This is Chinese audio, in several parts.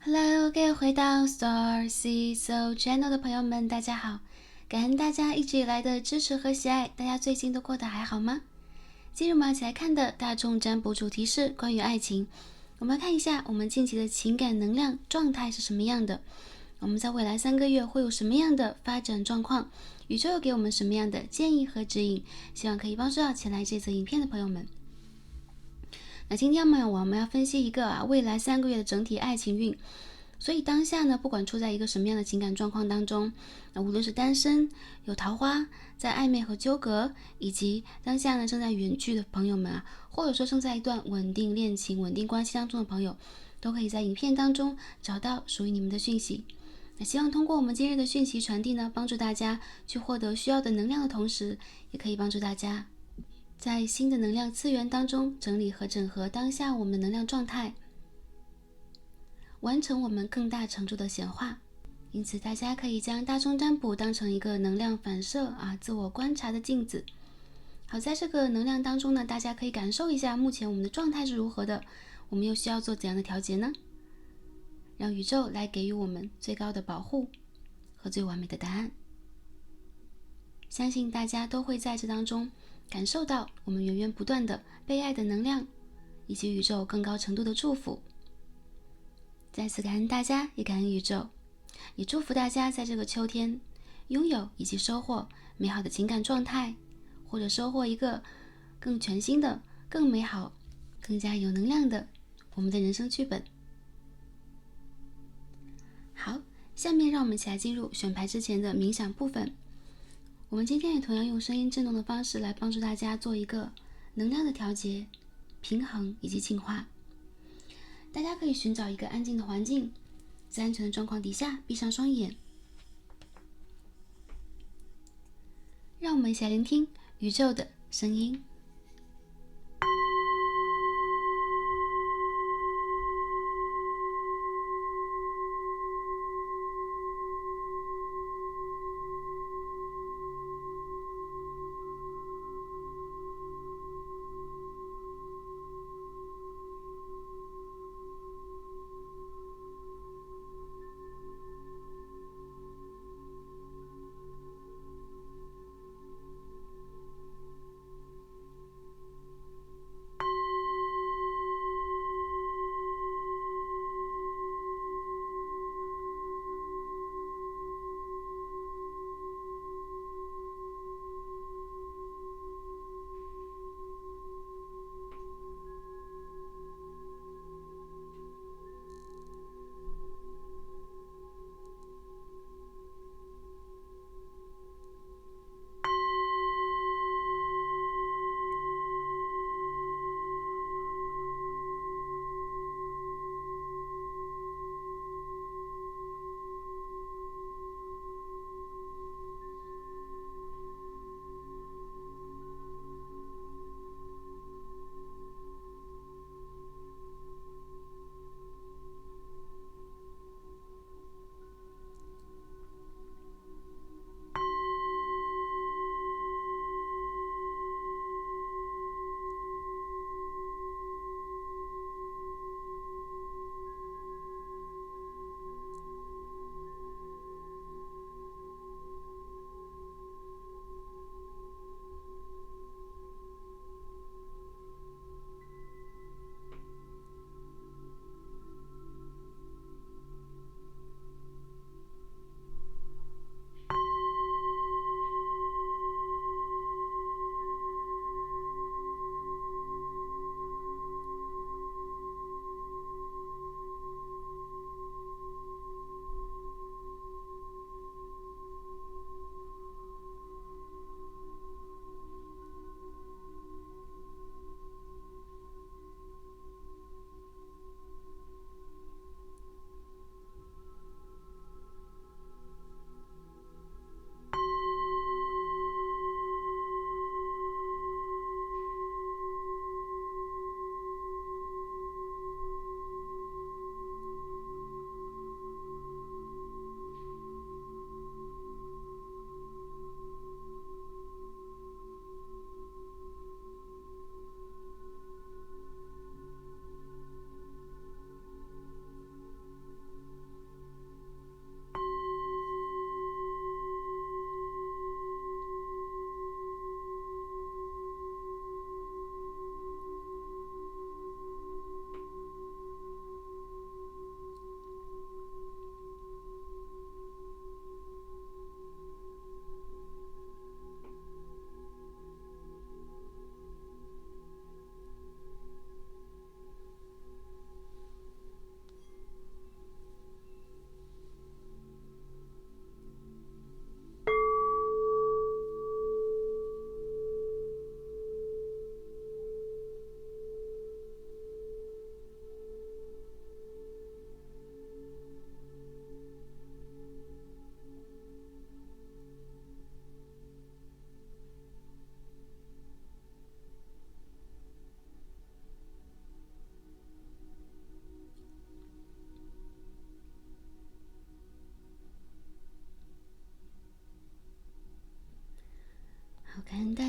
Hello，各位回到 Star Sea So Channel 的朋友们，大家好！感恩大家一直以来的支持和喜爱，大家最近都过得还好吗？今日我们要一起来看的大众占卜主题是关于爱情。我们来看一下我们近期的情感能量状态是什么样的，我们在未来3个月会有什么样的发展状况，宇宙有给我们什么样的建议和指引，希望可以帮助到前来这则影片的朋友们。那今天我们要分析一个未来3个月的整体爱情运。所以当下呢，不管处在一个什么样的情感状况当中，那无论是单身、有桃花、在暧昧和纠葛，以及当下呢正在远距的朋友们或者说正在一段稳定恋情、稳定关系当中的朋友，都可以在影片当中找到属于你们的讯息。那希望通过我们今日的讯息传递呢，帮助大家去获得需要的能量的同时，也可以帮助大家在新的能量次元当中整理和整合当下我们的能量状态，完成我们更大程度的显化。因此大家可以将大众占卜当成一个能量反射自我观察的镜子。好，在这个能量当中呢，大家可以感受一下目前我们的状态是如何的，我们又需要做怎样的调节呢？让宇宙来给予我们最高的保护和最完美的答案。相信大家都会在这当中感受到我们源源不断的被爱的能量，以及宇宙更高程度的祝福。再次感恩大家，也感恩宇宙，也祝福大家在这个秋天拥有以及收获美好的情感状态，或者收获一个更全新的、更美好、更加有能量的我们的人生剧本。好，下面让我们一起来进入选牌之前的冥想部分。我们今天也同样用声音震动的方式来帮助大家做一个能量的调节、平衡以及净化。大家可以寻找一个安静的环境，在安全的状况底下闭上双眼，让我们一起来聆听宇宙的声音。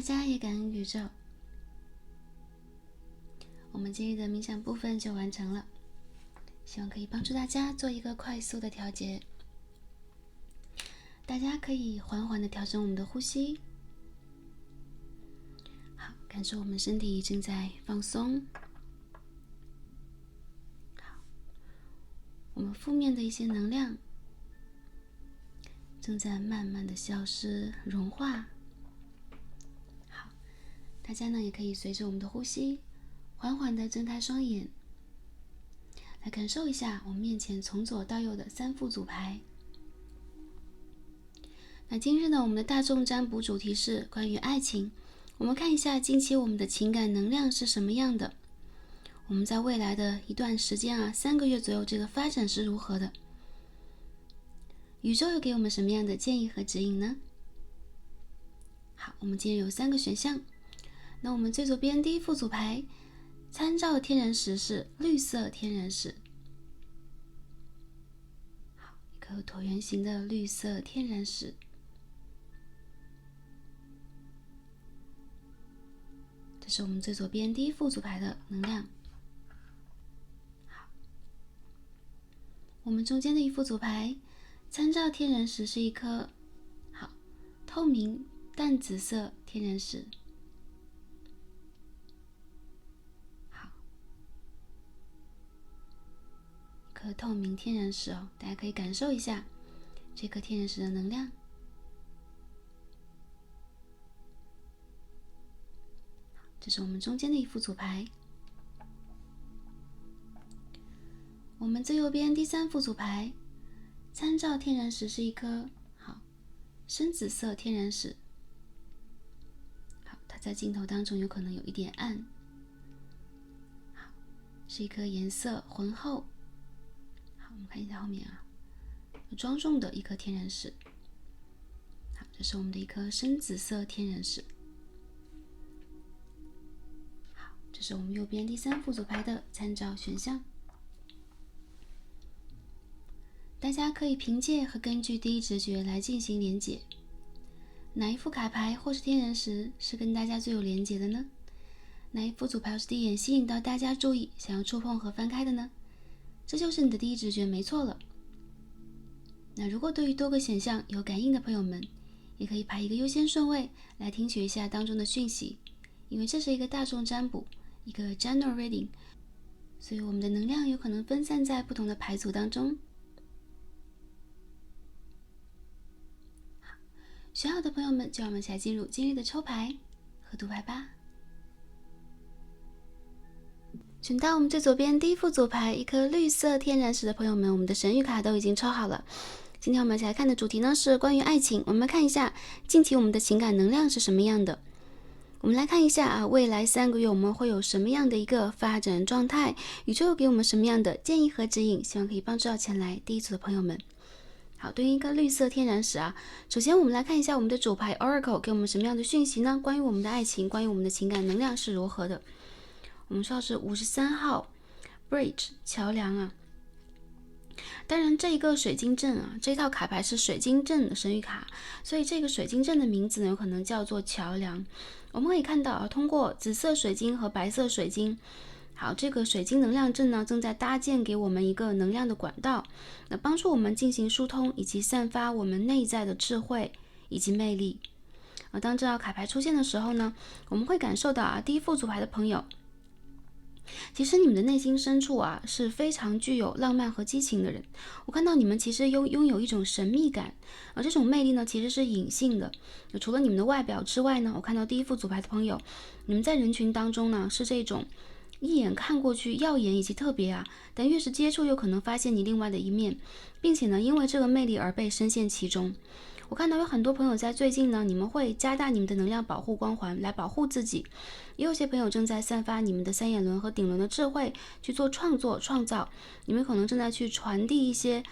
大家，也感恩宇宙。我们今日的冥想部分就完成了，希望可以帮助大家做一个快速的调节。大家可以缓缓的调整我们的呼吸，好，感受我们身体正在放松。好，我们负面的一些能量正在慢慢的消失、融化。好，大家呢也可以随着我们的呼吸，缓缓的睁开双眼，来感受一下我们面前从左到右的3副组牌。那今日呢，我们的大众占卜主题是关于爱情。我们看一下近期我们的情感能量是什么样的，我们在未来的一段时间啊，3个月左右，这个发展是如何的？宇宙又给我们什么样的建议和指引呢？好，我们今日有3个选项。那我们最左边第一副组牌，参照天然石是绿色天然石。好，一颗椭圆形的绿色天然石。这是我们最左边第一副组牌的能量。好，我们中间的一副组牌，参照天然石是一颗好透明淡紫色天然石。好，一颗透明天然石哦，大家可以感受一下这颗天然石的能量。这是我们中间的一副组牌。我们最右边第3副组牌，参照天然石是一颗好深紫色天然石。好，它在镜头当中有可能有一点暗。好，是一颗颜色浑厚。好，我们看一下后面啊，有庄重的一颗天然石。好，这是我们的一颗深紫色天然石。这是我们右边第3副组牌的参照选项。大家可以凭借和根据第一直觉来进行连结。哪一副卡牌或是天然石是跟大家最有连结的呢？哪一副组牌是第一眼吸引到大家注意，想要触碰和翻开的呢？这就是你的第一直觉，没错了。那如果对于多个选项有感应的朋友们，也可以排一个优先顺位来听取一下当中的讯息，因为这是一个大众占卜，一个 general reading， 所以我们的能量有可能分散在不同的牌组当中。好，选好的朋友们，就让我们一起来进入今日的抽牌和读牌吧。选到我们最左边第一副组牌，一颗绿色天然石的朋友们，我们的神谕卡都已经抽好了。今天我们一起来看的主题呢是关于爱情，我们来看一下近期我们的情感能量是什么样的。我们来看一下啊，未来3个月我们会有什么样的一个发展状态？宇宙又给我们什么样的建议和指引？希望可以帮助到前来第一组的朋友们。好，对应一个绿色天然石啊，首先我们来看一下我们的主牌 Oracle 给我们什么样的讯息呢？关于我们的爱情，关于我们的情感能量是如何的？我们说的是53号 Bridge 桥梁啊。当然这一个水晶阵啊，这套卡牌是水晶阵的神谕卡，所以这个水晶阵的名字呢有可能叫做桥梁。我们可以看到啊，通过紫色水晶和白色水晶，好，这个水晶能量阵呢正在搭建给我们一个能量的管道，那帮助我们进行疏通以及散发我们内在的智慧以及魅力。当这套卡牌出现的时候呢，我们会感受到啊，第一副组牌的朋友，其实你们的内心深处啊是非常具有浪漫和激情的人。我看到你们其实拥有一种神秘感，这种魅力呢其实是隐性的。除了你们的外表之外呢，我看到第一副组牌的朋友，你们在人群当中呢是这种一眼看过去耀眼以及特别啊，但越是接触又可能发现你另外的一面，并且呢因为这个魅力而被深陷其中。我看到有很多朋友在最近呢，你们会加大你们的能量保护光环来保护自己，也有些朋友正在散发你们的三眼轮和顶轮的智慧去做创作创造，你们可能正在去传递一些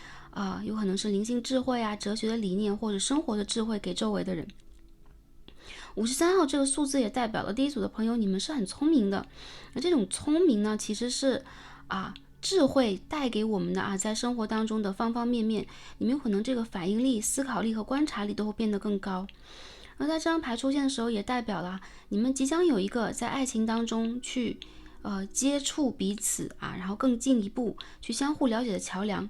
有可能是灵性智慧啊、哲学的理念或者生活的智慧给周围的人。53号这个数字也代表了第一组的朋友，你们是很聪明的，而这种聪明呢其实是智慧带给我们的在生活当中的方方面面，你们有可能这个反应力、思考力和观察力都会变得更高。而在这张牌出现的时候，也代表了你们即将有一个在爱情当中去接触彼此啊，然后更进一步去相互了解的桥梁。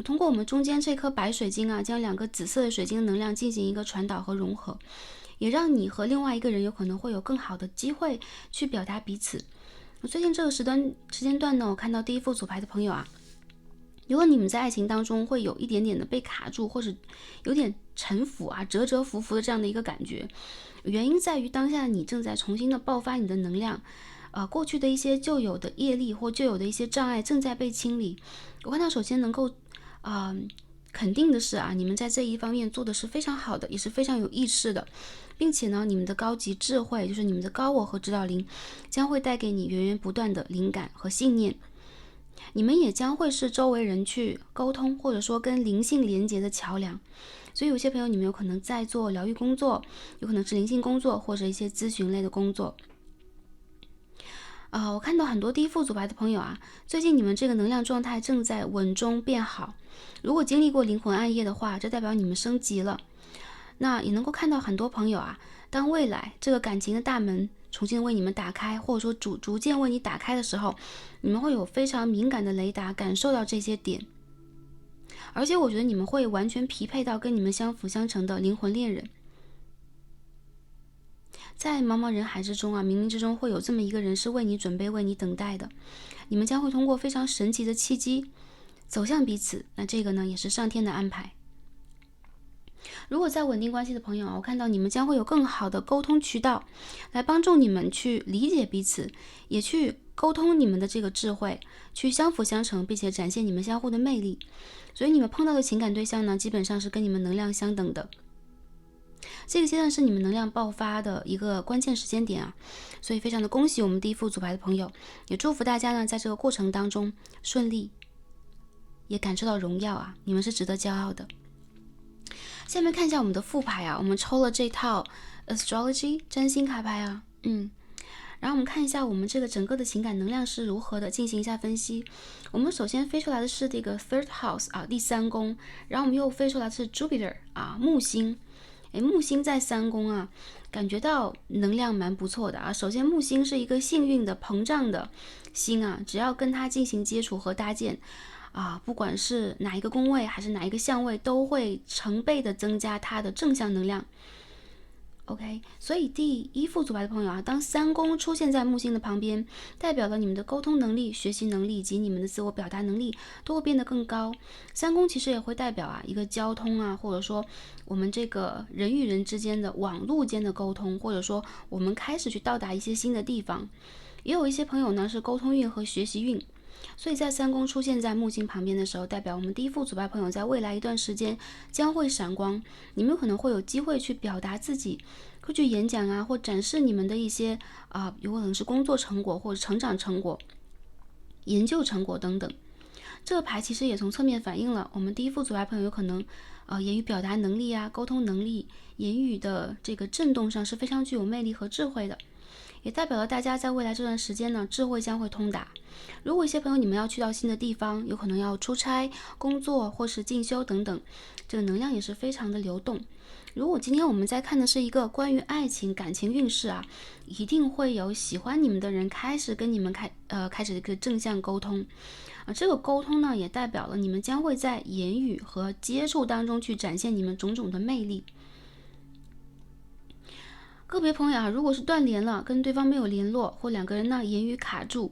通过我们中间这颗白水晶啊，将2个紫色的水晶的能量进行一个传导和融合，也让你和另外一个人有可能会有更好的机会去表达彼此。最近这个时间段呢，我看到第一副组牌的朋友啊，如果你们在爱情当中会有一点点的被卡住，或者有点沉浮啊、折折浮浮的这样的一个感觉，原因在于当下你正在重新的爆发你的能量，过去的一些旧有的业力或旧有的一些障碍正在被清理。我看到首先能够肯定的是啊，你们在这一方面做的是非常好的，也是非常有意识的，并且呢，你们的高级智慧，就是你们的高我和指导灵，将会带给你源源不断的灵感和信念。你们也将会是周围人去沟通，或者说跟灵性连接的桥梁。所以有些朋友，你们有可能在做疗愈工作，有可能是灵性工作，或者一些咨询类的工作。我看到很多第一副组牌的朋友啊，最近你们这个能量状态正在稳中变好。如果经历过灵魂暗夜的话，这代表你们升级了。那也能够看到很多朋友啊，当未来这个感情的大门重新为你们打开，或者说逐渐为你打开的时候，你们会有非常敏感的雷达感受到这些点。而且我觉得你们会完全匹配到跟你们相辅相成的灵魂恋人。在茫茫人海之中啊，冥冥之中会有这么一个人是为你准备、为你等待的。你们将会通过非常神奇的契机走向彼此，那这个呢也是上天的安排。如果在稳定关系的朋友啊，我看到你们将会有更好的沟通渠道，来帮助你们去理解彼此，也去沟通你们的这个智慧，去相辅相成，并且展现你们相互的魅力。所以你们碰到的情感对象呢，基本上是跟你们能量相等的。这个阶段是你们能量爆发的一个关键时间点啊，所以非常的恭喜我们第一副组牌的朋友，也祝福大家呢在这个过程当中顺利，也感受到荣耀啊，你们是值得骄傲的。下面看一下我们的副牌啊，我们抽了这套 Astrology 占星卡牌啊，然后我们看一下我们这个整个的情感能量是如何的，进行一下分析。我们首先飞出来的是这个 Third House 啊，第3宫，然后我们又飞出来的是 Jupiter 啊，木星。木星在3宫啊，感觉到能量蛮不错的啊。首先木星是一个幸运的膨胀的星啊，只要跟它进行接触和搭建啊，不管是哪一个宫位还是哪一个相位，都会成倍的增加它的正向能量。OK， 所以第一副组牌的朋友啊，当3宫出现在木星的旁边，代表了你们的沟通能力、学习能力以及你们的自我表达能力都会变得更高。3宫其实也会代表啊一个交通啊，或者说我们这个人与人之间的网络间的沟通，或者说我们开始去到达一些新的地方。也有一些朋友呢是沟通运和学习运。所以在3宫出现在木星旁边的时候，代表我们第一副组牌朋友在未来一段时间将会闪光，你们可能会有机会去表达自己，会去演讲啊，或展示你们的一些有可能是工作成果或者成长成果、研究成果等等。这个牌其实也从侧面反映了我们第一副组牌朋友有可能言语表达能力啊、沟通能力、言语的这个震动上是非常具有魅力和智慧的。也代表了大家在未来这段时间呢，智慧将会通达。如果一些朋友你们要去到新的地方，有可能要出差、工作或是进修等等，这个能量也是非常的流动。如果今天我们在看的是一个关于爱情、感情运势啊，一定会有喜欢你们的人开始跟你们开始一个正向沟通这个沟通呢，也代表了你们将会在言语和接触当中去展现你们种种的魅力。个别朋友啊，如果是断联了，跟对方没有联络，或2个人呢言语卡住，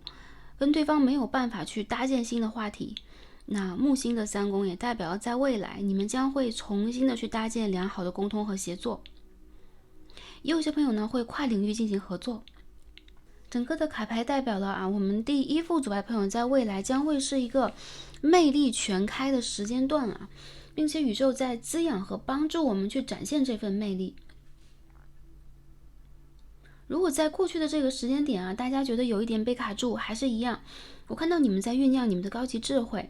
跟对方没有办法去搭建新的话题，那木星的3宫也代表在未来你们将会重新的去搭建良好的沟通和协作。也有些朋友呢会跨领域进行合作。整个的卡牌代表了我们第一副组牌朋友在未来将会是一个魅力全开的时间段并且宇宙在滋养和帮助我们去展现这份魅力。如果在过去的这个时间点大家觉得有一点被卡住，还是一样，我看到你们在酝酿你们的高级智慧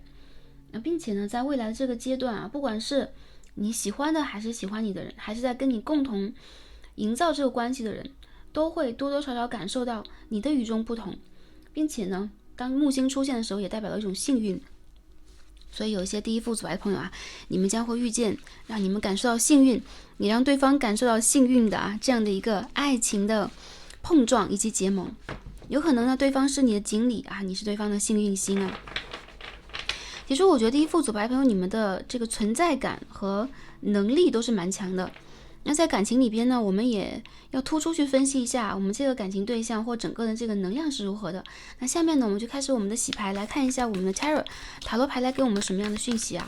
并且呢，在未来的这个阶段不管是你喜欢的还是喜欢你的人，还是在跟你共同营造这个关系的人，都会多多少少感受到你的与众不同，并且呢，当木星出现的时候，也代表了一种幸运。所以有一些第一副组牌的朋友啊，你们将会遇见让你们感受到幸运，你让对方感受到幸运的这样的一个爱情的碰撞以及结盟。有可能呢，对方是你的锦鲤你是对方的幸运星其实我觉得第一副组牌朋友，你们的这个存在感和能力都是蛮强的。那在感情里边呢，我们也要突出去分析一下我们这个感情对象或整个的这个能量是如何的。那下面呢，我们就开始我们的洗牌，来看一下我们的 Tarot 塔罗牌来给我们什么样的讯息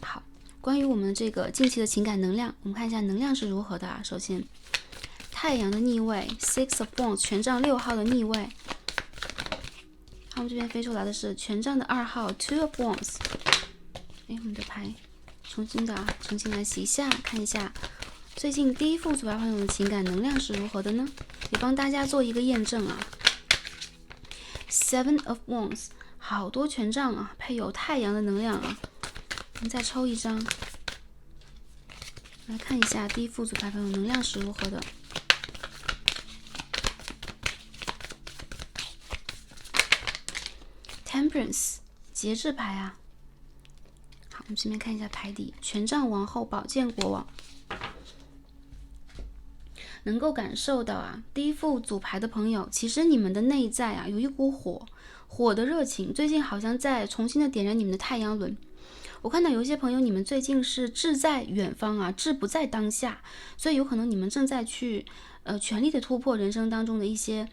好，关于我们这个近期的情感能量，我们看一下能量是如何的首先，太阳的逆位 Six of Wands 权杖6号的逆位。好，我们这边飞出来的是权杖的2号 Two of Wands。我们的牌重新来洗一下，看一下最近第一副组牌朋友的情感能量是如何的呢？也帮大家做一个验证Seven of Wands 好多权杖配有太阳的能量我们再抽一张，来看一下第一副组牌朋友能量是如何的。Temperance 节制牌好，我们这边看一下牌底，权杖王后宝剑国王。能够感受到第一副组牌的朋友，其实你们的内在有一股火的热情，最近好像在重新的点燃你们的太阳轮。我看到有一些朋友，你们最近是志在远方志不在当下，所以有可能你们正在去全力的突破人生当中的一些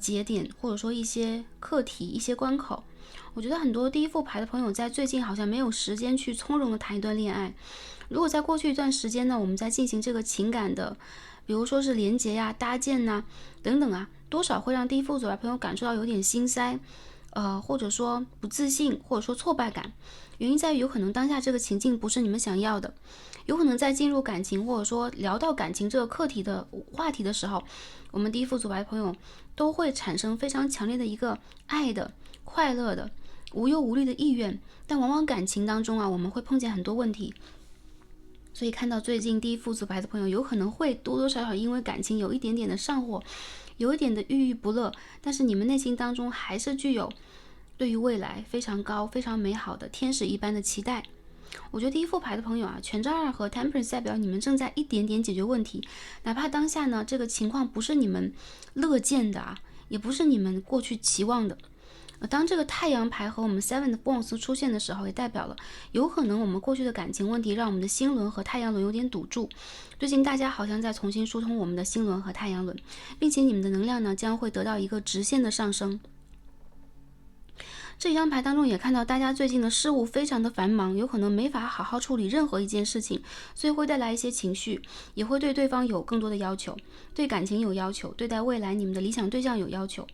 节点，或者说一些课题、一些关口。我觉得很多第一副牌的朋友在最近好像没有时间去从容的谈一段恋爱。如果在过去一段时间呢，我们在进行这个情感的，比如说是连结搭建等等多少会让第一副组牌朋友感受到有点心塞，或者说不自信，或者说挫败感。原因在于有可能当下这个情境不是你们想要的，有可能在进入感情或者说聊到感情这个课题的话题的时候，我们第一副组牌朋友都会产生非常强烈的一个爱的、快乐的、无忧无虑的意愿，但往往感情当中我们会碰见很多问题。所以看到最近第一副组牌的朋友，有可能会多多少少因为感情有一点点的上火，有一点的郁郁不乐，但是你们内心当中还是具有对于未来非常高、非常美好的天使一般的期待。我觉得第一副牌的朋友权杖2和 Temperance 代表你们正在一点点解决问题，哪怕当下呢这个情况不是你们乐见的也不是你们过去期望的。当这个太阳牌和我们 Seven of Wands 出现的时候，也代表了有可能我们过去的感情问题让我们的心轮和太阳轮有点堵住。最近大家好像在重新疏通我们的心轮和太阳轮，并且你们的能量呢将会得到一个直线的上升。这一张牌当中也看到大家最近的事务非常的繁忙，有可能没法好好处理任何一件事情，所以会带来一些情绪，也会对对方有更多的要求，对感情有要求，对待未来你们的理想对象有要求。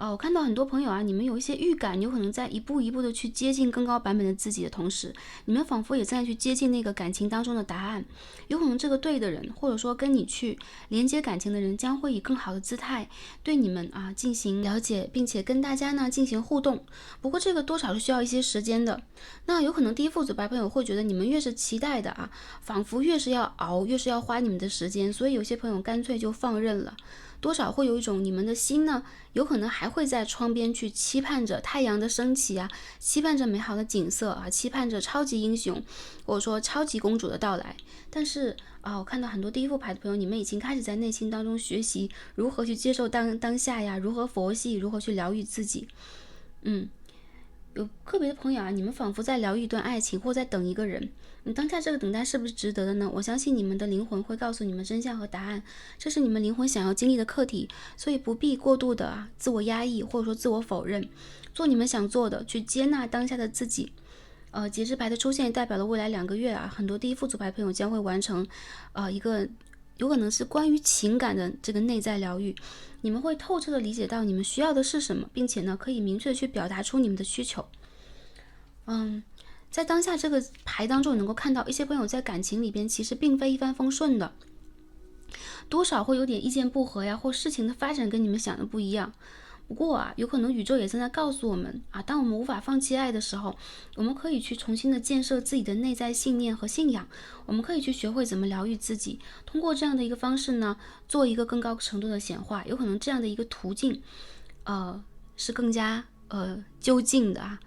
我看到很多朋友你们有一些预感，有可能在一步一步的去接近更高版本的自己的同时，你们仿佛也在去接近那个感情当中的答案。有可能这个对的人，或者说跟你去连接感情的人，将会以更好的姿态对你们进行了解，并且跟大家呢进行互动。不过这个多少是需要一些时间的。那有可能第一副组牌朋友会觉得你们越是期待的仿佛越是要熬，越是要花你们的时间，所以有些朋友干脆就放任了。多少会有一种你们的心呢，有可能还会在窗边去期盼着太阳的升起期盼着美好的景色期盼着超级英雄或者说超级公主的到来。但是我看到很多第一副牌的朋友，你们已经开始在内心当中学习如何去接受当下如何佛系，如何去疗愈自己。有个别的朋友你们仿佛在疗愈一段爱情，或在等一个人。你当下这个等待是不是值得的呢？我相信你们的灵魂会告诉你们真相和答案，这是你们灵魂想要经历的课题，所以不必过度的自我压抑，或者说自我否认，做你们想做的，去接纳当下的自己。节制牌的出现代表了未来2个月很多第一副组牌朋友将会完成一个有可能是关于情感的这个内在疗愈。你们会透彻的理解到你们需要的是什么，并且呢可以明确的去表达出你们的需求。在当下这个牌当中，能够看到一些朋友在感情里边其实并非一帆风顺的，多少会有点意见不合或事情的发展跟你们想的不一样。不过有可能宇宙也正在告诉我们当我们无法放弃爱的时候，我们可以去重新的建设自己的内在信念和信仰，我们可以去学会怎么疗愈自己，通过这样的一个方式呢做一个更高程度的显化。有可能这样的一个途径是更加究竟的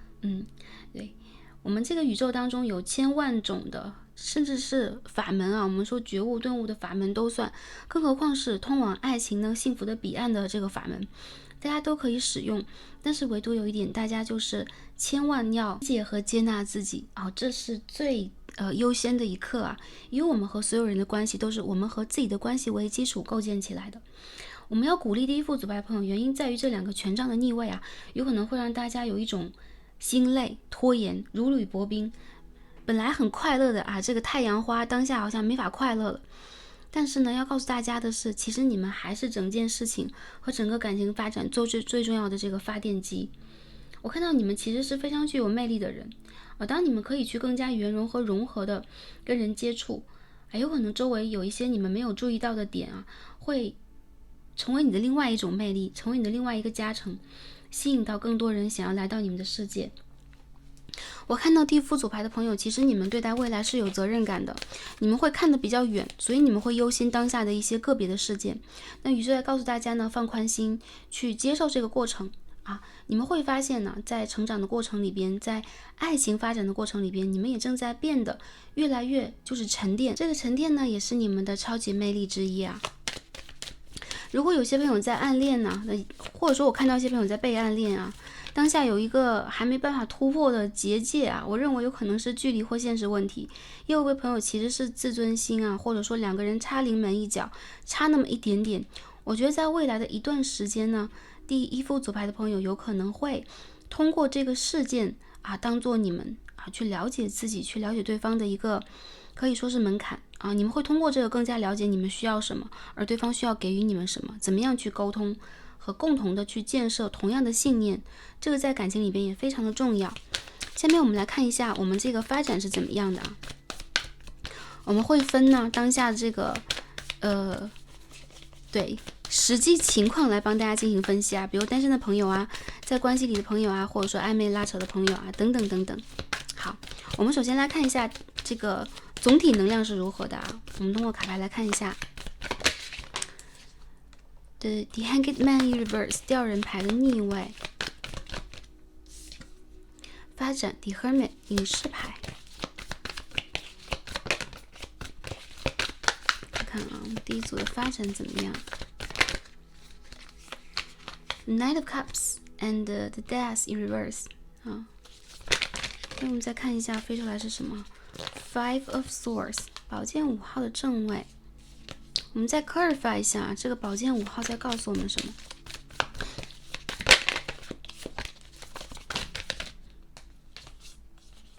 对。我们这个宇宙当中有千万种的，甚至是法门啊，我们说觉悟顿悟的法门都算，更何况是通往爱情呢幸福的彼岸的这个法门，大家都可以使用。但是唯独有一点，大家就是千万要理解和接纳自己啊，这是最优先的一课啊，因为我们和所有人的关系都是我们和自己的关系为基础构建起来的。我们要鼓励第一副组牌朋友，原因在于这2个权杖的逆位啊，有可能会让大家有一种心累、拖延、如履薄冰。本来很快乐的啊，这个太阳花当下好像没法快乐了。但是呢，要告诉大家的是，其实你们还是整件事情和整个感情发展最重要的这个发电机。我看到你们其实是非常具有魅力的人，当你们可以去更加圆融和融合的跟人接触，有可能周围有一些你们没有注意到的点啊，会成为你的另外一种魅力，成为你的另外一个加成，吸引到更多人想要来到你们的世界。我看到第一副组牌的朋友，其实你们对待未来是有责任感的，你们会看得比较远，所以你们会忧心当下的一些个别的事件。那宇宙在告诉大家呢，放宽心，去接受这个过程啊。你们会发现呢，在成长的过程里边，在爱情发展的过程里边，你们也正在变得越来越就是沉淀。这个沉淀呢，也是你们的超级魅力之一啊。如果有些朋友在暗恋呢，或者说我看到一些朋友在被暗恋啊，当下有一个还没办法突破的结界啊，我认为有可能是距离或现实问题。也有一位朋友其实是自尊心啊，或者说2个人差临门一脚，差那么一点点。我觉得在未来的一段时间呢，第一副组牌的朋友有可能会通过这个事件啊，当做你们啊去了解自己，去了解对方的一个可以说是门槛啊。你们会通过这个更加了解你们需要什么，而对方需要给予你们什么，怎么样去沟通和共同的去建设同样的信念，这个在感情里边也非常的重要。下面我们来看一下我们这个发展是怎么样的啊。我们会分呢当下这个对实际情况来帮大家进行分析啊，比如单身的朋友啊，在关系里的朋友啊，或者说暧昧拉扯的朋友啊，等等等等。好，我们首先来看一下这个总体能量是如何的啊。我们通过卡牌来看一下The Hanged Man in Reverse 吊人牌的逆位，发展 The Hermit 隐士牌。看啊，我们第一组的发展怎么样 ？Knight of Cups and the Death in Reverse 啊。那我们再看一下飞出来是什么 ？Five of Swords 宝剑5号的正位。我们再 clarify 一下，这个宝剑5号在告诉我们什么？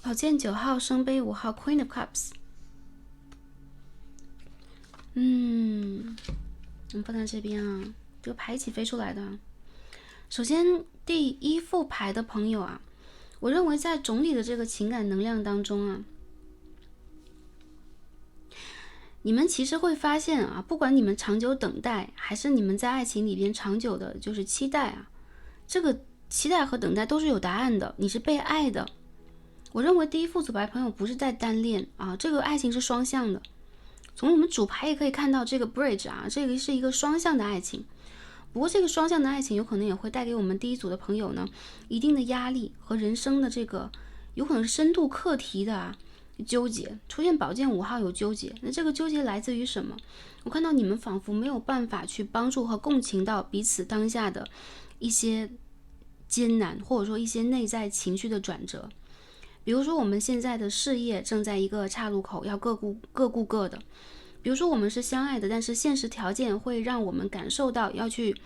宝剑9号圣杯5号 Queen of Cups。我们放在这边啊，这个牌一起飞出来的。首先，第一副牌的朋友啊，我认为在总体的这个情感能量当中啊，你们其实会发现啊，不管你们长久等待，还是你们在爱情里边长久的就是期待啊，这个期待和等待都是有答案的，你是被爱的。我认为第一副组牌朋友不是在单恋啊，这个爱情是双向的。从我们主牌也可以看到这个 bridge 啊，这个是一个双向的爱情。不过这个双向的爱情有可能也会带给我们第一组的朋友呢一定的压力和人生的这个有可能是深度课题的纠结。出现宝剑5号有纠结，那这个纠结来自于什么？我看到你们仿佛没有办法去帮助和共情到彼此当下的一些艰难，或者说一些内在情绪的转折。比如说我们现在的事业正在一个岔路口，要各顾各的。比如说我们是相爱的，但是现实条件会让我们感受到要去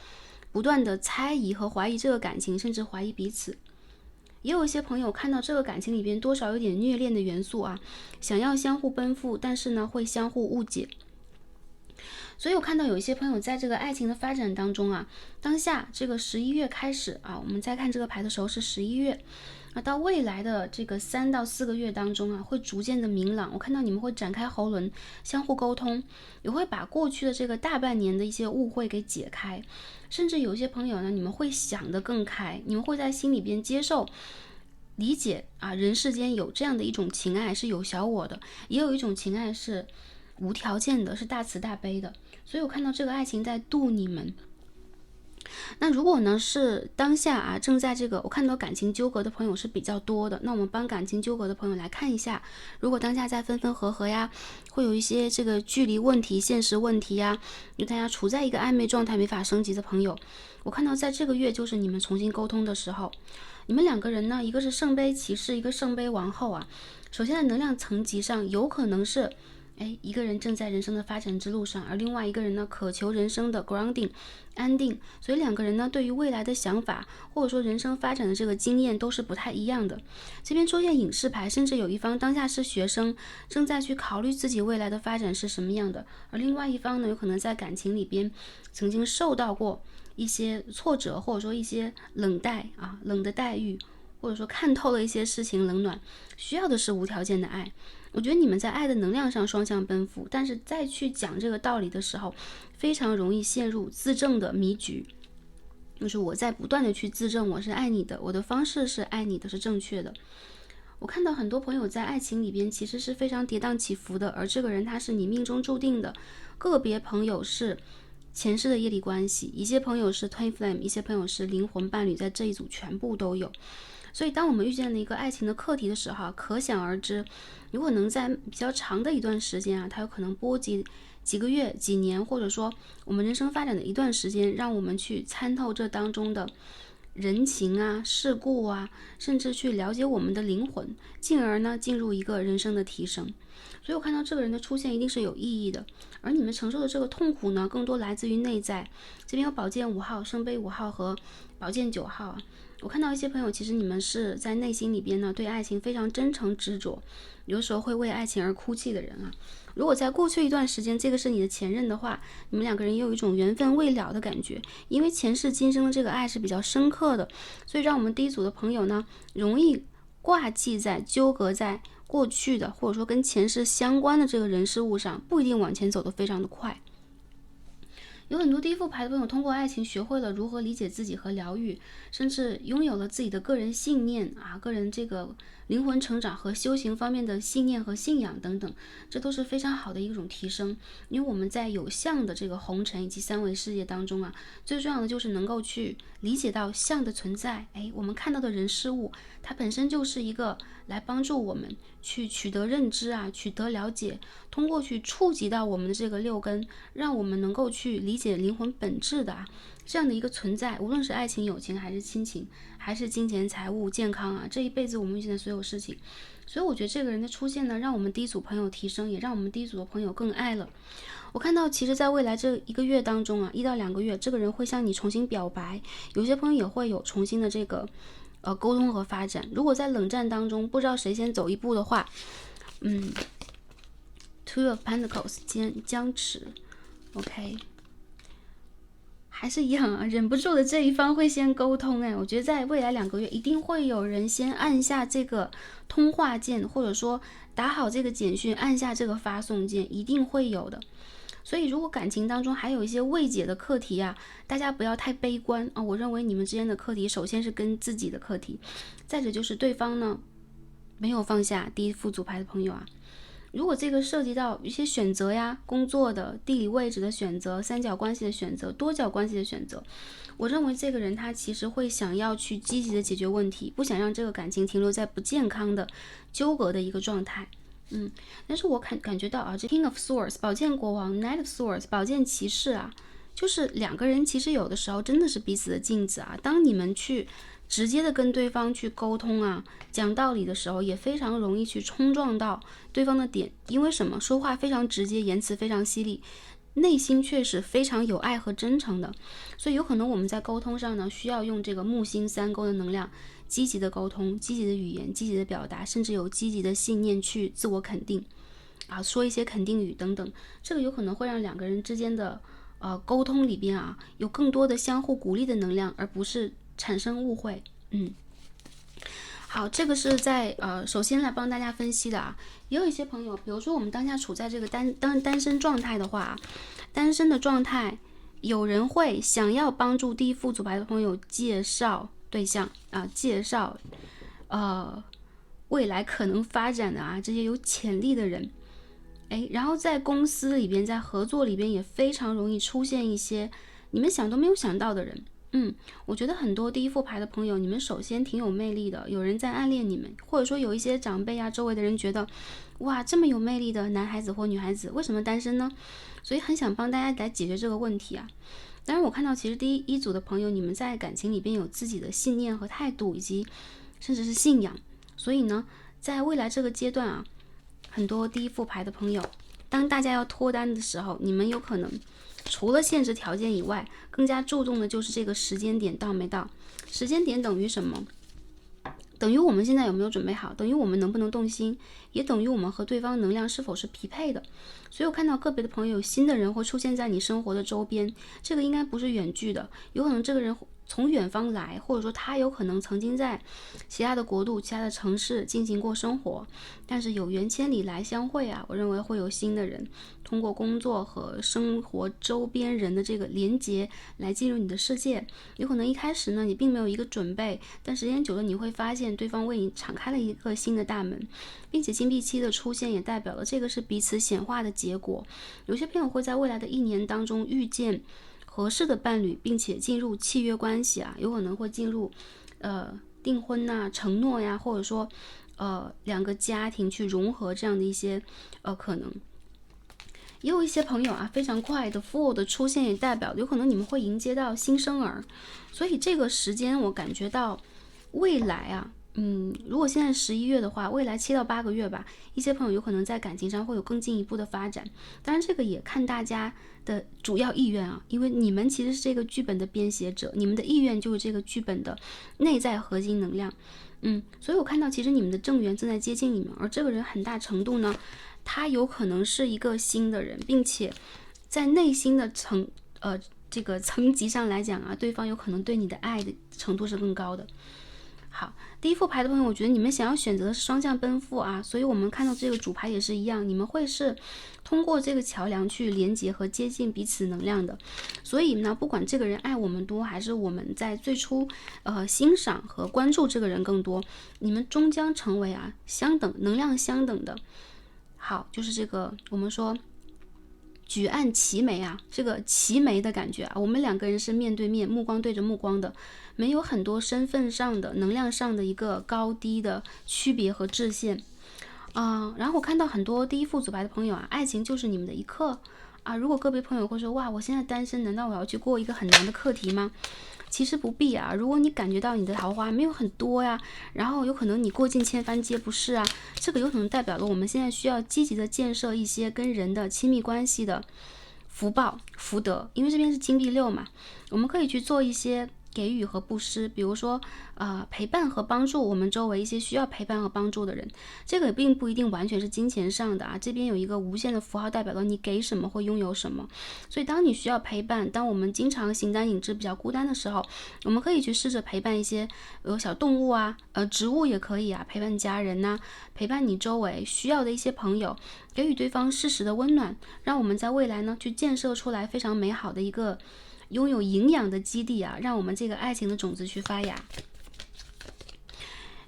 不断的猜疑和怀疑这个感情，甚至怀疑彼此。也有一些朋友看到这个感情里边多少有点虐恋的元素啊，想要相互奔赴，但是呢会相互误解。所以我看到有一些朋友在这个爱情的发展当中啊，当下这个11月开始啊，我们在看这个牌的时候是11月。到未来的这个3到4个月当中啊，会逐渐的明朗。我看到你们会展开喉轮，相互沟通，也会把过去的这个大半年的一些误会给解开。甚至有些朋友呢，你们会想得更开，你们会在心里边接受、理解啊，人世间有这样的一种情爱是有小我的，也有一种情爱是无条件的，是大慈大悲的。所以我看到这个爱情在渡你们。那如果呢是当下啊正在这个我看到感情纠葛的朋友是比较多的，那我们帮感情纠葛的朋友来看一下，如果当下在分分合合呀，会有一些这个距离问题、现实问题呀，就大家处在一个暧昧状态没法升级的朋友，我看到在这个月就是你们重新沟通的时候，你们两个人呢，一个是圣杯骑士，一个圣杯王后啊。首先在能量层级上，有可能是一个人正在人生的发展之路上，而另外一个人呢，渴求人生的 grounding 安定，所以两个人呢，对于未来的想法，或者说人生发展的这个经验都是不太一样的。这边出现隐士牌，甚至有一方当下是学生，正在去考虑自己未来的发展是什么样的，而另外一方呢，有可能在感情里边曾经受到过一些挫折，或者说一些冷的待遇，或者说看透了一些事情冷暖，需要的是无条件的爱。我觉得你们在爱的能量上双向奔赴，但是再去讲这个道理的时候，非常容易陷入自证的迷局。就是我在不断的去自证我是爱你的，我的方式是爱你的，是正确的。我看到很多朋友在爱情里边其实是非常跌宕起伏的，而这个人他是你命中注定的。个别朋友是前世的业力关系，一些朋友是 twin flame， 一些朋友是灵魂伴侣，在这一组全部都有。所以当我们遇见了一个爱情的课题的时候，可想而知，如果能在比较长的一段时间它有可能波及几个月、几年，或者说我们人生发展的一段时间，让我们去参透这当中的人情啊、世故啊，甚至去了解我们的灵魂，进而呢进入一个人生的提升。所以我看到这个人的出现一定是有意义的，而你们承受的这个痛苦呢，更多来自于内在。这边有宝剑5号、圣杯5号和宝剑9号啊。我看到一些朋友，其实你们是在内心里边呢，对爱情非常真诚执着，有的时候会为爱情而哭泣的人啊。如果在过去一段时间，这个是你的前任的话，你们两个人也有一种缘分未了的感觉，因为前世今生的这个爱是比较深刻的，所以让我们第一组的朋友呢，容易挂记在、纠葛在过去的，或者说跟前世相关的这个人事物上，不一定往前走得非常的快。有很多第一副牌的朋友通过爱情学会了如何理解自己和疗愈，甚至拥有了自己的个人信念个人这个灵魂成长和修行方面的信念和信仰等等，这都是非常好的一种提升。因为我们在有相的这个红尘以及三维世界当中最重要的就是能够去理解到相的存在。我们看到的人事物，它本身就是一个来帮助我们去取得认知取得了解，通过去触及到我们的这个六根，让我们能够去理解灵魂本质的这样的一个存在。无论是爱情、友情，还是亲情，还是金钱、财务、健康这一辈子我们遇见的所有事情。所以我觉得这个人的出现呢，让我们第一组朋友提升，也让我们第一组的朋友更爱了。我看到其实在未来这一个月当中1到2个月，这个人会向你重新表白，有些朋友也会有重新的这个沟通和发展。如果在冷战当中不知道谁先走一步的话，Two of Pentacles 僵持 OK， 还是一样忍不住的这一方会先沟通。我觉得在未来2个月一定会有人先按下这个通话键，或者说打好这个简讯，按下这个发送键，一定会有的。所以如果感情当中还有一些未解的课题大家不要太悲观我认为你们之间的课题首先是跟自己的课题，再者就是对方呢没有放下第一副组牌的朋友如果这个涉及到一些选择工作的地理位置的选择，三角关系的选择，多角关系的选择，我认为这个人他其实会想要去积极的解决问题，不想让这个感情停留在不健康的纠葛的一个状态。但是我感觉到这 King of Swords 宝剑国王， Knight of Swords 宝剑骑士就是两个人其实有的时候真的是彼此的镜子当你们去直接的跟对方去沟通讲道理的时候，也非常容易去冲撞到对方的点。因为什么？说话非常直接，言辞非常犀利，内心却是非常有爱和真诚的。所以有可能我们在沟通上呢，需要用这个木星3宫的能量，积极的沟通，积极的语言，积极的表达，甚至有积极的信念去自我肯定说一些肯定语等等。这个有可能会让两个人之间的沟通里边有更多的相互鼓励的能量，而不是产生误会。好，这个是在首先来帮大家分析的也有一些朋友，比如说我们当下处在这个单身状态的话，单身的状态，有人会想要帮助第一副组牌的朋友介绍对象介绍未来可能发展的这些有潜力的人。然后在公司里边，在合作里边也非常容易出现一些你们想都没有想到的人。我觉得很多第一副牌的朋友，你们首先挺有魅力的，有人在暗恋你们，或者说有一些长辈啊，周围的人觉得，哇，这么有魅力的男孩子或女孩子，为什么单身呢？所以很想帮大家来解决这个问题啊。当然，我看到其实第一组的朋友，你们在感情里边有自己的信念和态度，以及甚至是信仰。所以呢，在未来这个阶段啊，很多第一副牌的朋友，当大家要脱单的时候，你们有可能除了限制条件以外，更加注重的就是这个时间点到没到。时间点等于什么？等于我们现在有没有准备好，等于我们能不能动心，也等于我们和对方能量是否是匹配的。所以我看到个别的朋友，有新的人会出现在你生活的周边，这个应该不是远距的，有可能这个人从远方来，或者说他有可能曾经在其他的国度、其他的城市进行过生活，但是有缘千里来相会啊，我认为会有新的人通过工作和生活周边人的这个连接来进入你的世界。有可能一开始呢，你并没有一个准备，但时间久了你会发现对方为你敞开了一个新的大门，并且金币七的出现也代表了这个是彼此显化的结果。有些朋友会在未来的1年当中遇见合适的伴侣，并且进入契约关系啊，有可能会进入订婚呐、承诺呀，或者说两个家庭去融合这样的一些可能。也有一些朋友啊，非常快的 Fool 的出现也代表有可能你们会迎接到新生儿，所以这个时间我感觉到未来啊，如果现在11月的话，未来7到8个月吧，一些朋友有可能在感情上会有更进一步的发展。当然这个也看大家的主要意愿啊，因为你们其实是这个剧本的编写者，你们的意愿就是这个剧本的内在核心能量。所以我看到其实你们的正缘正在接近你们，而这个人很大程度呢，他有可能是一个新的人，并且在内心的这个层级上来讲啊，对方有可能对你的爱的程度是更高的。好，第一副牌的朋友，我觉得你们想要选择的是双向奔赴啊，所以我们看到这个主牌也是一样，你们会是通过这个桥梁去连接和接近彼此能量的。所以呢，不管这个人爱我们多，还是我们在最初欣赏和关注这个人更多，你们终将成为啊相等能量相等的。好，就是这个我们说举案齐眉啊，这个齐眉的感觉啊，我们两个人是面对面，目光对着目光的，没有很多身份上的、能量上的一个高低的区别和制限然后我看到很多第一副组牌的朋友啊，爱情就是你们的一课啊。如果个别朋友会说，哇，我现在单身，难道我要去过一个很难的课题吗？其实不必啊，如果你感觉到你的桃花没有很多呀，然后有可能你过尽千帆皆不是啊，这个有可能代表了我们现在需要积极的建设一些跟人的亲密关系的福报福德，因为这边是金币6嘛，我们可以去做一些给予和布施，比如说陪伴和帮助我们周围一些需要陪伴和帮助的人，这个并不一定完全是金钱上的啊，这边有一个无限的符号代表了你给什么会拥有什么。所以当你需要陪伴，当我们经常形单影只比较孤单的时候，我们可以去试着陪伴一些有小动物啊，植物也可以啊，陪伴家人呐，陪伴你周围需要的一些朋友，给予对方适时的温暖，让我们在未来呢去建设出来非常美好的一个拥有营养的基地啊，让我们这个爱情的种子去发芽。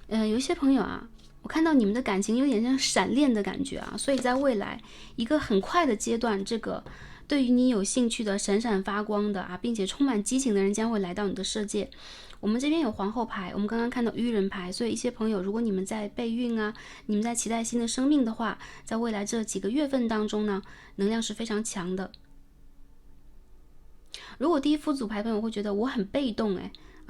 有一些朋友啊，我看到你们的感情有点像闪恋的感觉啊，所以在未来一个很快的阶段，这个对于你有兴趣的闪闪发光的啊，并且充满激情的人将会来到你的世界。我们这边有皇后牌，我们刚刚看到愚人牌，所以一些朋友，如果你们在备孕啊，你们在期待新的生命的话，在未来这几个月份当中呢，能量是非常强的。如果第一副组牌朋友会觉得我很被动，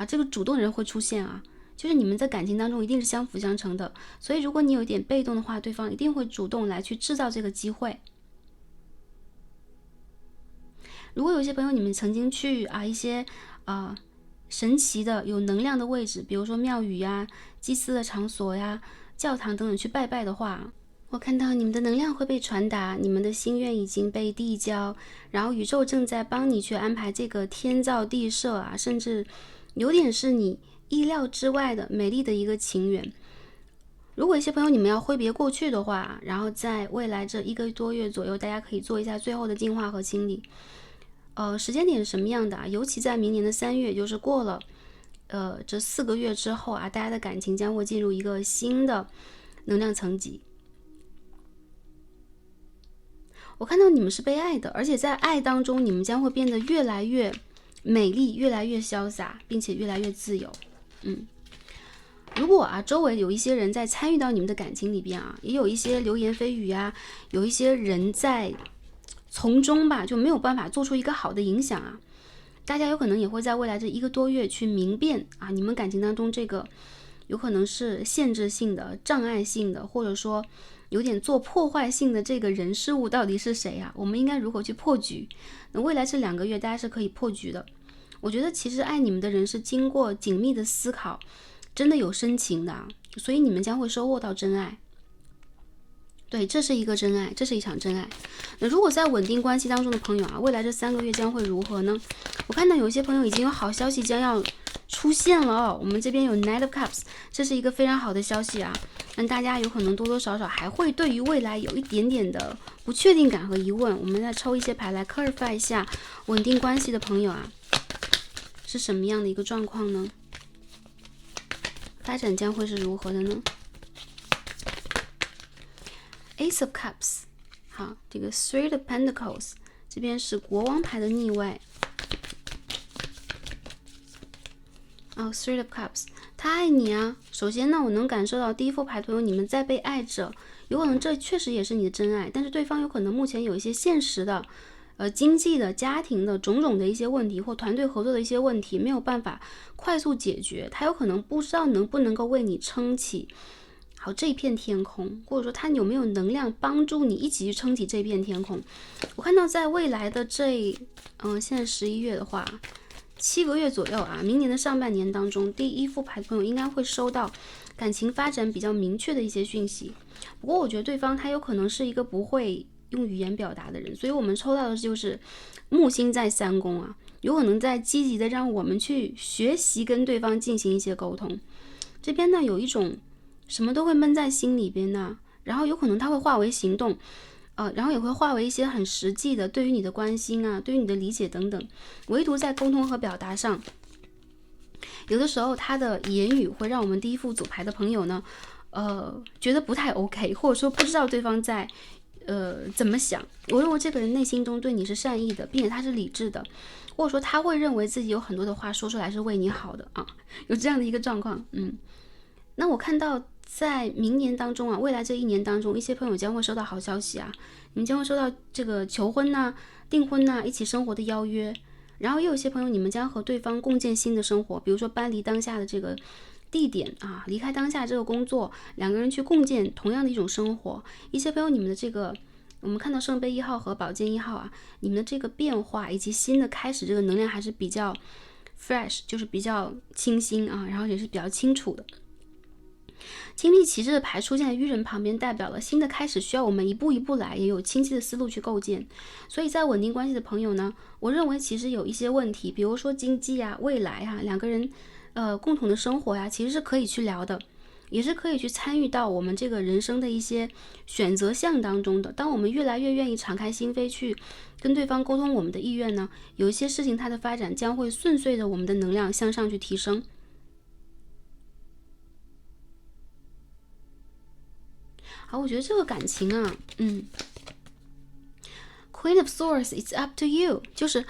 这个主动人会出现啊，就是你们在感情当中一定是相辅相成的，所以如果你有一点被动的话，对方一定会主动来去制造这个机会。如果有些朋友你们曾经去一些神奇的有能量的位置，比如说庙宇呀、祭祀的场所呀、教堂等等去拜拜的话，我看到你们的能量会被传达，你们的心愿已经被递交，然后宇宙正在帮你去安排这个天造地设啊，甚至有点是你意料之外的美丽的一个情缘。如果一些朋友你们要挥别过去的话，然后在未来这1个多月左右，大家可以做一下最后的净化和清理。时间点是什么样的啊？尤其在明年的3月，就是过了这4个月之后啊，大家的感情将会进入一个新的能量层级。我看到你们是被爱的，而且在爱当中，你们将会变得越来越美丽，越来越潇洒，并且越来越自由。如果周围有一些人在参与到你们的感情里边也有一些流言蜚语有一些人在从中就没有办法做出一个好的影响大家有可能也会在未来这1个多月去明辨你们感情当中这个有可能是限制性的、障碍性的，或者说有点做破坏性的这个人事物到底是谁我们应该如何去破局？那未来这2个月大家是可以破局的。我觉得其实爱你们的人是经过紧密的思考，真的有深情的所以你们将会收获到真爱。对，这是一个真爱，这是一场真爱。那如果在稳定关系当中的朋友未来这3个月将会如何呢？我看到有一些朋友已经有好消息将要出现了我们这边有 Knight of Cups， 这是一个非常好的消息但大家有可能多多少少还会对于未来有一点点的不确定感和疑问。我们再抽一些牌来 clarify 一下稳定关系的朋友是什么样的一个状况呢？发展将会是如何的呢？ Ace of Cups， 好，这个 Three of Pentacles 这边是国王牌的逆位Three of Cups， 他爱你首先呢，我能感受到第一副牌朋友你们在被爱着，有可能这确实也是你的真爱，但是对方有可能目前有一些现实的经济的、家庭的种种的一些问题，或团队合作的一些问题没有办法快速解决，他有可能不知道能不能够为你撑起好这片天空，或者说他有没有能量帮助你一起去撑起这片天空。我看到在未来的这现在11月的话7个月左右明年的上半年当中，第一副牌的朋友应该会收到感情发展比较明确的一些讯息。不过我觉得对方他有可能是一个不会用语言表达的人，所以我们抽到的就是木星在3宫有可能在积极的让我们去学习跟对方进行一些沟通。这边呢有一种什么都会闷在心里边然后有可能它会化为行动然后也会化为一些很实际的对于你的关心对于你的理解等等。唯独在沟通和表达上，有的时候他的言语会让我们第一副组牌的朋友呢觉得不太 OK， 或者说不知道对方在怎么想。我认为这个人内心中对你是善意的，并且他是理智的，或者说他会认为自己有很多的话说出来是为你好的有这样的一个状况。那我看到在明年当中未来这1年当中，一些朋友将会收到好消息你们将会收到这个求婚订婚一起生活的邀约。然后也有些朋友你们将和对方共建新的生活，比如说搬离当下的这个地点离开当下这个工作，2个人去共建同样的一种生活。一些朋友你们的这个我们看到圣杯1号和宝剑1号你们的这个变化以及新的开始，这个能量还是比较 fresh， 就是比较清新然后也是比较清楚的。精力旗帜的牌出现在愚人旁边，代表了新的开始需要我们一步一步来，也有清晰的思路去构建。所以在稳定关系的朋友呢，我认为其实有一些问题，比如说经济未来2个人共同的生活其实是可以去聊的，也是可以去参与到我们这个人生的一些选择项当中的。当我们越来越愿意敞开心扉去跟对方沟通我们的意愿呢，有一些事情它的发展将会顺遂着我们的能量向上去提升。好，我觉得这个感情Queen of Swords, it's up to you， 就是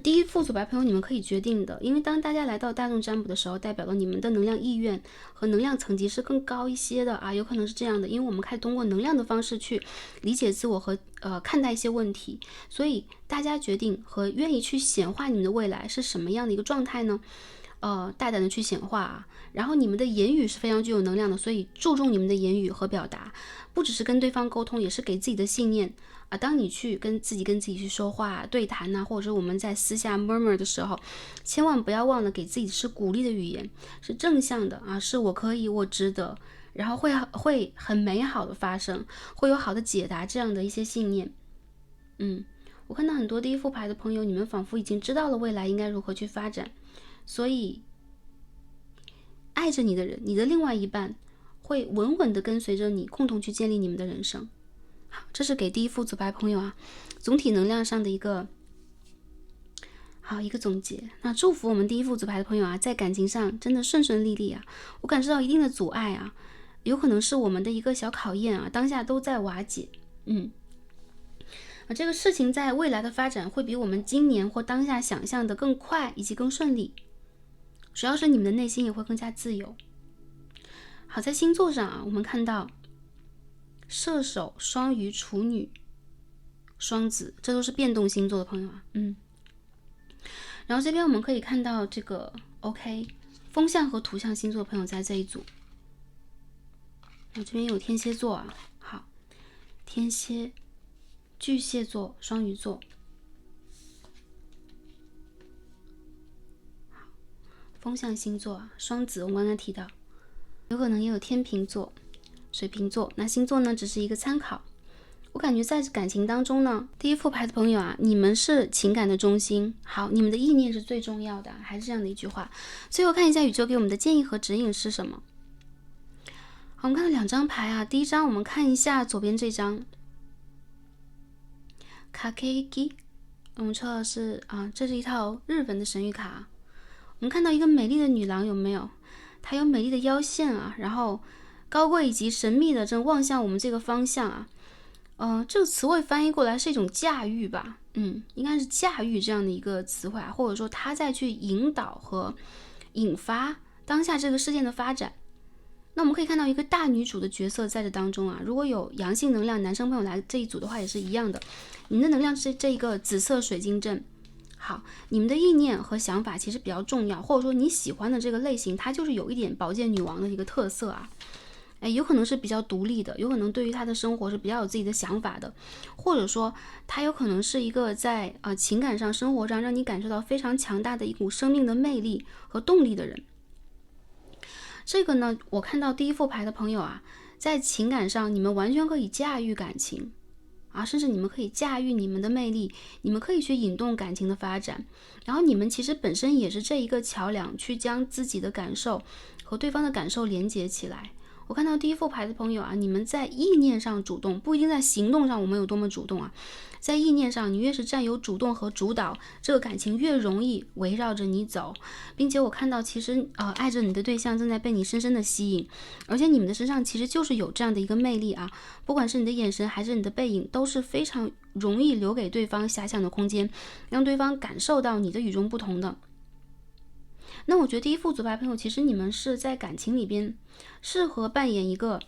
第一副组牌朋友你们可以决定的，因为当大家来到大众占卜的时候，代表了你们的能量意愿和能量层级是更高一些的有可能是这样的，因为我们开始通过能量的方式去理解自我和看待一些问题，所以大家决定和愿意去显化你们的未来是什么样的一个状态呢？大胆的去显化然后你们的言语是非常具有能量的，所以注重你们的言语和表达，不只是跟对方沟通，也是给自己的信念当你去跟自己去说话对谈或者是我们在私下 murmur 的时候，千万不要忘了给自己是鼓励的语言，是正向的是我可以，我值得，然后会很美好的发生，会有好的解答，这样的一些信念。我看到很多第一副牌的朋友，你们仿佛已经知道了未来应该如何去发展，所以爱着你的人，你的另外一半会稳稳的跟随着你，共同去建立你们的人生。好，这是给第一副组牌朋友总体能量上的一个总结。那祝福我们第一副组牌的朋友在感情上真的顺顺利利我感受到一定的阻碍有可能是我们的一个小考验当下都在瓦解。这个事情在未来的发展会比我们今年或当下想象的更快以及更顺利，主要是你们的内心也会更加自由。好，在星座上啊，我们看到射手、双鱼、处女、双子，这都是变动星座的朋友啊。然后这边我们可以看到这个 OK 风象和土象星座的朋友在这一组。这边有天蝎座啊，好，天蝎、巨蟹座、双鱼座，好，风象星座啊，双子我们刚才提到，有可能也有天秤座、水瓶座。那星座呢，只是一个参考。我感觉在感情当中呢，第一副牌的朋友啊，你们是情感的中心，好，你们的意念是最重要的，还是这样的一句话。最后看一下宇宙给我们的建议和指引是什么。好，我们看到2张牌啊，第一张我们看一下左边这张卡 K， 我们抽到的是这是一套日本的神谕卡。我们看到一个美丽的女郎，有没有？她有美丽的腰线啊，然后高贵以及神秘的正望向我们这个方向啊。这个词汇翻译过来是一种驾驭吧，应该是驾驭这样的一个词汇啊，或者说他在去引导和引发当下这个事件的发展。那我们可以看到一个大女主的角色在这当中啊，如果有阳性能量男生朋友来这一组的话也是一样的，你们的能量是这个紫色水晶阵。好，你们的意念和想法其实比较重要，或者说你喜欢的这个类型它就是有一点宝剑女王的一个特色啊。有可能是比较独立的，有可能对于他的生活是比较有自己的想法的，或者说他有可能是一个在情感上生活上让你感受到非常强大的一股生命的魅力和动力的人。这个呢，我看到第一副牌的朋友啊，在情感上你们完全可以驾驭感情啊，甚至你们可以驾驭你们的魅力，你们可以去引动感情的发展，然后你们其实本身也是这一个桥梁，去将自己的感受和对方的感受连接起来。我看到第一副牌的朋友啊，你们在意念上主动，不一定在行动上我们有多么主动啊，在意念上你越是占有主动和主导，这个感情越容易围绕着你走，并且我看到其实爱着你的对象正在被你深深的吸引，而且你们的身上其实就是有这样的一个魅力啊，不管是你的眼神还是你的背影，都是非常容易留给对方遐想的空间，让对方感受到你的与众不同的。那我觉得第一副组牌朋友，其实你们是在感情里边适合扮演一个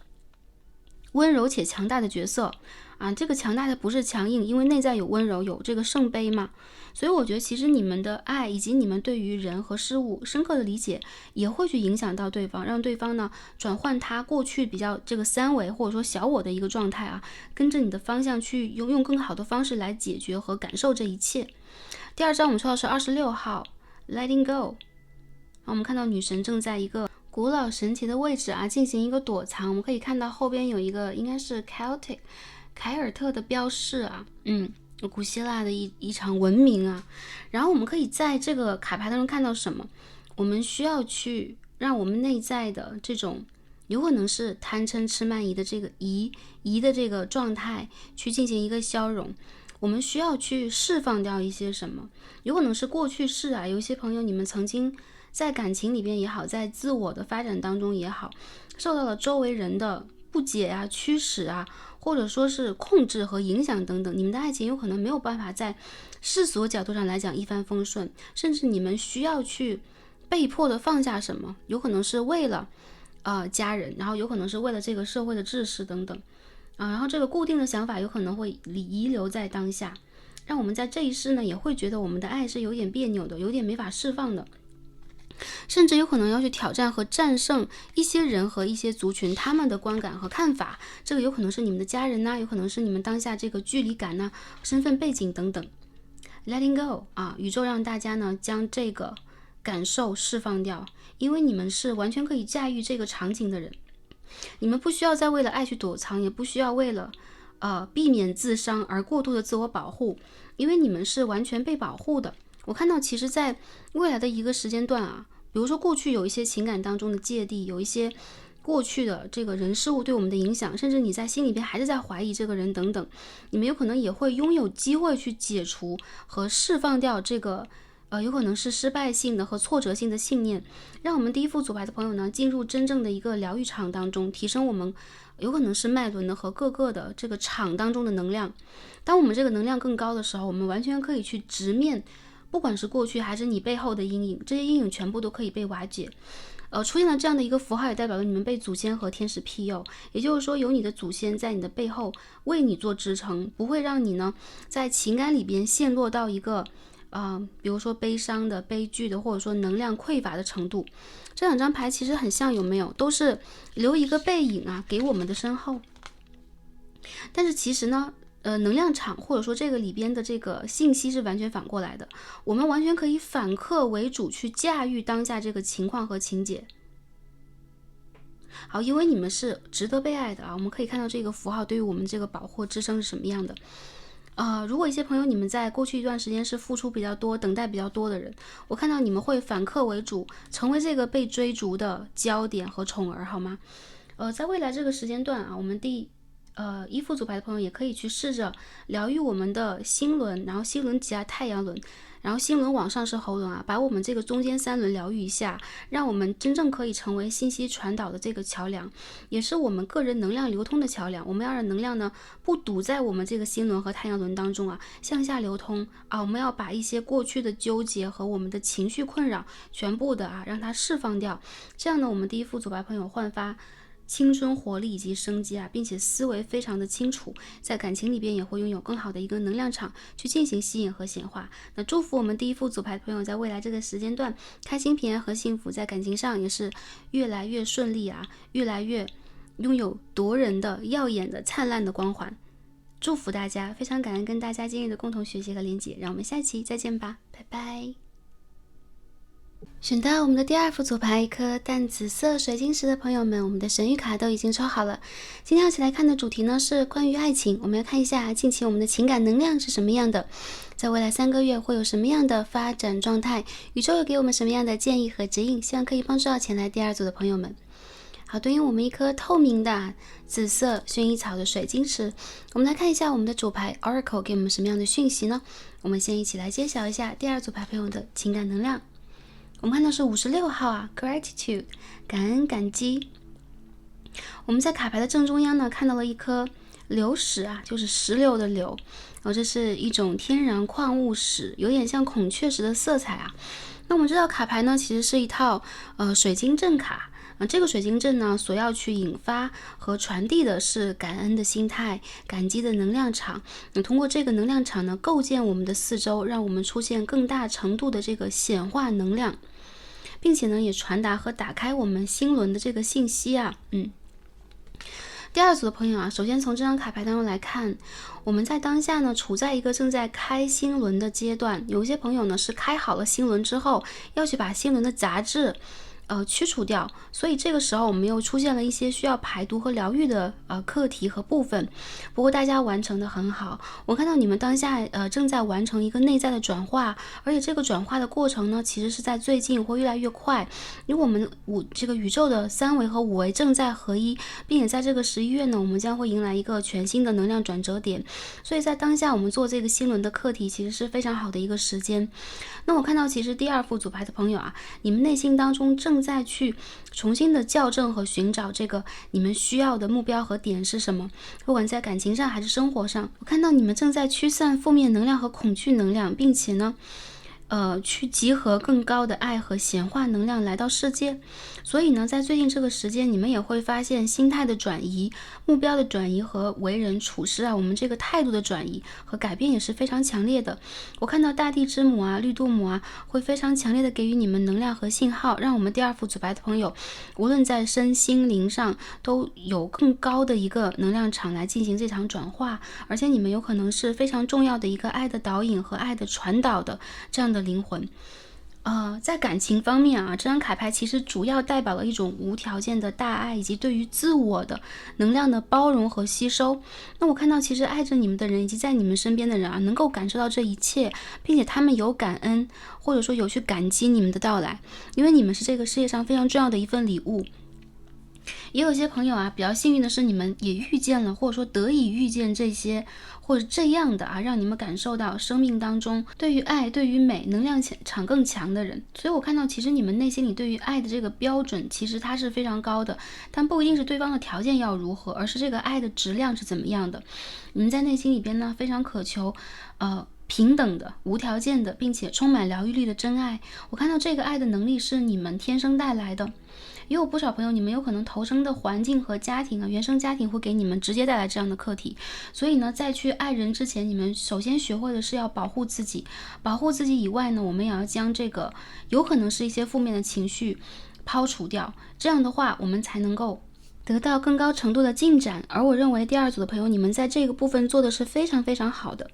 温柔且强大的角色啊。这个强大的不是强硬，因为内在有温柔，有这个圣杯嘛。所以我觉得其实你们的爱以及你们对于人和事物深刻的理解，也会去影响到对方，让对方呢转换他过去比较这个三维或者说小我的一个状态啊，跟着你的方向去用更好的方式来解决和感受这一切。第二张我们抽到是26号 Letting Go。我们看到女神正在一个古老神奇的位置啊，进行一个躲藏。我们可以看到后边有一个应该是 Celtic 凯尔特的标示啊，古希腊的一场文明啊。然后我们可以在这个卡牌当中看到什么？我们需要去让我们内在的这种有可能是贪嗔痴慢疑的这个疑的这个状态去进行一个消融。我们需要去释放掉一些什么？有可能是过去式啊，有一些朋友你们曾经在感情里边也好，在自我的发展当中也好，受到了周围人的不解啊、驱使啊，或者说是控制和影响等等，你们的爱情有可能没有办法在世俗角度上来讲一帆风顺，甚至你们需要去被迫的放下什么，有可能是为了家人，然后有可能是为了这个社会的秩序等等然后这个固定的想法有可能会遗留在当下，让我们在这一世呢也会觉得我们的爱是有点别扭的，有点没法释放的，甚至有可能要去挑战和战胜一些人和一些族群他们的观感和看法，这个有可能是你们的家人有可能是你们当下这个距离感身份背景等等。 Letting go 宇宙让大家呢将这个感受释放掉，因为你们是完全可以驾驭这个场景的人，你们不需要再为了爱去躲藏，也不需要为了避免自伤而过度的自我保护，因为你们是完全被保护的。我看到其实在未来的一个时间段比如说过去有一些情感当中的芥蒂，有一些过去的这个人事物对我们的影响，甚至你在心里边还是在怀疑这个人等等，你们有可能也会拥有机会去解除和释放掉这个有可能是失败性的和挫折性的信念，让我们第一副组牌的朋友呢进入真正的一个疗愈场当中，提升我们有可能是脉轮的和各个的这个场当中的能量。当我们这个能量更高的时候，我们完全可以去直面，不管是过去还是你背后的阴影，这些阴影全部都可以被瓦解。出现了这样的一个符号，也代表了你们被祖先和天使庇佑，也就是说有你的祖先在你的背后为你做支撑，不会让你呢在情感里边陷落到一个比如说悲伤的、悲剧的，或者说能量匮乏的程度。这两张牌其实很像，有没有？都是留一个背影啊给我们的身后。但是其实呢能量场或者说这个里边的这个信息是完全反过来的，我们完全可以反客为主去驾驭当下这个情况和情节。好，因为你们是值得被爱的啊，我们可以看到这个符号对于我们这个保护支撑是什么样的。如果一些朋友你们在过去一段时间是付出比较多、等待比较多的人，我看到你们会反客为主，成为这个被追逐的焦点和宠儿，好吗？在未来这个时间段啊，我们一副组牌的朋友也可以去试着疗愈我们的心轮，然后心轮及太阳轮，然后心轮往上是喉轮啊，把我们这个中间3轮疗愈一下，让我们真正可以成为信息传导的这个桥梁，也是我们个人能量流通的桥梁。我们要让能量呢不堵在我们这个心轮和太阳轮当中啊，向下流通啊。我们要把一些过去的纠结和我们的情绪困扰全部的让它释放掉。这样呢，我们第一副组牌朋友焕发青春活力以及生机并且思维非常的清楚，在感情里边也会拥有更好的一个能量场去进行吸引和显化。那祝福我们第一副组牌的朋友在未来这个时间段开心平安和幸福，在感情上也是越来越顺利越来越拥有夺人的耀眼的灿烂的光环。祝福大家，非常感恩跟大家今日的共同学习和连结，让我们下期再见吧，拜拜。选到我们的第2副组牌一颗淡紫色水晶石的朋友们，我们的神谕卡都已经抽好了。今天要一起来看的主题呢是关于爱情，我们要看一下近期我们的情感能量是什么样的，在未来3个月会有什么样的发展状态，宇宙有给我们什么样的建议和指引，希望可以帮助到前来第2组的朋友们。好，对应我们一颗透明的紫色薰衣草的水晶石，我们来看一下我们的主牌 Oracle 给我们什么样的讯息呢？我们先一起来揭晓一下第2组牌朋友的情感能量。我们看到是56号Gratitude 感恩感激。我们在卡牌的正中央呢看到了一颗流石就是石榴的榴，这是一种天然矿物石，有点像孔雀石的色彩那我们知道卡牌呢其实是一套水晶阵卡这个水晶阵呢所要去引发和传递的是感恩的心态、感激的能量场。通过这个能量场呢构建我们的四周，让我们出现更大程度的这个显化能量，并且呢也传达和打开我们心轮的这个信息第2组的朋友首先从这张卡牌当中来看，我们在当下呢处在一个正在开心轮的阶段，有一些朋友呢是开好了心轮之后，要去把心轮的杂质驱除掉，所以这个时候我们又出现了一些需要排毒和疗愈的课题和部分。不过大家完成的很好，我看到你们当下正在完成一个内在的转化，而且这个转化的过程呢其实是在最近会越来越快，因为我们这个宇宙的3维和5维正在合一，并且在这个11月呢我们将会迎来一个全新的能量转折点，所以在当下我们做这个心轮的课题其实是非常好的一个时间。那我看到其实第2副组牌的朋友你们内心当中正在去重新的校正和寻找这个你们需要的目标和点是什么，不管在感情上还是生活上，我看到你们正在驱散负面能量和恐惧能量，并且呢去集合更高的爱和显化能量来到世界。所以呢在最近这个时间，你们也会发现心态的转移、目标的转移和为人处事我们这个态度的转移和改变也是非常强烈的。我看到大地之母绿度母会非常强烈的给予你们能量和信号，让我们第2副组牌的朋友无论在身心灵上都有更高的一个能量场来进行这场转化，而且你们有可能是非常重要的一个爱的导引和爱的传导的这样的灵魂。在感情方面这张卡牌其实主要代表了一种无条件的大爱，以及对于自我的能量的包容和吸收。那我看到其实爱着你们的人以及在你们身边的人能够感受到这一切，并且他们有感恩或者说有去感激你们的到来，因为你们是这个世界上非常重要的一份礼物。也有些朋友啊，比较幸运的是，你们也遇见了，或者说得以遇见这些或者这样的啊，让你们感受到生命当中对于爱、对于美能量场更强的人。所以我看到，其实你们内心里对于爱的这个标准，其实它是非常高的，但不一定是对方的条件要如何，而是这个爱的质量是怎么样的。你们在内心里边呢，非常渴求，平等的、无条件的，并且充满疗愈力的真爱。我看到这个爱的能力是你们天生带来的。也有不少朋友，你们有可能投生的环境和家庭啊，原生家庭会给你们直接带来这样的课题。所以呢，在去爱人之前，你们首先学会的是要保护自己。保护自己以外呢，我们也要将这个有可能是一些负面的情绪抛除掉。这样的话，我们才能够得到更高程度的进展。而我认为第二组的朋友，你们在这个部分做的是非常非常好的。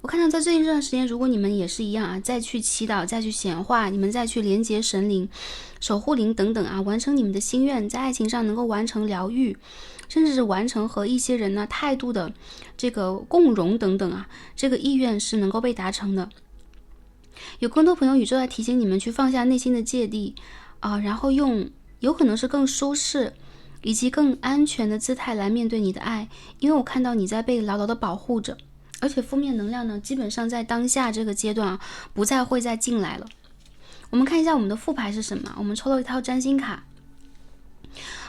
我看到在最近这段时间，如果你们也是一样啊，再去祈祷，再去显化，你们再去连接神灵、守护灵等等啊，完成你们的心愿，在爱情上能够完成疗愈，甚至是完成和一些人呢态度的这个共融等等啊，这个意愿是能够被达成的。有更多朋友，宇宙在提醒你们去放下内心的芥蒂啊，然后用有可能是更舒适以及更安全的姿态来面对你的爱，因为我看到你在被牢牢的保护着。而且负面能量呢，基本上在当下这个阶段啊，不再会再进来了。我们看一下我们的副牌是什么？我们抽了一套占星卡。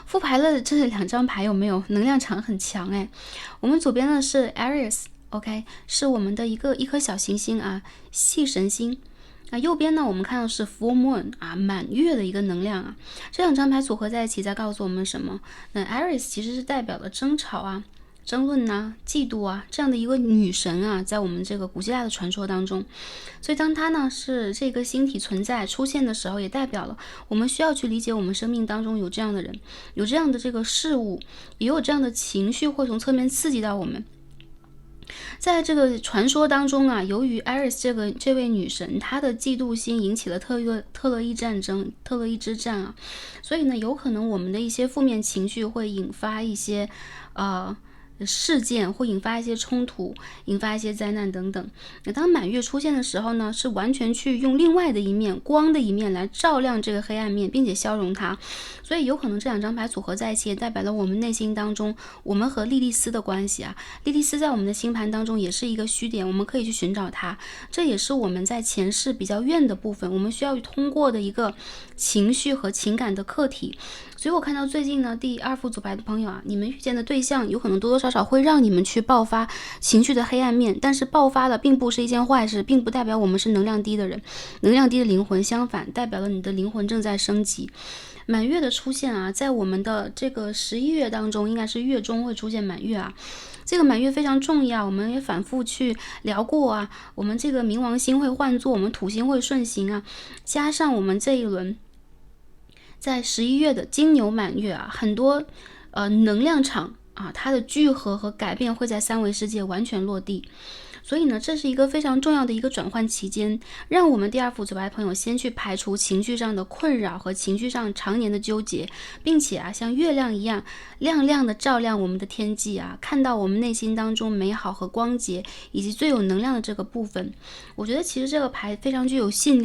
副牌的这两张牌有没有能量场很强？我们左边呢是 Aries，OK， 是我们的一颗小行星啊，系神星。右边呢，我们看到是 Full Moon 啊，满月的一个能量啊。这两张牌组合在一起，在告诉我们什么？那 Aries 其实是代表了争吵啊、争论呐、嫉妒啊，这样的一个女神啊，在我们这个古希腊的传说当中。所以当它呢是这个星体存在出现的时候，也代表了我们需要去理解我们生命当中有这样的人，有这样的这个事物，也有这样的情绪会从侧面刺激到我们。在这个传说当中啊，由于 Iris 这位女神，她的嫉妒心引起了特洛伊战争、特洛伊之战啊，所以呢，有可能我们的一些负面情绪会引发一些事件，会引发一些冲突，引发一些灾难等等。那当满月出现的时候呢，是完全去用另外的一面、光的一面来照亮这个黑暗面，并且消融它。所以有可能这两张牌组合在一起，也代表了我们内心当中我们和莉莉丝的关系啊。莉莉丝在我们的星盘当中也是一个虚点，我们可以去寻找它。这也是我们在前世比较怨的部分，我们需要通过的一个情绪和情感的课题。所以我看到最近呢，第二副组牌的朋友啊，你们遇见的对象有可能多多少少会让你们去爆发情绪的黑暗面，但是爆发了并不是一件坏事，并不代表我们是能量低的人，能量低的灵魂，相反代表了你的灵魂正在升级。满月的出现啊，在我们的这个11月当中，应该是月中会出现满月啊。这个满月非常重要，我们也反复去聊过啊。我们这个冥王星会换座，我们土星会顺行啊，加上我们这一轮在11月的金牛满月啊，很多能量场啊，它的聚合和改变会在三维世界完全落地。所以呢，这是一个非常重要的一个转换期间，让我们第二副组牌朋友先去排除情绪上的困扰和情绪上常年的纠结，并且啊，像月亮一样亮亮的照亮我们的天际啊，看到我们内心当中美好和光洁以及最有能量的这个部分。我觉得其实这个牌非常具有信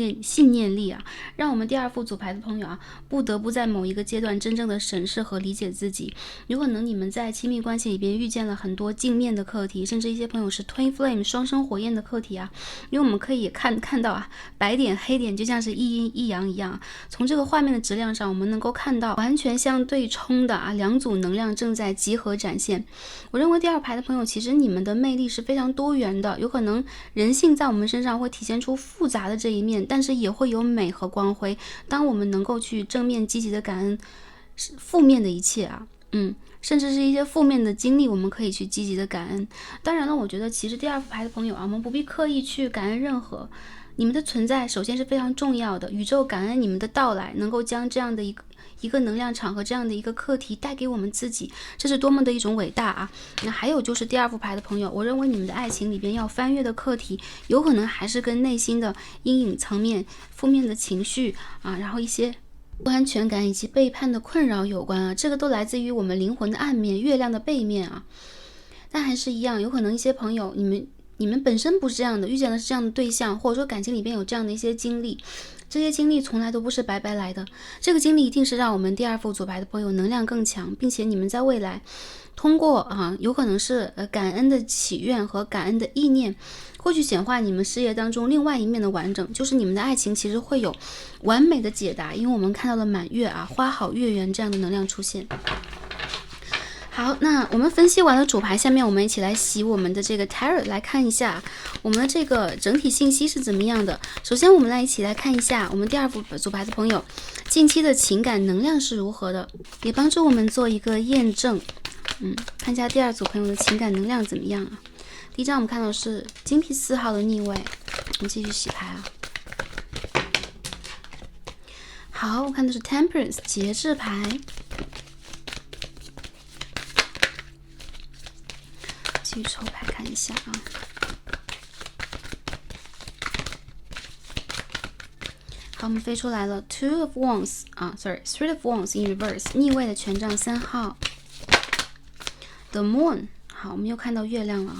念力啊，让我们第二副组牌的朋友啊，不得不在某一个阶段真正的审视和理解自己。有可能你们在亲密关系里边遇见了很多镜面的课题，甚至一些朋友是 Twin Flame 双生火焰的课题啊，因为我们可以看到啊，白点黑点就像是一阴一阳一样，从这个画面的质量上，我们能够看到完全相对冲的啊两组能量正在集合展现。我认为第二排的朋友，其实你们的魅力是非常多元的，有可能人性在我们身上会体现出复杂的这一面，但是也会有美和光辉。当我们能够去正面积极的感恩负面的一切啊，甚至是一些负面的经历，我们可以去积极的感恩。当然了，我觉得其实第二副牌的朋友啊，我们不必刻意去感恩任何，你们的存在首先是非常重要的，宇宙感恩你们的到来，能够将这样的一个能量场和这样的一个课题带给我们自己，这是多么的一种伟大啊！那还有就是第二副牌的朋友，我认为你们的爱情里边要翻越的课题，有可能还是跟内心的阴影层面、负面的情绪啊，然后一些不安全感以及背叛的困扰有关啊，这个都来自于我们灵魂的暗面，月亮的背面啊。但还是一样，有可能一些朋友，你们本身不是这样的，遇见的是这样的对象，或者说感情里边有这样的一些经历，这些经历从来都不是白白来的，这个经历一定是让我们第二副组牌的朋友能量更强，并且你们在未来通过有可能是感恩的祈愿和感恩的意念，会去显化你们事业当中另外一面的完整，就是你们的爱情其实会有完美的解答，因为我们看到了满月花好月圆这样的能量出现。好，那我们分析完了主牌，下面我们一起来洗我们的这个 tarot， 来看一下我们的这个整体信息是怎么样的。首先我们来一起来看一下我们第二副主牌的朋友近期的情感能量是如何的，也帮助我们做一个验证。看一下第二组朋友的情感能量怎么样啊？第一张我们看到是金币4号的逆位，我们继续洗牌啊。好，我看的是 Temperance 节制牌，继续抽牌看一下啊。好，我们飞出来了 Two of Wands Three of Wands in reverse 逆位的权杖3号 The Moon。 好，我们又看到月亮了。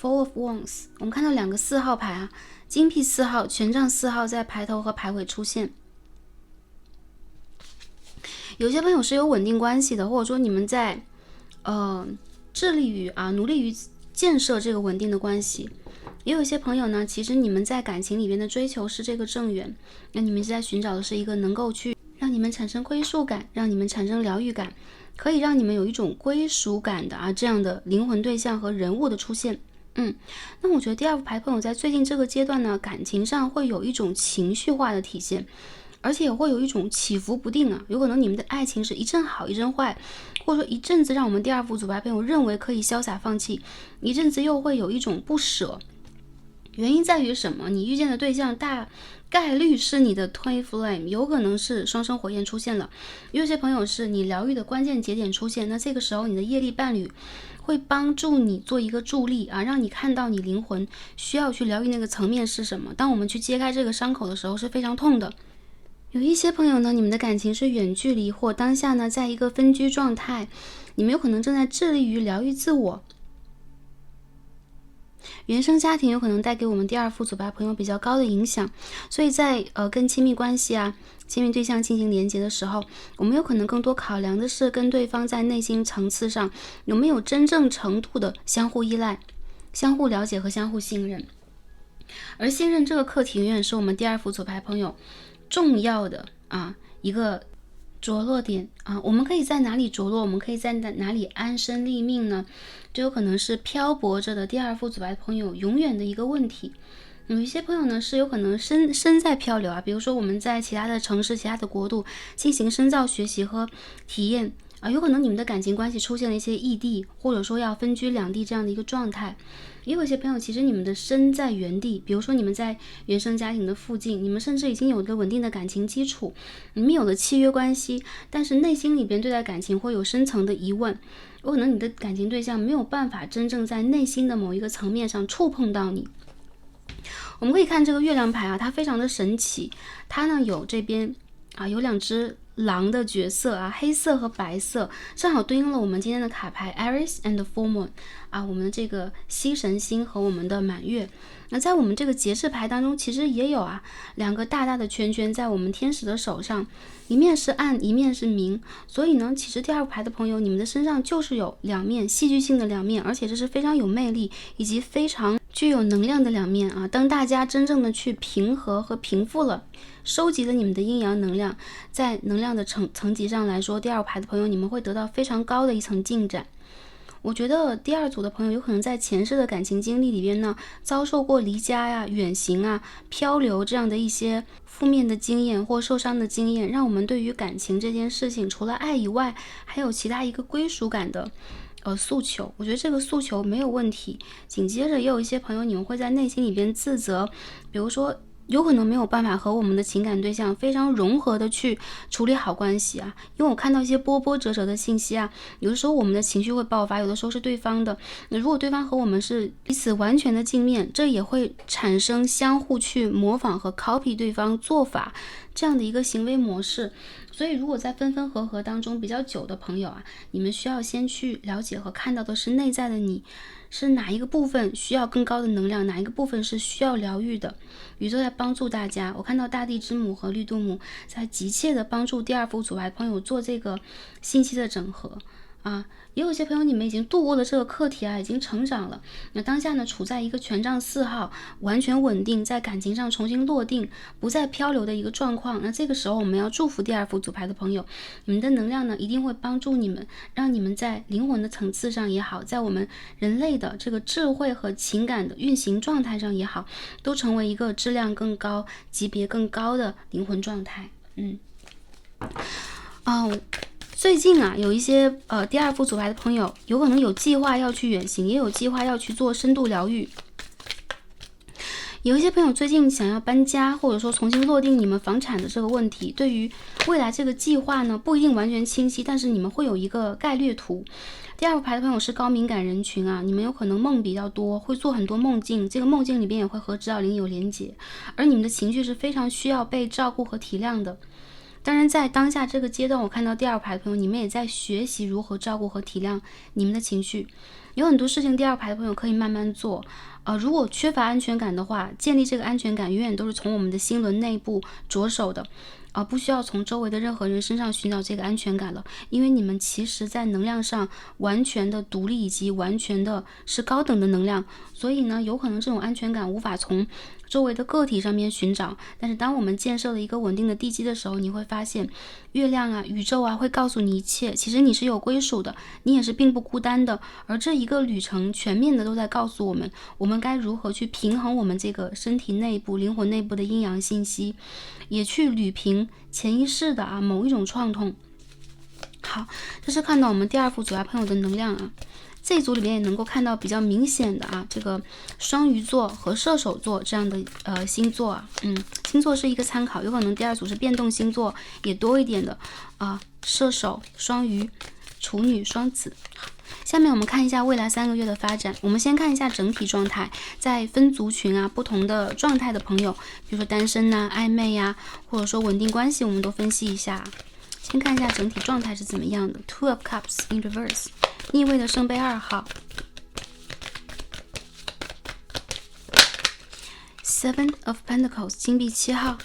Four of Wands， 我们看到2个4号牌金币4号、权杖4号在牌头和牌尾出现。有些朋友是有稳定关系的，或者说你们在致力于努力于建设这个稳定的关系。也有一些朋友呢，其实你们在感情里边的追求是这个正缘，那你们是在寻找的是一个能够去让你们产生归属感，让你们产生疗愈感，可以让你们有一种归属感的这样的灵魂对象和人物的出现。那我觉得第二副牌朋友在最近这个阶段呢，感情上会有一种情绪化的体现，而且也会有一种起伏不定有可能你们的爱情是一阵好一阵坏，或者说一阵子让我们第二副组牌朋友认为可以潇洒放弃，一阵子又会有一种不舍。原因在于什么？你遇见的对象大概率是你的 Twin Flame， 有可能是双生火焰出现了。有些朋友是你疗愈的关键节点出现，那这个时候你的业力伴侣会帮助你做一个助力让你看到你灵魂需要去疗愈那个层面是什么。当我们去揭开这个伤口的时候是非常痛的。有一些朋友呢，你们的感情是远距离，或当下呢在一个分居状态，你们有可能正在致力于疗愈自我。原生家庭有可能带给我们第二副组牌朋友比较高的影响，所以在跟亲密关系亲密对象进行连接的时候，我们有可能更多考量的是跟对方在内心层次上有没有真正程度的相互依赖、相互了解和相互信任。而信任这个课题永远是我们第二副组牌朋友重要的一个着落点我们可以在哪里着落？我们可以在哪里安身立命呢？这有可能是漂泊着的第二副组牌的朋友永远的一个问题。有一些朋友呢是有可能身在漂流比如说我们在其他的城市、其他的国度进行深造学习和体验有可能你们的感情关系出现了一些异地，或者说要分居两地这样的一个状态。也有一些朋友其实你们的身在原地，比如说你们在原生家庭的附近，你们甚至已经有了稳定的感情基础，你们有了契约关系，但是内心里边对待感情会有深层的疑问，有可能你的感情对象没有办法真正在内心的某一个层面上触碰到你。我们可以看这个月亮牌它非常的神奇，它呢有这边有2只狼的角色黑色和白色，正好对应了我们今天的卡牌 Aries and Full Moon 我们的这个西神星和我们的满月。那在我们这个节制牌当中，其实也有2个大大的圈圈在我们天使的手上，一面是暗，一面是明。所以呢，其实第二牌的朋友，你们的身上就是有2面戏剧性的2面，而且这是非常有魅力以及非常具有能量的2面当大家真正的去平和和平复了，收集了你们的阴阳能量，在能量的层级上来说，第二牌的朋友你们会得到非常高的一层进展。我觉得第二组的朋友有可能在前世的感情经历里边呢，遭受过离家远行漂流这样的一些负面的经验或受伤的经验，让我们对于感情这件事情除了爱以外，还有其他一个归属感的诉求。我觉得这个诉求没有问题。紧接着也有一些朋友你们会在内心里边自责，比如说有可能没有办法和我们的情感对象非常融合的去处理好关系因为我看到一些波波折折的信息有的时候我们的情绪会爆发，有的时候是对方的。那如果对方和我们是彼此完全的镜面，这也会产生相互去模仿和 copy 对方做法这样的一个行为模式。所以如果在分分合合当中比较久的朋友啊，你们需要先去了解和看到的是内在的你，是哪一个部分需要更高的能量，哪一个部分是需要疗愈的。宇宙在帮助大家，我看到大地之母和绿度母在急切的帮助第二副组牌朋友做这个信息的整合啊。也有些朋友你们已经度过了这个课题啊，已经成长了。那当下呢，处在一个权杖4号完全稳定，在感情上重新落定，不再漂流的一个状况。那这个时候我们要祝福第二副组牌的朋友，你们的能量呢一定会帮助你们，让你们在灵魂的层次上也好，在我们人类的这个智慧和情感的运行状态上也好，都成为一个质量更高、级别更高的灵魂状态。最近啊，有一些第二副组牌的朋友，有可能有计划要去远行，也有计划要去做深度疗愈。有一些朋友最近想要搬家，或者说重新落定你们房产的这个问题，对于未来这个计划呢，不一定完全清晰，但是你们会有一个概略图。第二副牌的朋友是高敏感人群啊，你们有可能梦比较多，会做很多梦境，这个梦境里边也会和指导灵有连结，而你们的情绪是非常需要被照顾和体谅的。当然在当下这个阶段，我看到第二排的朋友，你们也在学习如何照顾和体谅你们的情绪。有很多事情第二排的朋友可以慢慢做。如果缺乏安全感的话，建立这个安全感永远都是从我们的心轮内部着手的。不需要从周围的任何人身上寻找这个安全感了，因为你们其实在能量上完全的独立，以及完全的是高等的能量，所以呢，有可能这种安全感无法从周围的个体上面寻找。但是当我们建设了一个稳定的地基的时候，你会发现月亮啊、宇宙啊会告诉你一切，其实你是有归属的，你也是并不孤单的。而这一个旅程全面的都在告诉我们，我们该如何去平衡我们这个身体内部、灵魂内部的阴阳信息，也去捋平潜意识的某一种创痛。好，这是看到我们第二副组牌朋友的能量啊。这一组里面也能够看到比较明显的这个双鱼座和射手座这样的星座啊。星座是一个参考，有可能第二组是变动星座也多一点的射手、双鱼、处女、双子。下面我们看一下未来3个月的发展。我们先看一下整体状态，在分族群不同的状态的朋友，比如说单身暧昧或者说稳定关系，我们都分析一下。先看一下整体状态是怎么样的。 Two of Cups in reverse， 逆位的圣杯2号， Seven of Pentacles 金币7号。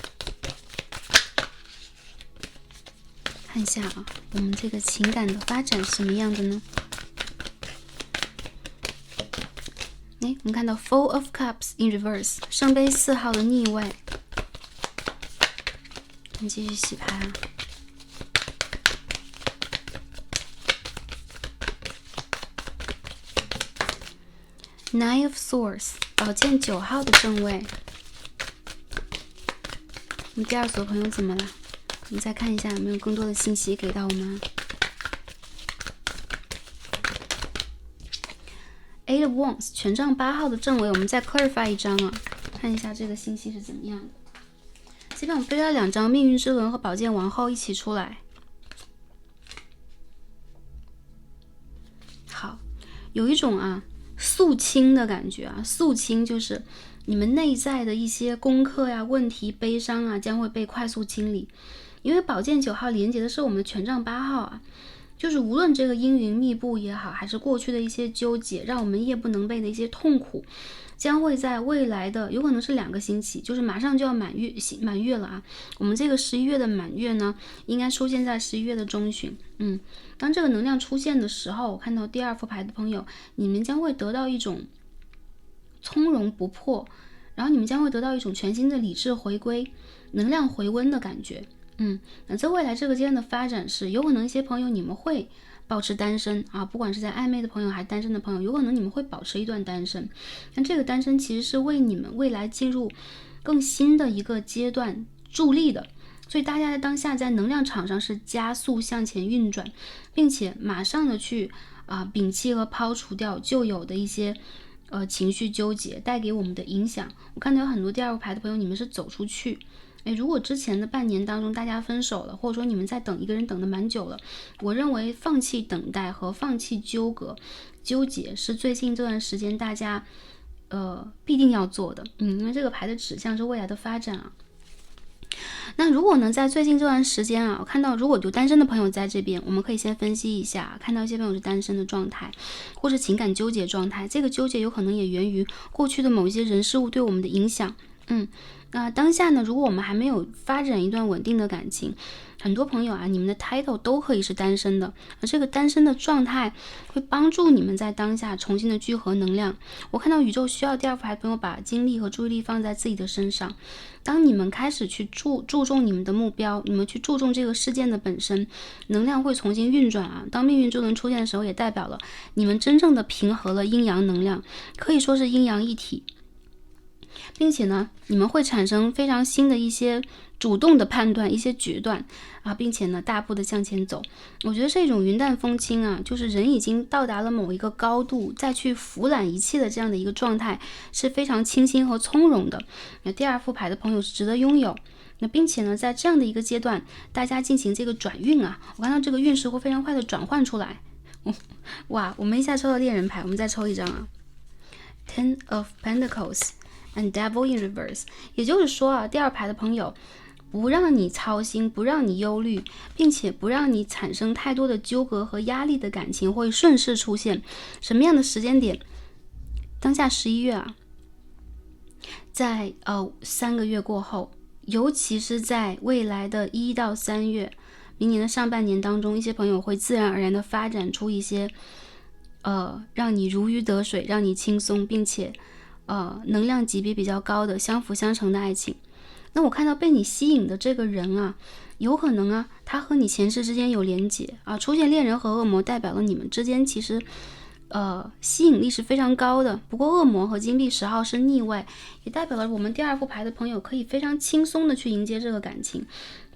看一下我们这个情感的发展是什么样的呢？我们看到 Four of Cups in reverse， 圣杯4号的逆位。我们继续洗牌Nine of Swords， 宝剑9号的正位。我们第二组朋友怎么了？我们再看一下有没有更多的信息给到我们。Eight of Wands， 权杖8号的正位。我们再 clarify 一张看一下这个信息是怎么样的。这边我们飞了2张命运之轮和宝剑王后一起出来。好，有一种肃清的感觉肃清就是你们内在的一些功课问题、悲伤将会被快速清理。因为宝剑9号连接的是我们的权杖8号就是无论这个阴云密布也好，还是过去的一些纠结，让我们夜不能寐的一些痛苦，将会在未来的有可能是2个星期，就是马上就要满月了我们这个11月的满月呢，应该出现在11月的中旬。当这个能量出现的时候，我看到第二副牌的朋友，你们将会得到一种从容不迫，然后你们将会得到一种全新的理智回归、能量回温的感觉。那在未来这个阶段的发展是，有可能一些朋友你们会保持单身不管是在暧昧的朋友还是单身的朋友，有可能你们会保持一段单身。但这个单身其实是为你们未来进入更新的一个阶段助力的。所以大家在当下在能量场上是加速向前运转，并且马上的去摒弃和抛除掉旧有的一些情绪纠结带给我们的影响。我看到有很多第二副牌的朋友，你们是走出去。如果之前的半年当中大家分手了，或者说你们在等一个人等得蛮久了，我认为放弃等待和放弃纠结是最近这段时间大家必定要做的。因为这个牌的指向是未来的发展那如果呢，在最近这段时间啊，我看到如果有单身的朋友在这边，我们可以先分析一下，看到一些朋友是单身的状态，或是情感纠结状态，这个纠结有可能也源于过去的某一些人事物对我们的影响。那当下呢，如果我们还没有发展一段稳定的感情，很多朋友啊，你们的 title 都可以是单身的，而这个单身的状态会帮助你们在当下重新的聚合能量。我看到宇宙需要第二副牌的朋友把精力和注意力放在自己的身上。当你们开始去注重你们的目标，你们去注重这个事件的本身，能量会重新运转啊。当命运之轮出现的时候，也代表了你们真正的平和了阴阳能量，可以说是阴阳一体。并且呢，你们会产生非常新的一些主动的判断，一些决断啊，并且呢，大步的向前走。我觉得这种云淡风轻啊，就是人已经到达了某一个高度，再去俯览一切的这样的一个状态，是非常清新和从容的。那第二副牌的朋友是值得拥有。那并且呢，在这样的一个阶段，大家进行这个转运啊，我看到这个运势会非常快的转换出来。哇，我们一下抽到恋人牌，我们再抽一张啊 ，Ten of Pentacles。And Devil in Reverse， 也就是说啊，第二排的朋友不让你操心，不让你忧虑，并且不让你产生太多的纠葛和压力的感情会顺势出现。什么样的时间点？当下11月啊，在3个月过后，尤其是在未来的1到3月，明年的上半年当中，一些朋友会自然而然的发展出一些让你如鱼得水，让你轻松，并且能量级别比较高的相辅相成的爱情。那我看到被你吸引的这个人啊，有可能啊，他和你前世之间有连结啊，出现恋人和恶魔，代表了你们之间其实吸引力是非常高的。不过恶魔和金币10号是逆位，也代表了我们第二副牌的朋友可以非常轻松的去迎接这个感情，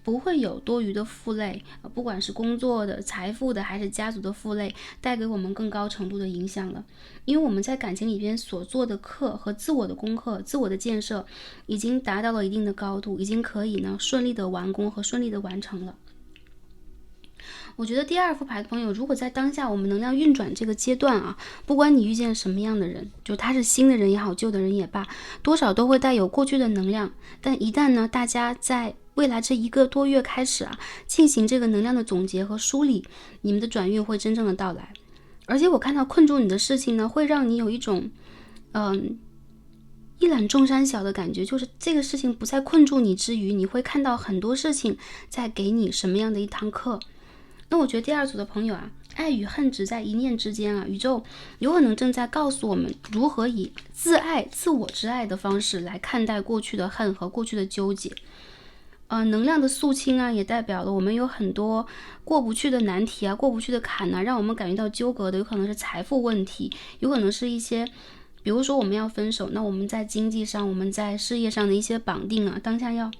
不会有多余的负累，不管是工作的、财富的还是家族的负累，带给我们更高程度的影响了。因为我们在感情里边所做的课和自我的功课、自我的建设已经达到了一定的高度，已经可以呢顺利的完工和顺利的完成了。我觉得第二副牌的朋友，如果在当下我们能量运转这个阶段啊，不管你遇见什么样的人，就他是新的人也好，旧的人也罢，多少都会带有过去的能量。但一旦呢，大家在未来这1个多月开始啊，进行这个能量的总结和梳理，你们的转运会真正的到来。而且我看到困住你的事情呢，会让你有一种一览众山小的感觉，就是这个事情不再困住你之余，你会看到很多事情在给你什么样的一堂课。那我觉得第二组的朋友啊，爱与恨只在一念之间啊，宇宙有可能正在告诉我们如何以自爱、自我之爱的方式来看待过去的恨和过去的纠结。能量的肃清啊，也代表了我们有很多过不去的难题啊，过不去的坎啊，让我们感觉到纠葛的，有可能是财富问题，有可能是一些，比如说我们要分手，那我们在经济上、我们在事业上的一些绑定啊，当下要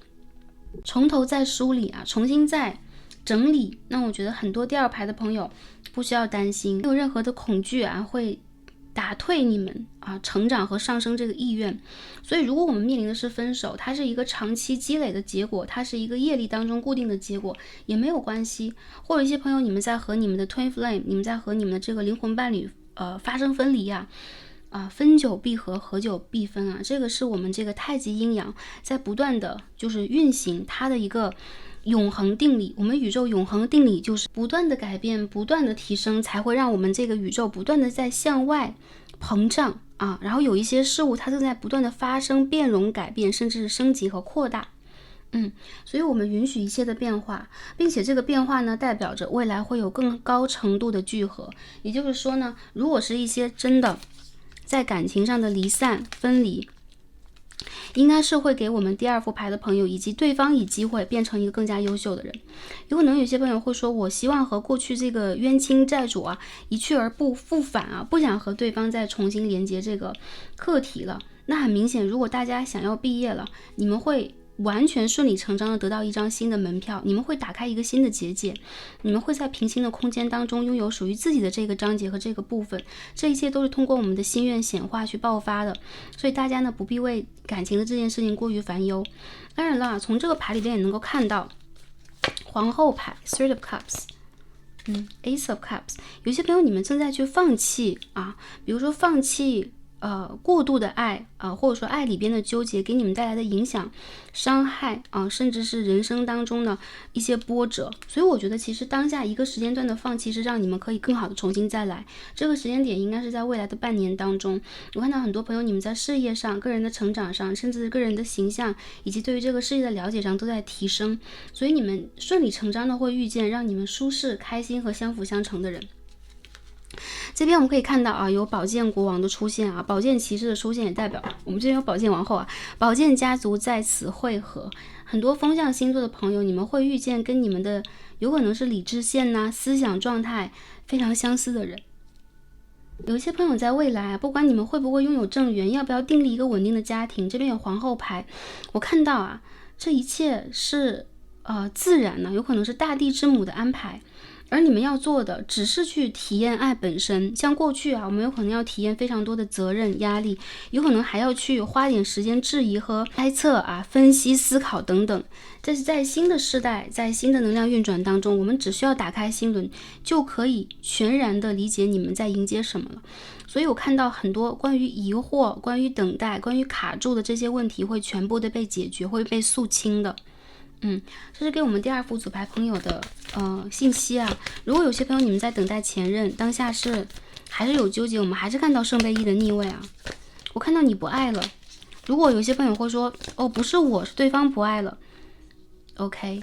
从头再梳理啊，重新再整理。那我觉得很多第二排的朋友不需要担心，没有任何的恐惧啊，会打退你们成长和上升这个意愿。所以如果我们面临的是分手，它是一个长期积累的结果，它是一个业力当中固定的结果，也没有关系。或者一些朋友，你们在和你们的 twin flame， 你们在和你们的这个灵魂伴侣发生分离分久必合，合久必分啊，这个是我们这个太极阴阳在不断的就是运行它的一个永恒定理。我们宇宙永恒定理就是不断的改变，不断的提升，才会让我们这个宇宙不断的在向外膨胀然后有一些事物它正在不断的发生、变容、改变，甚至是升级和扩大。所以我们允许一切的变化，并且这个变化呢，代表着未来会有更高程度的聚合。也就是说呢，如果是一些真的在感情上的离散、分离，应该是会给我们第二副牌的朋友以及对方以机会变成一个更加优秀的人。有可能有些朋友会说，我希望和过去这个冤亲债主一去而不复返不想和对方再重新连接这个课题了。那很明显，如果大家想要毕业了，你们会完全顺理成章的得到一张新的门票，你们会打开一个新的结界，你们会在平行的空间当中拥有属于自己的这个章节和这个部分，这一切都是通过我们的心愿显化去爆发的。所以大家呢，不必为感情的这件事情过于烦忧。当然了，从这个牌里边也能够看到皇后牌 Three of Cups，Ace of Cups， 有些朋友你们正在去放弃比如说放弃过度的爱或者说爱里边的纠结给你们带来的影响、伤害甚至是人生当中的一些波折。所以我觉得其实当下一个时间段的放弃是让你们可以更好的重新再来。这个时间点应该是在未来的半年当中。我看到很多朋友你们在事业上、个人的成长上，甚至个人的形象以及对于这个世界的了解上都在提升，所以你们顺理成章的会遇见让你们舒适、开心和相辅相成的人。这边我们可以看到有宝剑国王的出现宝剑骑士的出现也代表我们这边有宝剑王后宝剑家族在此汇合。很多风象星座的朋友，你们会遇见跟你们的有可能是理智线思想状态非常相似的人。有一些朋友在未来不管你们会不会拥有正缘，要不要订立一个稳定的家庭，这边有皇后牌，我看到这一切是自然有可能是大地之母的安排。而你们要做的只是去体验爱本身。像过去我们有可能要体验非常多的责任压力，有可能还要去花点时间质疑和猜测分析思考等等。这是在新的世代，在新的能量运转当中，我们只需要打开心轮就可以全然的理解你们在迎接什么了。所以我看到很多关于疑惑、关于等待、关于卡住的这些问题会全部的被解决，会被肃清的。这是给我们第二副组牌朋友的信息如果有些朋友你们在等待前任，当下还是有纠结，我们还是看到圣杯一的逆位我看到你不爱了。如果有些朋友会说不是我，是对方不爱了 OK，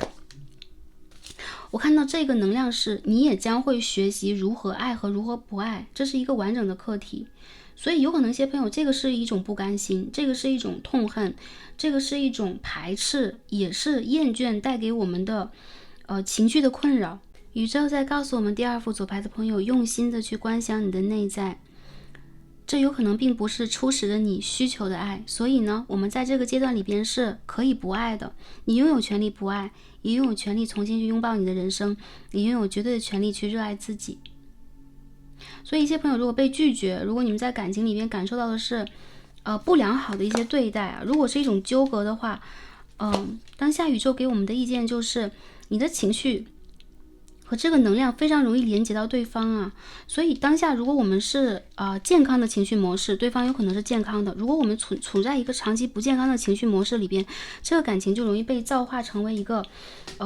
我看到这个能量是你也将会学习如何爱和如何不爱，这是一个完整的课题。所以有可能一些朋友这个是一种不甘心，这个是一种痛恨，这个是一种排斥，也是厌倦带给我们的情绪的困扰。宇宙在告诉我们第二副左牌的朋友，用心的去观想你的内在，这有可能并不是初始的你需求的爱。所以呢，我们在这个阶段里边是可以不爱的，你拥有权利不爱，也拥有权利重新去拥抱你的人生，你拥有绝对的权利去热爱自己。所以一些朋友如果被拒绝，如果你们在感情里面感受到的是不良好的一些对待如果是一种纠葛的话，当下宇宙给我们的意见就是你的情绪和这个能量非常容易连接到对方所以当下如果我们是健康的情绪模式，对方有可能是健康的。如果我们处在一个长期不健康的情绪模式里边，这个感情就容易被造化成为一个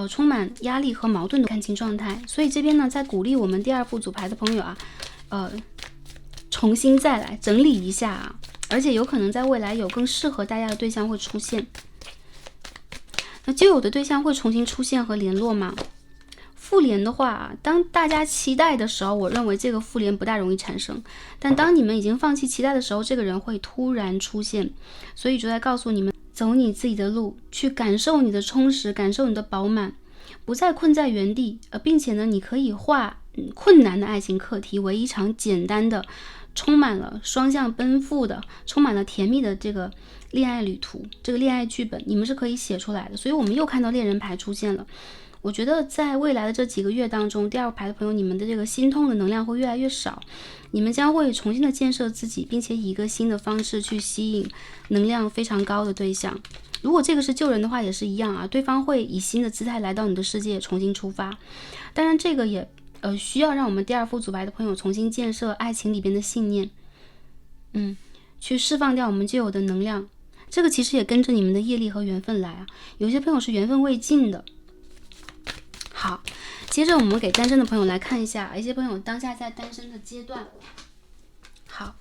充满压力和矛盾的感情状态。所以这边呢，在鼓励我们第二副组牌的朋友重新再来整理一下而且有可能在未来有更适合大家的对象会出现。那旧有的对象会重新出现和联络吗？复联的话当大家期待的时候，我认为这个复联不大容易产生，但当你们已经放弃期待的时候，这个人会突然出现。所以就在告诉你们，走你自己的路，去感受你的充实，感受你的饱满，不再困在原地并且呢，你可以化困难的爱情课题为一场简单的充满了双向奔赴的充满了甜蜜的这个恋爱旅途，这个恋爱剧本你们是可以写出来的。所以我们又看到恋人牌出现了。我觉得在未来的这几个月当中，第二排的朋友，你们的这个心痛的能量会越来越少，你们将会重新的建设自己，并且以一个新的方式去吸引能量非常高的对象。如果这个是旧人的话也是一样对方会以新的姿态来到你的世界重新出发。当然这个也需要让我们第二副组牌的朋友重新建设爱情里边的信念，去释放掉我们旧有的能量。这个其实也跟着你们的业力和缘分来有些朋友是缘分未尽的。好，接着我们给单身的朋友来看一下一些朋友当下在单身的阶段，好，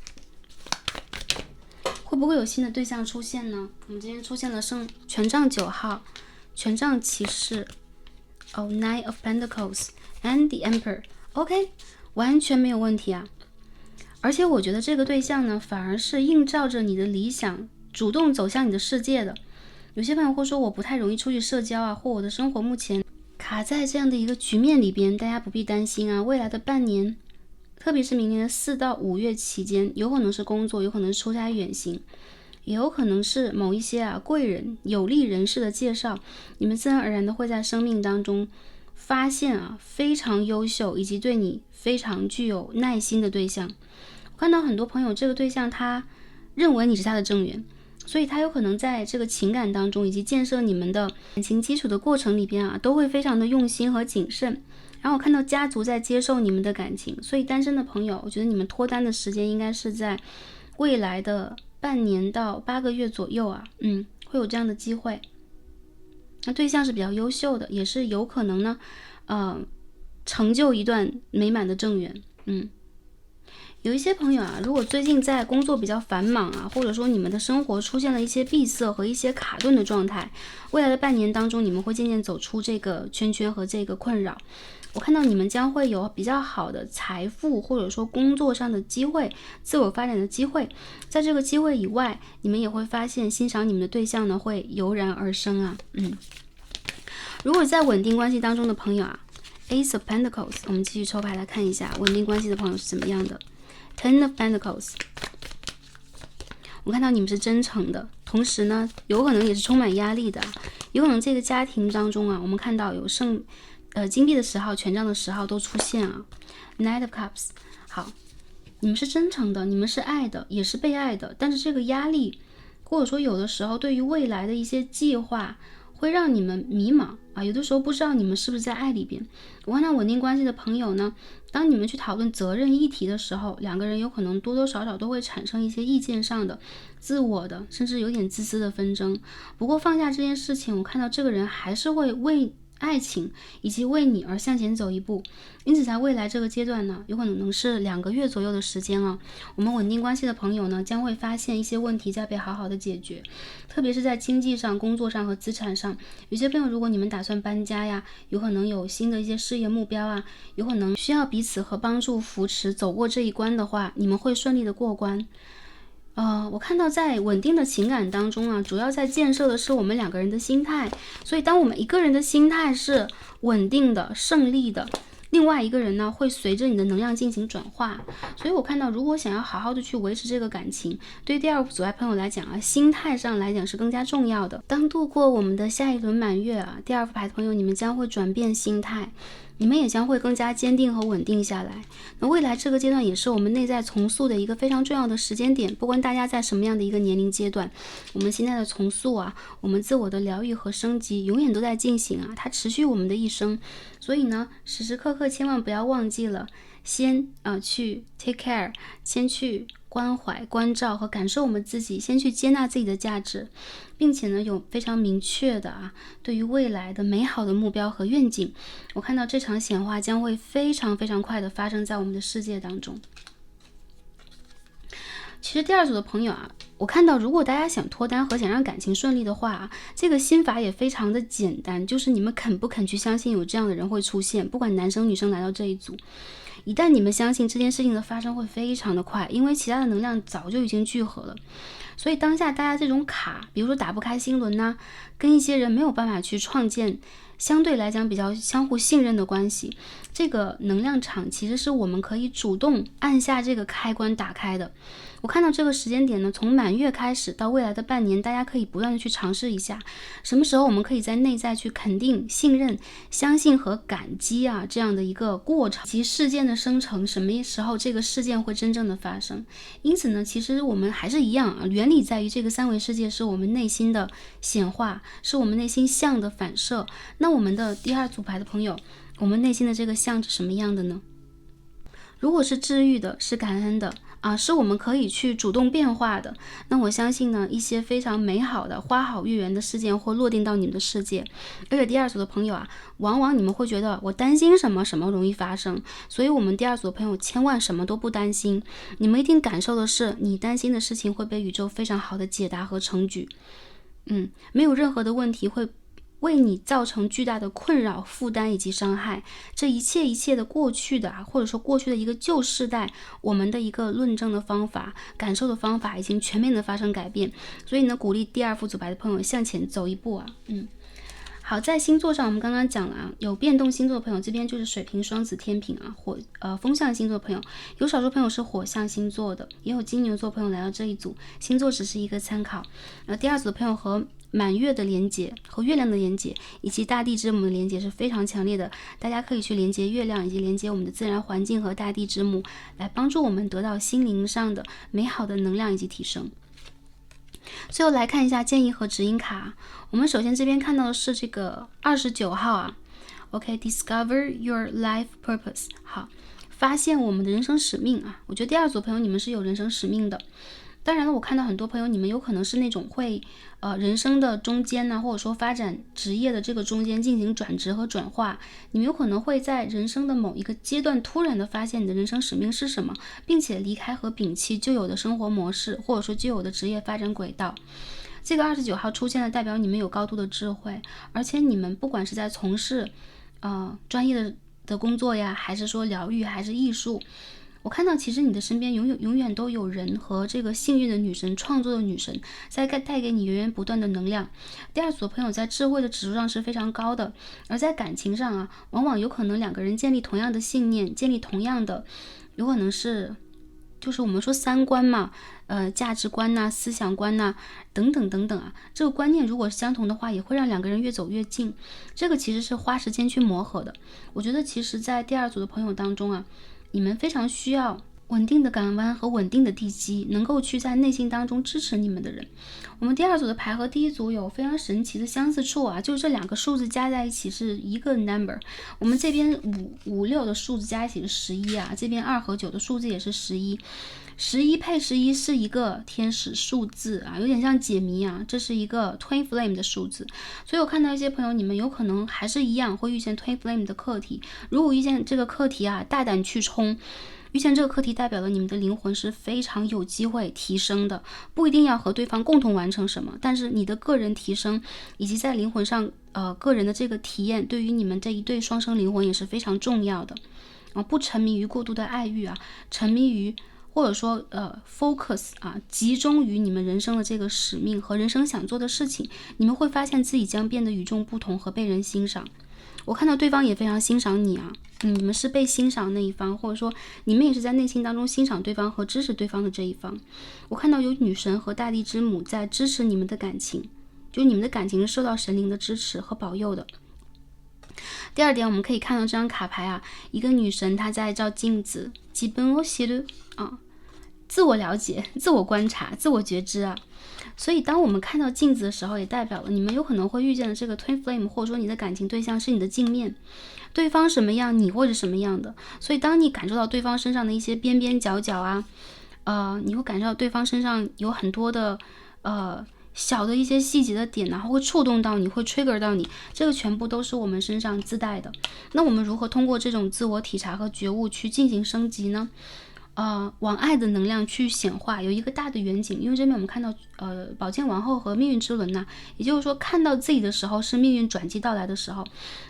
会不会有新的对象出现呢？我们这边出现了权杖9号、权杖骑士、Nine of Pentacles and the Emperor。 OK， 完全没有问题而且我觉得这个对象呢，反而是映照着你的理想，主动走向你的世界的。有些朋友会说我不太容易出去社交或我的生活目前卡在这样的一个局面里边，大家不必担心未来的半年，特别是明年的4到5月期间，有可能是工作，有可能是出差远行，也有可能是某一些贵人有利人士的介绍，你们自然而然的会在生命当中发现非常优秀以及对你非常具有耐心的对象。我看到很多朋友这个对象他认为你是他的正缘，所以他有可能在这个情感当中以及建设你们的感情基础的过程里边都会非常的用心和谨慎。然后我看到家族在接受你们的感情，所以单身的朋友，我觉得你们脱单的时间应该是在未来的半年到8个月左右啊，会有这样的机会。那对象是比较优秀的，也是有可能呢，成就一段美满的正缘。有一些朋友啊，如果最近在工作比较繁忙啊，或者说你们的生活出现了一些闭塞和一些卡顿的状态，未来的半年当中，你们会渐渐走出这个圈圈和这个困扰。我看到你们将会有比较好的财富，或者说工作上的机会，自我发展的机会。在这个机会以外，你们也会发现欣赏你们的对象呢会油然而生啊。如果在稳定关系当中的朋友啊，Ace of Pentacles， 我们继续抽牌来看一下稳定关系的朋友是怎么样的。Ten of Pentacles， 我看到你们是真诚的，同时呢，有可能也是充满压力的，有可能这个家庭当中啊，我们看到有金币的10号、权杖的10号都出现啊。Knight of Cups， 好，你们是真诚的，你们是爱的，也是被爱的，但是这个压力，或者说有的时候对于未来的一些计划，会让你们迷茫啊，有的时候不知道你们是不是在爱里边。我看到稳定关系的朋友呢，当你们去讨论责任议题的时候，两个人有可能多多少少都会产生一些意见上的、自我的，甚至有点自私的纷争。不过放下这件事情，我看到这个人还是会为爱情以及为你而向前走一步，因此在未来这个阶段呢，有可能是2个月左右的时间啊。我们稳定关系的朋友呢，将会发现一些问题在被好好的解决，特别是在经济上、工作上和资产上。有些朋友，如果你们打算搬家呀，有可能有新的一些事业目标啊，有可能需要彼此和帮助扶持走过这一关的话，你们会顺利的过关。我看到在稳定的情感当中啊，主要在建设的是我们2个人的心态。所以当我们一个人的心态是稳定的、胜利的，另外一个人呢会随着你的能量进行转化。所以我看到，如果想要好好的去维持这个感情，对第2组爱朋友来讲啊，心态上来讲是更加重要的。当度过我们的下一轮满月啊，第2副牌的朋友，你们将会转变心态，你们也将会更加坚定和稳定下来。那未来这个阶段也是我们内在重塑的一个非常重要的时间点，不管大家在什么样的一个年龄阶段，我们现在的重塑啊，我们自我的疗愈和升级永远都在进行啊，它持续我们的一生。所以呢，时时刻刻千万不要忘记了，先去 take care， 先去关怀、关照和感受我们自己，先去接纳自己的价值，并且呢，有非常明确的对于未来的美好的目标和愿景。我看到这场显化将会非常非常快的发生在我们的世界当中。其实第2组的朋友啊，我看到如果大家想脱单和想让感情顺利的话这个心法也非常的简单，就是你们肯不肯去相信有这样的人会出现，不管男生女生来到这一组，一旦你们相信这件事情的发生会非常的快，因为其他的能量早就已经聚合了。所以当下大家这种卡，比如说打不开心轮呐，跟一些人没有办法去创建相对来讲比较相互信任的关系，这个能量场其实是我们可以主动按下这个开关打开的。我看到这个时间点呢，从满月开始到未来的半年，大家可以不断的去尝试一下，什么时候我们可以在内在去肯定、信任、相信和感激这样的一个过程及事件的生成，什么时候这个事件会真正的发生。因此呢，其实我们还是一样原理在于这个3维世界是我们内心的显化，是我们内心像的反射。那我们的第2组牌的朋友，我们内心的这个像是什么样的呢？如果是治愈的，是感恩的是我们可以去主动变化的，那我相信呢，一些非常美好的花好月圆的事件会落定到你们的世界。而且第2组的朋友往往你们会觉得我担心什么容易发生，所以我们第2组的朋友千万什么都不担心，你们一定感受的是你担心的事情会被宇宙非常好的解答和成举。没有任何的问题会为你造成巨大的困扰、负担以及伤害。这一切的过去的或者说过去的一个旧世代，我们的一个论证的方法、感受的方法已经全面的发生改变。所以呢，鼓励第2副组牌的朋友向前走一步好，在星座上我们刚刚讲了有变动星座的朋友，这边就是水瓶、双子、天秤风象星座的朋友，有少数朋友是火象星座的，也有金牛座朋友来到这一组，星座只是一个参考。第2组的朋友和满月的连结和月亮的连结以及大地之母的连结是非常强烈的，大家可以去连接月亮以及连接我们的自然环境和大地之母，来帮助我们得到心灵上的美好的能量以及提升。最后来看一下建议和指引卡，我们首先这边看到的是这个29号OK，Discover your life purpose。 好，发现我们的人生使命啊。我觉得第二组朋友你们是有人生使命的。当然了，我看到很多朋友，你们有可能是那种会人生的中间呢，或者说发展职业的这个中间进行转职和转化，你们有可能会在人生的某一个阶段突然的发现你的人生使命是什么，并且离开和摒弃旧有的生活模式，或者说旧有的职业发展轨道。这个29号出现的代表你们有高度的智慧，而且你们不管是在从事专业的工作呀，还是说疗愈，还是艺术，我看到其实你的身边永远都有人和这个幸运的女神、创作的女神在带给你源源不断的能量。第二组的朋友在智慧的指数上是非常高的，而在感情上啊，往往有可能两个人建立同样的信念，建立同样的，有可能是就是我们说三观嘛，价值观呐、思想观呐、等等等等啊，这个观念如果相同的话，也会让两个人越走越近。这个其实是花时间去磨合的。我觉得其实在第二组的朋友当中啊，你们非常需要稳定的港湾和稳定的地基，能够去在内心当中支持你们的人。我们第二组的牌和第一组有非常神奇的相似处啊，就是这两个数字加在一起是一个 number。我们这边5、6的数字加一起是11啊，这边2和9的数字也是11。11配11是一个天使数字啊，有点像解谜啊，这是一个 Twin Flame 的数字。所以我看到一些朋友，你们有可能还是一样会遇见 Twin Flame 的课题。如果遇见这个课题啊，大胆去冲。遇见这个课题代表了你们的灵魂是非常有机会提升的，不一定要和对方共同完成什么，但是你的个人提升以及在灵魂上个人的这个体验，对于你们这一对双生灵魂也是非常重要的不沉迷于过度的爱欲啊，沉迷于或者说focus 啊，集中于你们人生的这个使命和人生想做的事情，你们会发现自己将变得与众不同和被人欣赏。我看到对方也非常欣赏你啊，你们是被欣赏那一方，或者说你们也是在内心当中欣赏对方和支持对方的这一方。我看到有女神和大地之母在支持你们的感情，就你们的感情是受到神灵的支持和保佑的。第二点，我们可以看到这张卡牌啊，一个女神她在照镜子，基本我写的自我了解、自我观察、自我觉知啊。所以当我们看到镜子的时候，也代表了你们有可能会遇见的这个 Twin Flame， 或者说你的感情对象是你的镜面，对方什么样，你会是什么样的。所以当你感受到对方身上的一些边边角角啊，你会感受到对方身上有很多的小的一些细节的点，然后会触动到你，会 trigger 到你，这个全部都是我们身上自带的。那我们如何通过这种自我体察和觉悟去进行升级呢？往爱的能量去显化，有一个大的远景。因为这边我们看到宝剑王后和命运之轮呐，也就是说看到自己的时候是命运转机到来的时候。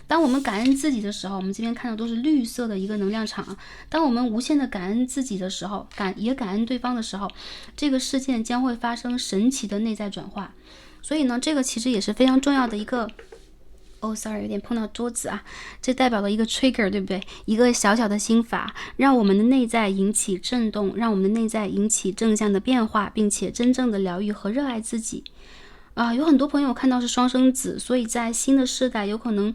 当我们感恩自己的时候，我们这边看到都是绿色的一个能量场。当我们无限的感恩自己的时候，也感恩对方的时候，这个事件将会发生神奇的内在转化。所以呢，这个其实也是非常重要的一个sorry， 有点碰到桌子啊，这代表了一个 trigger， 对不对？一个小小的心法，让我们的内在引起震动，让我们的内在引起正向的变化，并且真正的疗愈和热爱自己。有很多朋友看到是双生子，所以在新的世代有可能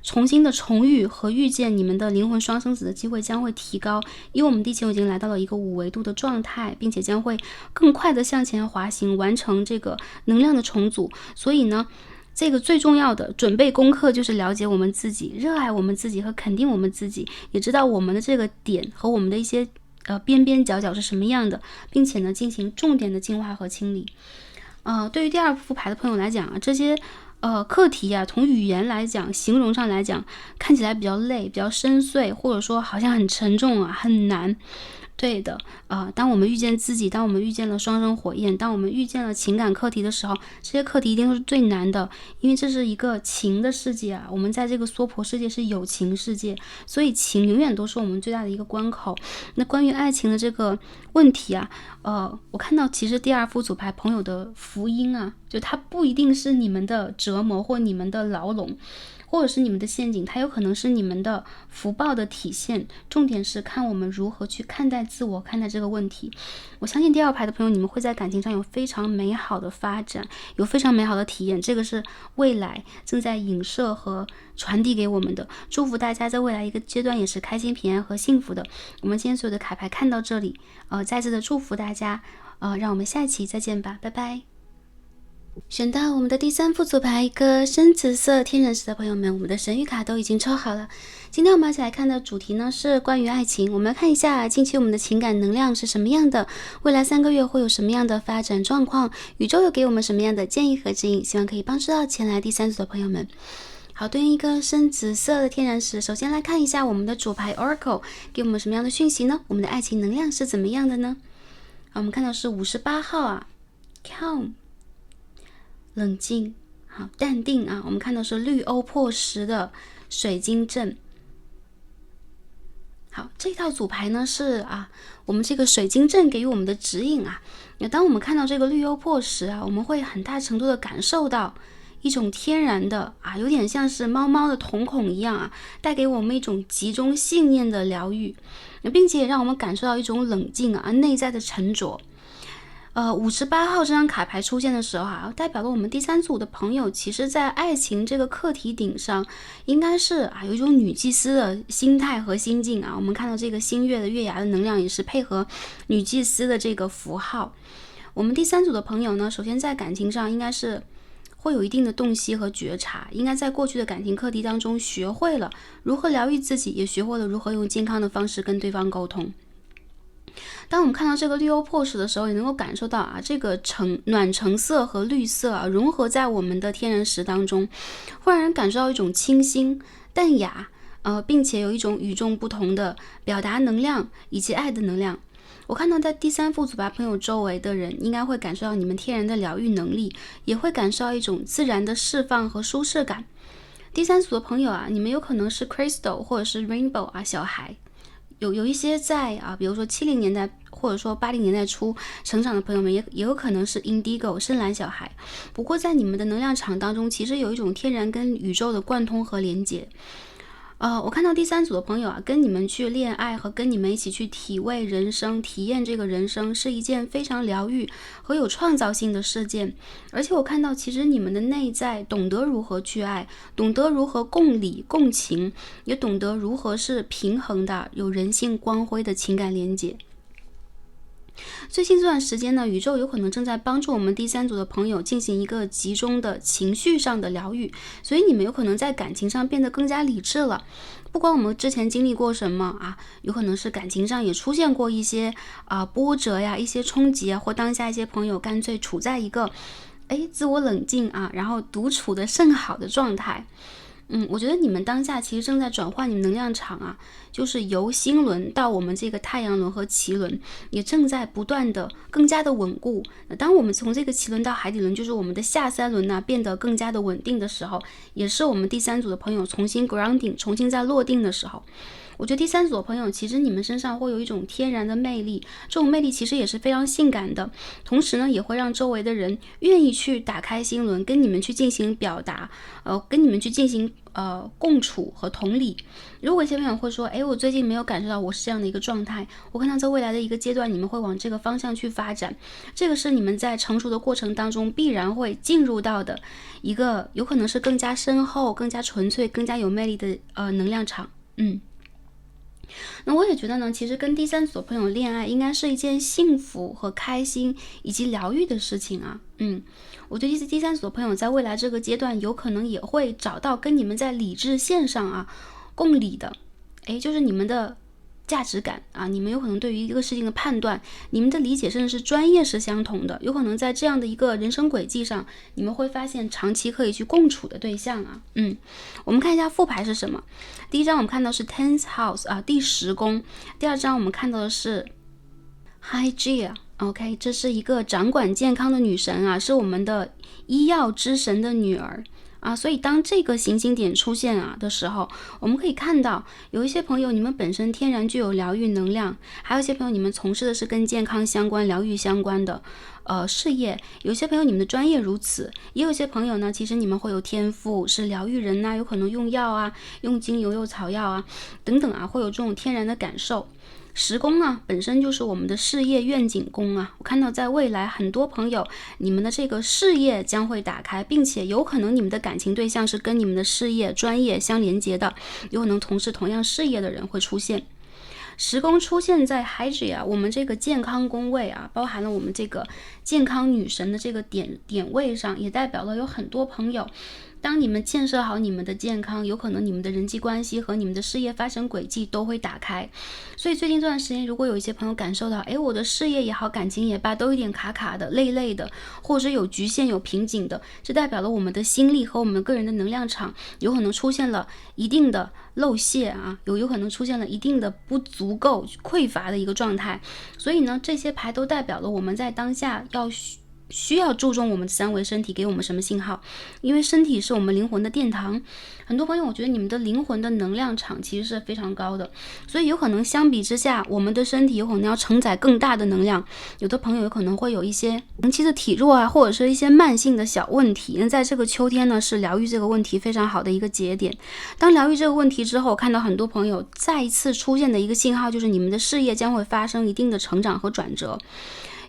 重新的重遇和遇见你们的灵魂双生子的机会将会提高，因为我们地球已经来到了一个5维度的状态，并且将会更快的向前滑行，完成这个能量的重组。所以呢，这个最重要的准备功课就是了解我们自己，热爱我们自己和肯定我们自己，也知道我们的这个点和我们的一些边边角角是什么样的，并且呢进行重点的净化和清理。对于第二副牌的朋友来讲啊，这些课题啊，从语言来讲，形容上来讲，看起来比较累，比较深邃，或者说好像很沉重啊，很难。对的，当我们遇见自己，当我们遇见了双生火焰，当我们遇见了情感课题的时候，这些课题一定是最难的，因为这是一个情的世界啊。我们在这个娑婆世界是友情世界，所以情永远都是我们最大的一个关口。那关于爱情的这个问题啊，我看到其实第二副组牌朋友的福音啊，就它不一定是你们的折磨或你们的牢笼，或者是你们的陷阱，它有可能是你们的福报的体现。重点是看我们如何去看待自我，看待这个问题。我相信第二排的朋友，你们会在感情上有非常美好的发展，有非常美好的体验，这个是未来正在影射和传递给我们的。祝福大家在未来一个阶段也是开心、平安和幸福的。我们今天所有的卡牌看到这里，再次的祝福大家，让我们下期再见吧，拜拜。选到我们的第3副组牌，一个深紫色天人石的朋友们，我们的神谕卡都已经抽好了。今天我们一起来看的主题呢是关于爱情，我们要看一下近期我们的情感能量是什么样的，未来3个月会有什么样的发展状况，宇宙有给我们什么样的建议和指引，希望可以帮助到前来第3组的朋友们。好，对应一个深紫色的天然石，首先来看一下我们的主牌 Oracle 给我们什么样的讯息呢？我们的爱情能量是怎么样的呢？好，我们看到是58号啊 Calm， 冷静，好，淡定啊。我们看到是绿欧破10的水晶阵。好，这套组牌呢是我们这个水晶阵给予我们的指引啊。那当我们看到这个绿欧破10啊，我们会很大程度的感受到一种天然的有点像是猫猫的瞳孔一样啊，带给我们一种集中信念的疗愈，并且也让我们感受到一种冷静内在的沉着。58号这张卡牌出现的时候代表了我们第3组的朋友，其实在爱情这个课题顶上，应该是有一种女祭司的心态和心境我们看到这个新月的月牙的能量也是配合女祭司的这个符号。我们第3组的朋友呢，首先在感情上应该是会有一定的洞悉和觉察，应该在过去的感情课题当中学会了如何疗愈自己，也学会了如何用健康的方式跟对方沟通。当我们看到这个绿欧破10的时候，也能够感受到这个暖橙色和绿色融合在我们的天然石当中，会让人感受到一种清新淡雅并且有一种与众不同的表达能量以及爱的能量。我看到在第3副组牌朋友周围的人应该会感受到你们天然的疗愈能力，也会感受到一种自然的释放和舒适感。第3组的朋友你们有可能是 Crystal 或者是 Rainbow 小孩，有一些在比如说70年代或者说80年代初成长的朋友们，也有可能是 Indigo 深蓝小孩。不过在你们的能量场当中，其实有一种天然跟宇宙的贯通和连接。我看到第3组的朋友跟你们去恋爱和跟你们一起去体味人生，体验这个人生是一件非常疗愈和有创造性的事件。而且我看到其实你们的内在懂得如何去爱，懂得如何共理共情，也懂得如何是平衡的有人性光辉的情感连接。最近这段时间呢，宇宙有可能正在帮助我们第3组的朋友进行一个集中的情绪上的疗愈，所以你们有可能在感情上变得更加理智了。不管我们之前经历过什么有可能是感情上也出现过一些波折呀，一些冲击或当下一些朋友干脆处在一个自我冷静然后独处的甚好的状态。我觉得你们当下其实正在转换你们能量场就是由星轮到我们这个太阳轮和脐轮，也正在不断的更加的稳固。当我们从这个脐轮到海底轮，就是我们的下3轮变得更加的稳定的时候，也是我们第3组的朋友重新 grounding 重新再落定的时候。我觉得第3组的朋友，其实你们身上会有一种天然的魅力，这种魅力其实也是非常性感的，同时呢，也会让周围的人愿意去打开心轮，跟你们去进行表达，跟你们去进行共处和同理。如果一些朋友会说，我最近没有感受到我是这样的一个状态，我看到在未来的一个阶段，你们会往这个方向去发展，这个是你们在成熟的过程当中必然会进入到的一个有可能是更加深厚、更加纯粹、更加有魅力的能量场。那我也觉得呢，其实跟第3组的朋友恋爱应该是一件幸福和开心以及疗愈的事情我觉得第3组的朋友在未来这个阶段有可能也会找到跟你们在理智线上共理的，就是你们的价值感你们有可能对于一个事情的判断，你们的理解甚至是专业是相同的，有可能在这样的一个人生轨迹上，你们会发现长期可以去共处的对象我们看一下副牌是什么。第一张我们看到是 10th house第10宫，第2张我们看到的是 Hygeia。OK， 这是一个掌管健康的女神是我们的医药之神的女儿所以当这个行星点出现的时候，我们可以看到有一些朋友你们本身天然具有疗愈能量，还有一些朋友你们从事的是跟健康相关、疗愈相关的事业，有些朋友你们的专业如此，也有些朋友呢，其实你们会有天赋是疗愈人有可能用药用精油、用草药等等会有这种天然的感受。10宫本身就是我们的事业愿景宫我看到在未来很多朋友你们的这个事业将会打开，并且有可能你们的感情对象是跟你们的事业专业相连接的，有可能从事同样事业的人会出现。10宫出现在 Hygieia 我们这个健康宫位啊，包含了我们这个健康女神的这个点位上，也代表了有很多朋友，当你们建设好你们的健康，有可能你们的人际关系和你们的事业发生轨迹都会打开。所以最近这段时间，如果有一些朋友感受到，我的事业也好，感情也罢，都有点卡卡的、累累的，或者是有局限、有瓶颈的，这代表了我们的心力和我们个人的能量场有可能出现了一定的漏泄啊，有可能出现了一定的不足够、匮乏的一个状态。所以呢，这些牌都代表了我们在当下需要注重我们的3维身体给我们什么信号，因为身体是我们灵魂的殿堂。很多朋友，我觉得你们的灵魂的能量场其实是非常高的，所以有可能相比之下，我们的身体有可能要承载更大的能量。有的朋友有可能会有一些长期的体弱啊，或者是一些慢性的小问题。那在这个秋天呢，是疗愈这个问题非常好的一个节点。当疗愈这个问题之后，看到很多朋友再一次出现的一个信号，就是你们的事业将会发生一定的成长和转折。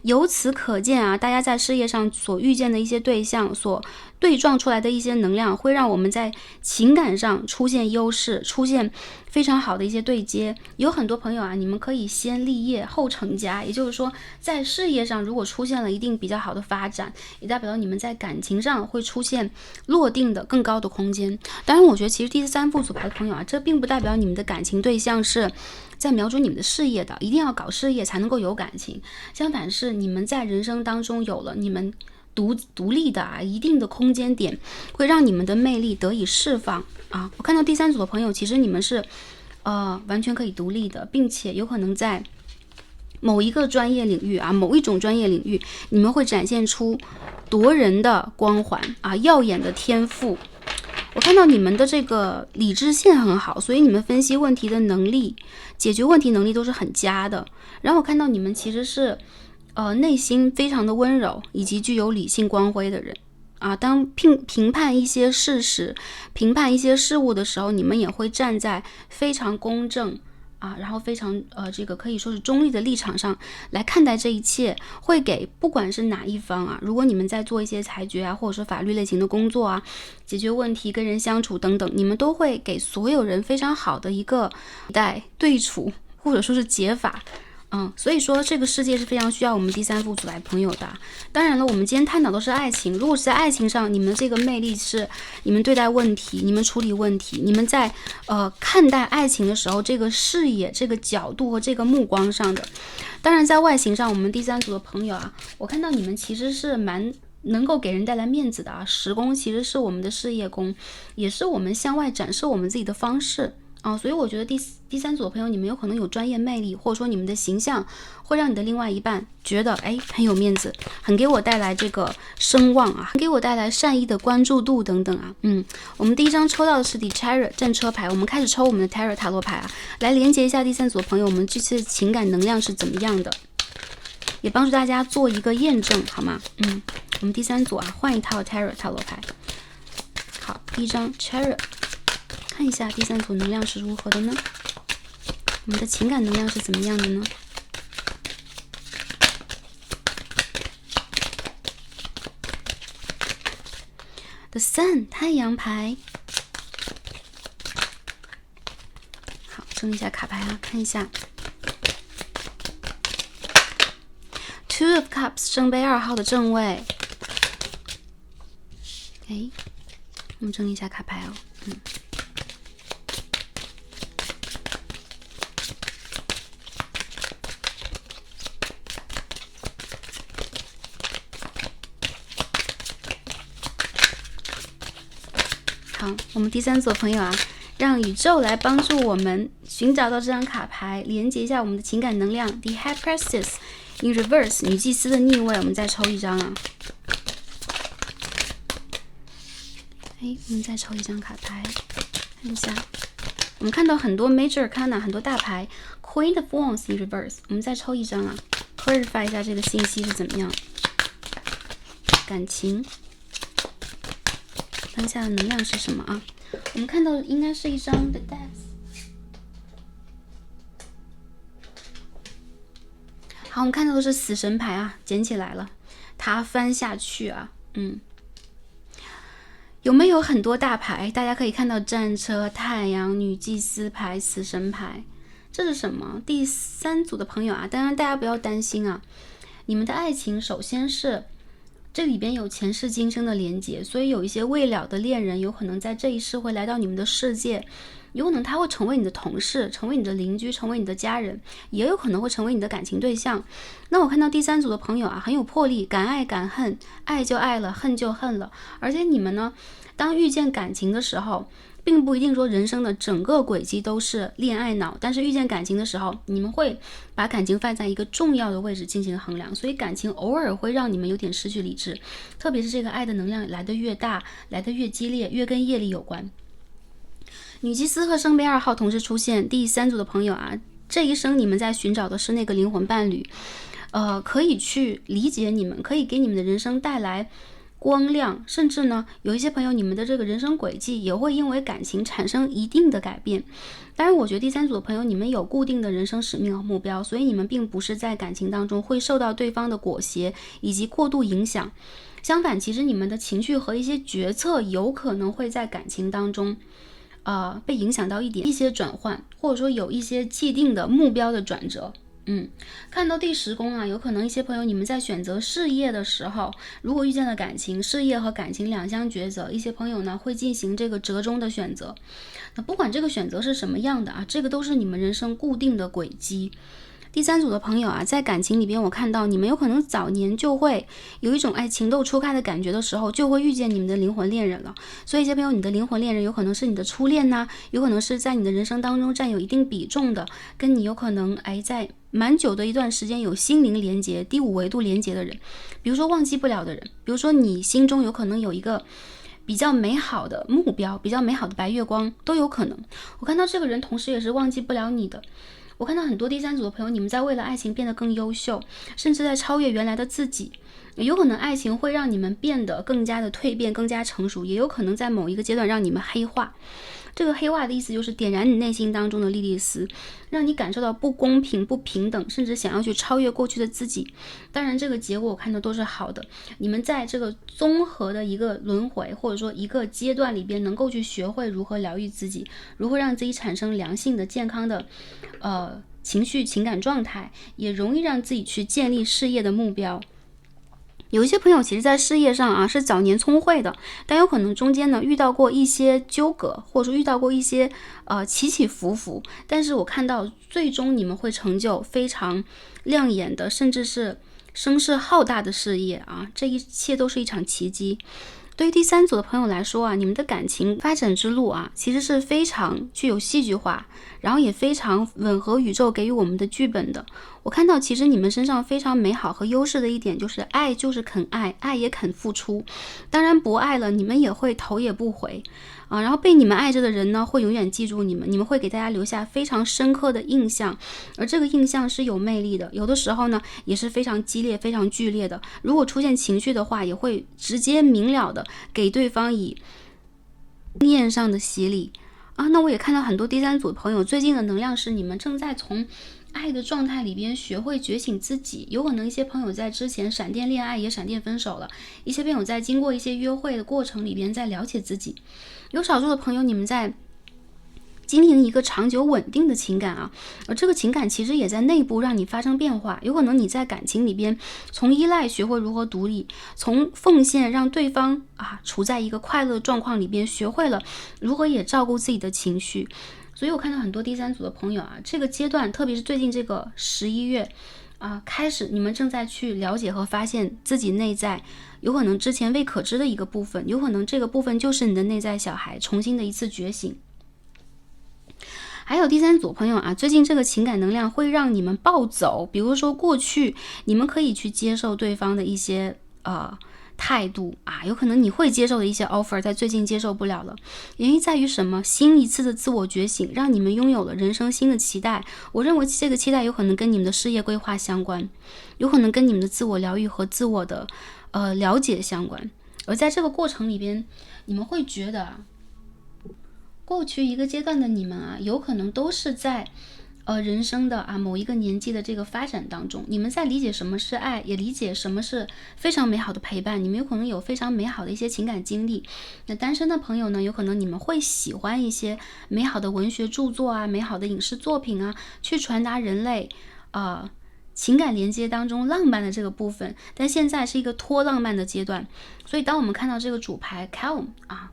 由此可见啊，大家在事业上所遇见的一些对象，所对撞出来的一些能量，会让我们在情感上出现优势，出现非常好的一些对接。有很多朋友啊，你们可以先立业后成家，也就是说，在事业上如果出现了一定比较好的发展，也代表你们在感情上会出现落定的更高的空间。当然，我觉得其实第3副组牌的朋友啊，这并不代表你们的感情对象是在瞄准你们的事业的，一定要搞事业才能够有感情。相反是你们在人生当中有了你们独立的一定的空间点，会让你们的魅力得以释放啊。我看到第3组的朋友，其实你们是完全可以独立的，并且有可能在某一个专业领域啊，某一种专业领域，你们会展现出夺人的光环啊，耀眼的天赋。我看到你们的这个理智线很好，所以你们分析问题的能力、解决问题能力都是很佳的。然后我看到你们其实是内心非常的温柔，以及具有理性光辉的人啊。当评判一些事实、评判一些事物的时候，你们也会站在非常公正啊，然后非常这个可以说是中立的立场上来看待这一切，会给不管是哪一方啊，如果你们在做一些裁决啊，或者说法律类型的工作啊，解决问题、跟人相处等等，你们都会给所有人非常好的一个对处，或者说是解法。所以说这个世界是非常需要我们第3副组来朋友的。当然了，我们今天探讨的是爱情，如果是在爱情上，你们这个魅力是你们对待问题、你们处理问题、你们在看待爱情的时候，这个视野、这个角度和这个目光上的。当然在外形上，我们第3组的朋友啊，我看到你们其实是蛮能够给人带来面子的啊。10宫其实是我们的事业宫，也是我们向外展示我们自己的方式。所以我觉得第3组的朋友，你们有可能有专业魅力，或者说你们的形象会让你的另外一半觉得很有面子，很给我带来这个声望啊，很给我带来善意的关注度等等啊。我们第一张抽到的是 The Chariot 战车牌，我们开始抽我们的 Tarot 塔罗牌啊，来连接一下第3组的朋友，我们这次的情感能量是怎么样的，也帮助大家做一个验证，好吗？我们第3组啊，换一套 Tarot 塔罗牌。好，第一张 Chariot。看一下第3组能量是如何的呢？我们的情感能量是怎么样的呢？ The Sun 太阳牌。好，整理一下卡牌啊，看一下 Two of Cups 圣杯2号的正位。我们整理一下卡牌哦。好，我们第3组朋友啊，让宇宙来帮助我们寻找到这张卡牌，连接一下我们的情感能量。The High Priestess in Reverse 女祭司的逆位，我们再抽一张啊。我们再抽一张卡牌，看一下。我们看到很多 Major Arcana 很多大牌 Queen of Wands in Reverse， 我们再抽一张啊 ，clarify 一下这个信息是怎么样。感情。当下的能量是什么啊？我们看到应该是一张 The Death。好，我们看到的是死神牌啊，捡起来了，它翻下去啊，有没有很多大牌？大家可以看到战车、太阳、女祭司牌、死神牌，这是什么？第三组的朋友啊，当然大家不要担心啊，你们的爱情首先是这里边有前世今生的连结，所以有一些未了的恋人有可能在这一世会来到你们的世界，有可能他会成为你的同事，成为你的邻居，成为你的家人，也有可能会成为你的感情对象。那我看到第三组的朋友啊，很有魄力，敢爱敢恨，爱就爱了，恨就恨了。而且你们呢，当遇见感情的时候，并不一定说人生的整个轨迹都是恋爱脑，但是遇见感情的时候，你们会把感情放在一个重要的位置进行衡量，所以感情偶尔会让你们有点失去理智，特别是这个爱的能量来得越大，来得越激烈，越跟业力有关。女祭司和圣杯2号同时出现，第三组的朋友啊，这一生你们在寻找的是那个灵魂伴侣，可以去理解你们，可以给你们的人生带来光亮，甚至呢，有一些朋友你们的这个人生轨迹也会因为感情产生一定的改变。当然我觉得第三组的朋友你们有固定的人生使命和目标，所以你们并不是在感情当中会受到对方的裹挟以及过度影响，相反其实你们的情绪和一些决策有可能会在感情当中被影响到一些转换，或者说有一些既定的目标的转折。看到第10宫啊，有可能一些朋友你们在选择事业的时候，如果遇见了感情，事业和感情两相抉择，一些朋友呢会进行这个折中的选择。那不管这个选择是什么样的啊，这个都是你们人生固定的轨迹。第三组的朋友啊，在感情里边我看到你们有可能早年就会有一种情窦初开的感觉的时候，就会遇见你们的灵魂恋人了。所以一些朋友你的灵魂恋人有可能是你的初恋呐，有可能是在你的人生当中占有一定比重的，跟你有可能在蛮久的一段时间有心灵连结，第5维度连结的人，比如说忘记不了的人，比如说你心中有可能有一个比较美好的目标，比较美好的白月光都有可能。我看到这个人同时也是忘记不了你的。我看到很多第三组的朋友，你们在为了爱情变得更优秀，甚至在超越原来的自己。有可能爱情会让你们变得更加的蜕变，更加成熟，也有可能在某一个阶段让你们黑化。这个黑化的意思就是点燃你内心当中的莉莉丝，让你感受到不公平、不平等，甚至想要去超越过去的自己。当然这个结果我看的都是好的，你们在这个综合的一个轮回或者说一个阶段里边，能够去学会如何疗愈自己，如何让自己产生良性的健康的情绪情感状态，也容易让自己去建立事业的目标。有一些朋友其实在事业上啊是早年聪慧的，但有可能中间呢遇到过一些纠葛，或者说遇到过一些起起伏伏，但是我看到最终你们会成就非常亮眼的，甚至是声势浩大的事业啊，这一切都是一场奇迹。对于第三组的朋友来说啊，你们的感情发展之路啊，其实是非常具有戏剧化，然后也非常吻合宇宙给予我们的剧本的。我看到其实你们身上非常美好和优势的一点就是爱就是肯爱，爱也肯付出。当然不爱了，你们也会头也不回然后被你们爱着的人呢，会永远记住你们，你们会给大家留下非常深刻的印象，而这个印象是有魅力的，有的时候呢也是非常激烈、非常剧烈的。如果出现情绪的话，也会直接明了的给对方以经验上的洗礼那我也看到很多第三组的朋友，最近的能量是你们正在从爱的状态里边学会觉醒自己。有可能一些朋友在之前闪电恋爱也闪电分手了，一些朋友在经过一些约会的过程里边在了解自己，有少数的朋友你们在经营一个长久稳定的情感而这个情感其实也在内部让你发生变化。有可能你在感情里边从依赖学会如何独立，从奉献让对方处在一个快乐的状况里边，学会了如何也照顾自己的情绪。所以我看到很多第三组的朋友这个阶段，特别是最近这个11月开始，你们正在去了解和发现自己内在有可能之前未可知的一个部分，有可能这个部分就是你的内在小孩重新的一次觉醒。还有第三组朋友最近这个情感能量会让你们暴走，比如说过去你们可以去接受对方的一些态度有可能你会接受的一些 offer 在最近接受不了了。原因在于什么？新一次的自我觉醒让你们拥有了人生新的期待。我认为这个期待有可能跟你们的事业规划相关，有可能跟你们的自我疗愈和自我的了解相关。而在这个过程里边，你们会觉得过去一个阶段的你们有可能都是在人生的某一个年纪的这个发展当中，你们在理解什么是爱，也理解什么是非常美好的陪伴，你们有可能有非常美好的一些情感经历。那单身的朋友呢，有可能你们会喜欢一些美好的文学著作啊，美好的影视作品啊，去传达人类情感连接当中浪漫的这个部分，但现在是一个脱浪漫的阶段。所以当我们看到这个主牌 calm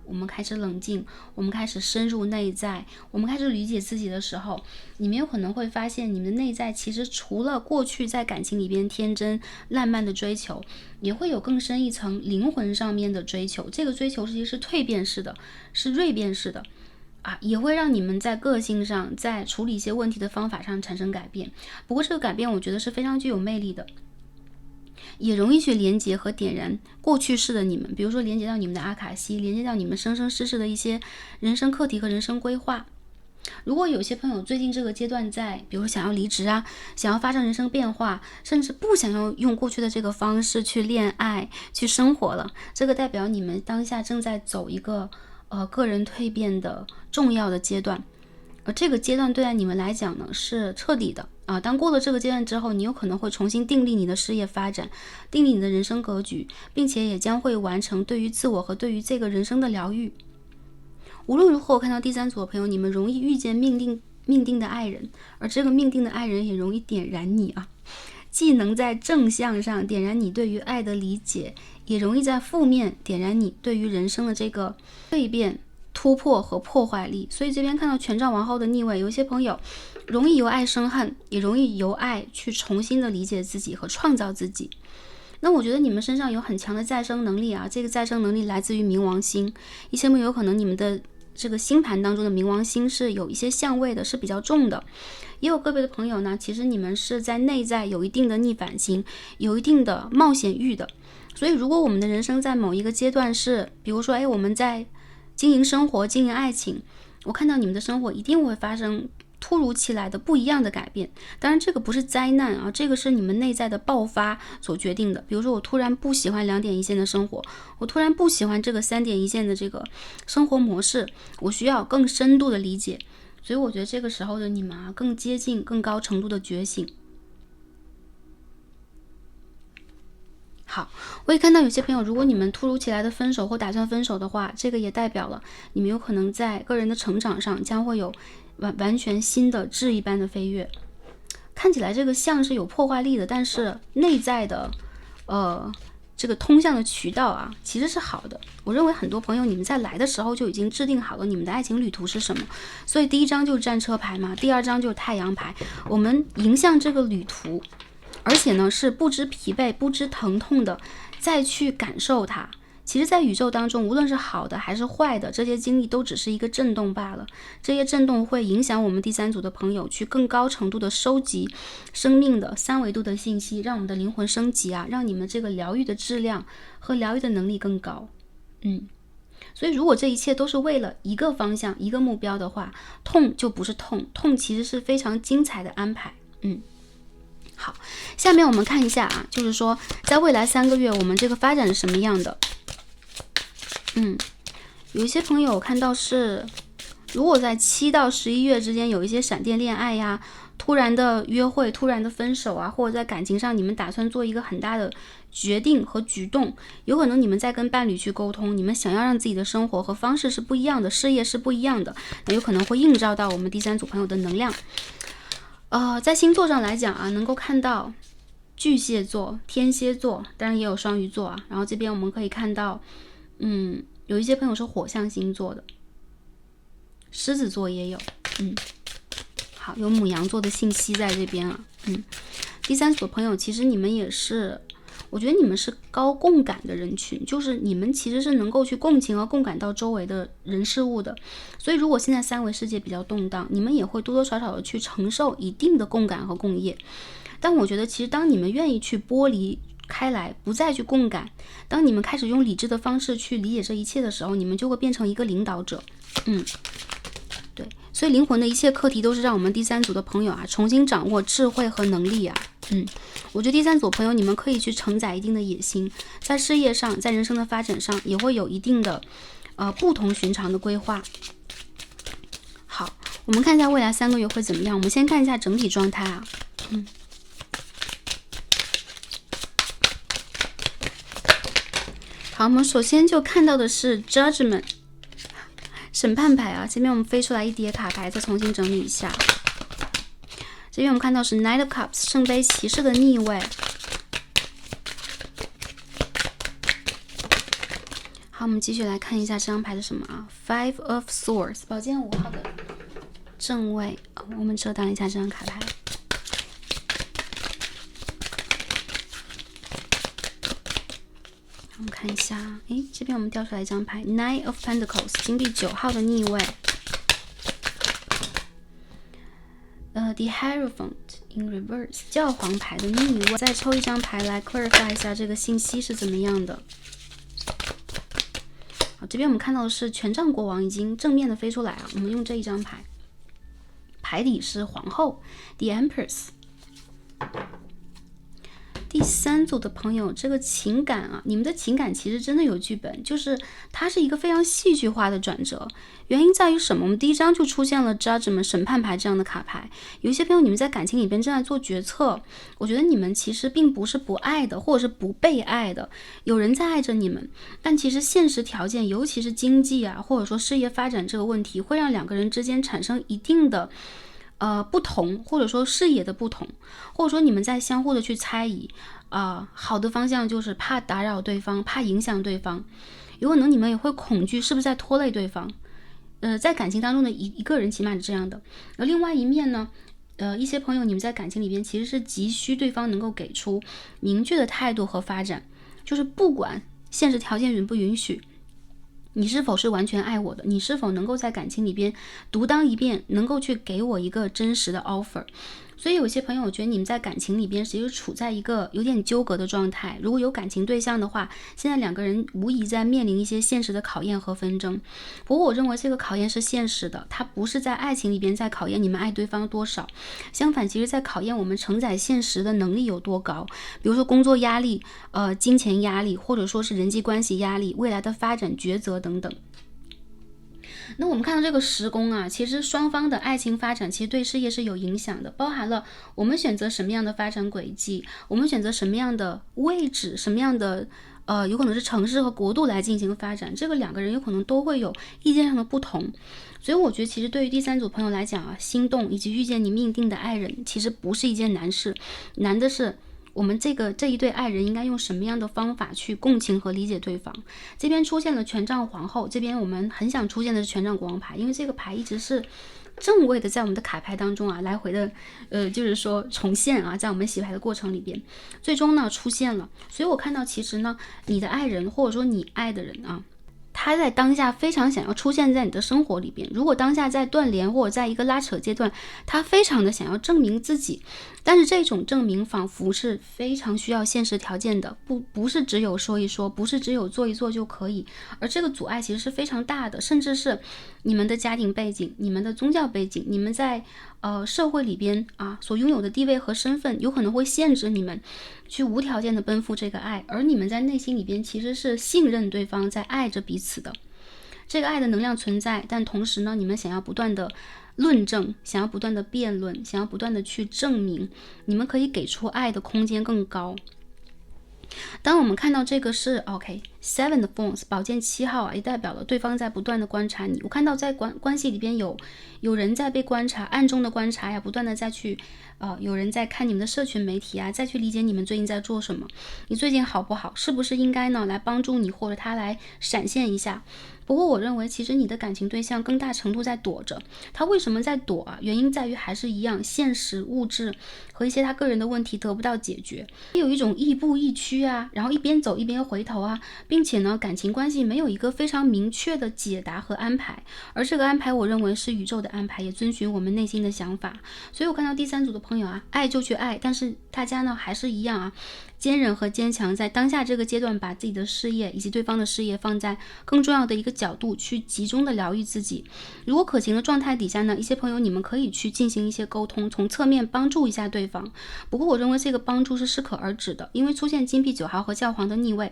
我们开始冷静，我们开始深入内在，我们开始理解自己的时候，你们有可能会发现，你们的内在其实除了过去在感情里边天真烂漫的追求，也会有更深一层灵魂上面的追求。这个追求实际是蜕变式的，是锐变式的也会让你们在个性上，在处理一些问题的方法上产生改变。不过这个改变我觉得是非常具有魅力的，也容易去连接和点燃过去式的你们，比如说连接到你们的阿卡西，连接到你们生生世世的一些人生课题和人生规划。如果有些朋友最近这个阶段在，比如说想要离职想要发生人生变化，甚至不想要用过去的这个方式去恋爱去生活了，这个代表你们当下正在走一个个人蜕变的重要的阶段。而这个阶段对待你们来讲呢是彻底的当过了这个阶段之后，你有可能会重新订立你的事业发展，订立你的人生格局，并且也将会完成对于自我和对于这个人生的疗愈。无论如何，我看到第三组的朋友，你们容易遇见命定的爱人，而这个命定的爱人也容易点燃你既能在正向上点燃你对于爱的理解，也容易在负面点燃你对于人生的这个蜕变、突破和破坏力。所以这边看到权杖王后的逆位，有一些朋友容易由爱生恨，也容易由爱去重新的理解自己和创造自己。那我觉得你们身上有很强的再生能力这个再生能力来自于冥王星。一些朋友有可能你们的这个星盘当中的冥王星是有一些相位的，是比较重的。也有个别的朋友呢，其实你们是在内在有一定的逆反心，有一定的冒险欲的。所以如果我们的人生在某一个阶段是，比如说我们在经营生活、经营爱情，我看到你们的生活一定会发生突如其来的不一样的改变。当然这个不是灾难这个是你们内在的爆发所决定的。比如说我突然不喜欢2点一线的生活，我突然不喜欢这个3点一线的这个生活模式，我需要更深度的理解。所以我觉得这个时候的你们更接近更高程度的觉醒。好，我也看到有些朋友，如果你们突如其来的分手或打算分手的话，这个也代表了你们有可能在个人的成长上将会有完全新的质一般的飞跃。看起来这个像是有破坏力的，但是内在的这个通向的渠道其实是好的。我认为很多朋友你们在来的时候就已经制定好了你们的爱情旅途是什么，所以第一张就是战车牌嘛，第二张就是太阳牌，我们迎向这个旅途，而且呢是不知疲惫不知疼痛的再去感受它。其实在宇宙当中，无论是好的还是坏的，这些经历都只是一个震动罢了。这些震动会影响我们第三组的朋友去更高程度的收集生命的3维度的信息，让我们的灵魂升级让你们这个疗愈的质量和疗愈的能力更高。所以如果这一切都是为了一个方向一个目标的话，痛就不是痛，痛其实是非常精彩的安排。好，下面我们看一下就是说在未来3个月我们这个发展是什么样的。有一些朋友看到是，如果在7到11月之间有一些闪电恋爱突然的约会、突然的分手或者在感情上你们打算做一个很大的决定和举动，有可能你们在跟伴侣去沟通，你们想要让自己的生活和方式是不一样的，事业是不一样的，那有可能会映照到我们第三组朋友的能量。在星座上来讲能够看到巨蟹座、天蝎座，当然也有双鱼座然后这边我们可以看到有一些朋友是火象星座的，狮子座也有好，有牡羊座的信息在这边第三组的朋友，其实你们也是，我觉得你们是高共感的人群，就是你们其实是能够去共情和共感到周围的人事物的。所以如果现在3维世界比较动荡，你们也会多多少少的去承受一定的共感和共业。但我觉得其实当你们愿意去剥离开来，不再去共感，当你们开始用理智的方式去理解这一切的时候，你们就会变成一个领导者。对，所以灵魂的一切课题都是让我们第三组的朋友重新掌握智慧和能力我觉得第三组朋友你们可以去承载一定的野心，在事业上，在人生的发展上也会有一定的不同寻常的规划。好，我们看一下未来3个月会怎么样。我们先看一下整体状态啊。好，我们首先就看到的是 Judgment 审判牌啊。这边我们飞出来一叠卡牌，再重新整理一下。这边我们看到是 Knight of Cups 圣杯骑士的逆位。好，我们继续来看一下这张牌是什么啊 ？Five of Swords 宝剑5号的正位。我们遮挡一下这张卡牌。我们看一下，这边我们掉出来一张牌 ，Nine of Pentacles 金币9号的逆位。The Hierophant in Reverse 教皇牌的逆位。再抽一张牌来 clarify 一下这个信息是怎么样的。好，这边我们看到的是权杖国王已经正面的飞出来啊。我们用这一张牌，牌底是皇后 ，The Empress。第3组的朋友，这个情感啊，你们的情感其实真的有剧本，就是它是一个非常戏剧化的转折。原因在于什么？我们第1张就出现了 Judgment 审判牌这样的卡牌。有一些朋友，你们在感情里边正在做决策，我觉得你们其实并不是不爱的，或者是不被爱的，有人在爱着你们，但其实现实条件，尤其是经济啊，或者说事业发展这个问题，会让2个人之间产生一定的不同，或者说视野的不同，或者说你们在相互的去猜疑好的方向就是怕打扰对方，怕影响对方，有可能你们也会恐惧是不是在拖累对方。在感情当中的一个人起码是这样的。而另外一面呢，一些朋友你们在感情里边其实是急需对方能够给出明确的态度和发展，就是不管现实条件允不允许，你是否是完全爱我的，你是否能够在感情里边独当一面，能够去给我一个真实的 offer。所以有些朋友，我觉得你们在感情里边其实处在一个有点纠葛的状态。如果有感情对象的话，现在2个人无疑在面临一些现实的考验和纷争。不过我认为这个考验是现实的，它不是在爱情里边在考验你们爱对方多少，相反，其实在考验我们承载现实的能力有多高。比如说工作压力、金钱压力，或者说是人际关系压力、未来的发展抉择等等。那我们看到这个10宫啊，其实双方的爱情发展其实对事业是有影响的，包含了我们选择什么样的发展轨迹，我们选择什么样的位置，什么样的有可能是城市和国度来进行发展，这个2个人有可能都会有意见上的不同。所以我觉得其实对于第3组朋友来讲啊，心动以及遇见你命定的爱人其实不是一件难事，难的是我们这一对爱人应该用什么样的方法去共情和理解对方。这边出现了权杖皇后，这边我们很想出现的是权杖国王牌，因为这个牌一直是正位的，在我们的卡牌当中啊来回的就是说重现啊，在我们洗牌的过程里边，最终呢出现了。所以我看到其实呢，你的爱人或者说你爱的人啊，他在当下非常想要出现在你的生活里边。如果当下在断联或者在一个拉扯阶段，他非常的想要证明自己，但是这种证明仿佛是非常需要现实条件的，不是只有说一说，不是只有做一做就可以，而这个阻碍其实是非常大的，甚至是你们的家庭背景、你们的宗教背景、你们在社会里边所拥有的地位和身份，有可能会限制你们去无条件的奔赴这个爱，而你们在内心里边其实是信任对方，在爱着彼此的。这个爱的能量存在，但同时呢，你们想要不断的论证，想要不断的辩论，想要不断的去证明，你们可以给出爱的空间更高。当我们看到这个是 Seven of Wands 宝剑7号啊，也代表了对方在不断的观察你。我看到在关系里边有人在被观察，暗中的观察呀，不断的再去有人在看你们的社群媒体啊，再去理解你们最近在做什么，你最近好不好，是不是应该呢来帮助你，或者他来闪现一下。不过我认为其实你的感情对象更大程度在躲着，他为什么在躲啊？原因在于还是一样，现实物质和一些他个人的问题得不到解决，有一种亦步亦趋啊，然后一边走一边回头啊，并且呢感情关系没有一个非常明确的解答和安排，而这个安排我认为是宇宙的安排，也遵循我们内心的想法。所以我看到第3组的朋友啊，爱就去爱，但是大家呢还是一样啊，坚韧和坚强，在当下这个阶段把自己的事业以及对方的事业放在更重要的一个角度去集中的疗愈自己。如果可行的状态底下呢，一些朋友你们可以去进行一些沟通，从侧面帮助一下对方。不过我认为这个帮助是适可而止的，因为出现金币9号和教皇的逆位，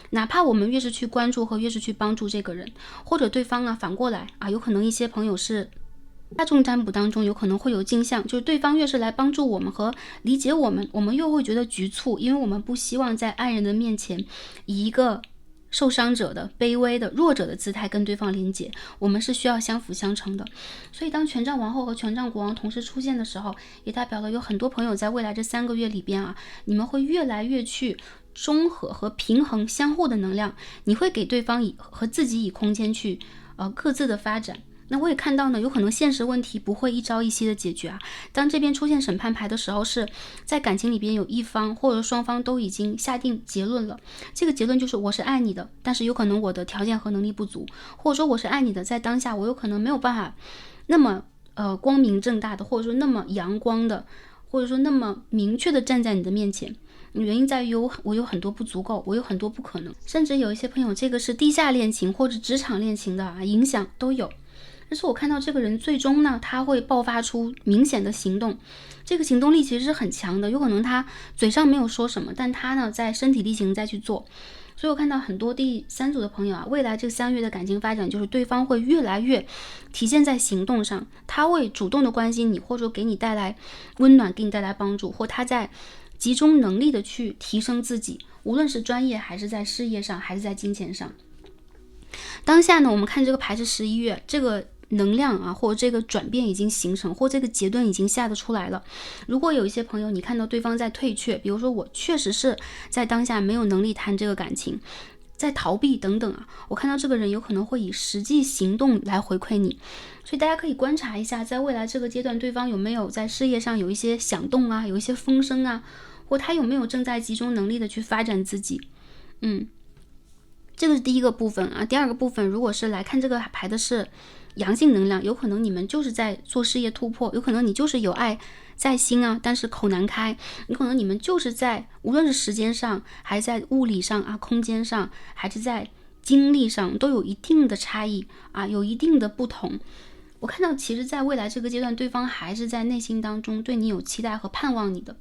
哪怕我们越是去关注和越是去帮助这个人，或者对方反过来有可能一些朋友是大众占卜当中有可能会有镜像，就是对方越是来帮助我们和理解我们，我们又会觉得局促，因为我们不希望在爱人的面前以一个受伤者的、卑微的、弱者的姿态跟对方连接，我们是需要相辅相成的。所以当权杖王后和权杖国王同时出现的时候，也代表了有很多朋友在未来这3个月里边啊，你们会越来越去中和和平衡相互的能量，你会给对方和自己以空间去各自的发展。那我也看到呢，有可能现实问题不会一朝一夕的解决啊。当这边出现审判牌的时候，是在感情里边有一方或者双方都已经下定结论了，这个结论就是我是爱你的，但是有可能我的条件和能力不足，或者说我是爱你的，在当下我有可能没有办法那么光明正大的，或者说那么阳光的，或者说那么明确的站在你的面前。原因在于我有很多不足够，我有很多不可能，甚至有一些朋友这个是地下恋情或者职场恋情的影响都有。但是我看到这个人最终呢，他会爆发出明显的行动，这个行动力其实是很强的，有可能他嘴上没有说什么，但他呢在身体力行再去做。所以我看到很多第3组的朋友啊，未来这3月的感情发展就是对方会越来越体现在行动上，他会主动的关心你，或者说给你带来温暖，给你带来帮助，或他在集中能力的去提升自己，无论是专业还是在事业上还是在金钱上。当下呢，我们看这个牌是11月，这个能量啊，或者这个转变已经形成，或这个结论已经下得出来了。如果有一些朋友你看到对方在退却，比如说我确实是在当下没有能力谈这个感情，在逃避等等啊，我看到这个人有可能会以实际行动来回馈你。所以大家可以观察一下，在未来这个阶段，对方有没有在事业上有一些响动啊，有一些风声啊，或他有没有正在集中能力的去发展自己。这个是第一个部分啊。第二个部分，如果是来看这个牌的是阳性能量，有可能你们就是在做事业突破，有可能你就是有爱在心啊，但是口难开，有可能你们就是在无论是时间上，还是在物理上啊，空间上，还是在精力上，都有一定的差异啊，有一定的不同。我看到其实在未来这个阶段，对方还是在内心当中对你有期待和盼望你的，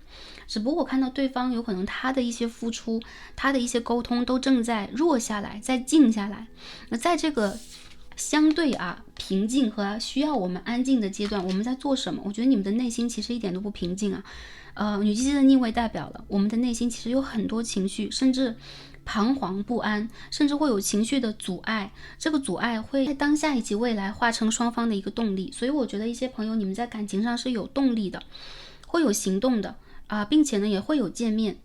只不过我看到对方有可能他的一些付出，他的一些沟通都正在弱下来，在静下来。那在这个相对平静和需要我们安静的阶段，我们在做什么？我觉得你们的内心其实一点都不平静啊。女祭司的逆位代表了我们的内心其实有很多情绪，甚至彷徨不安，甚至会有情绪的阻碍，这个阻碍会在当下以及未来化成双方的一个动力。所以我觉得一些朋友你们在感情上是有动力的，会有行动的并且呢也会有见面。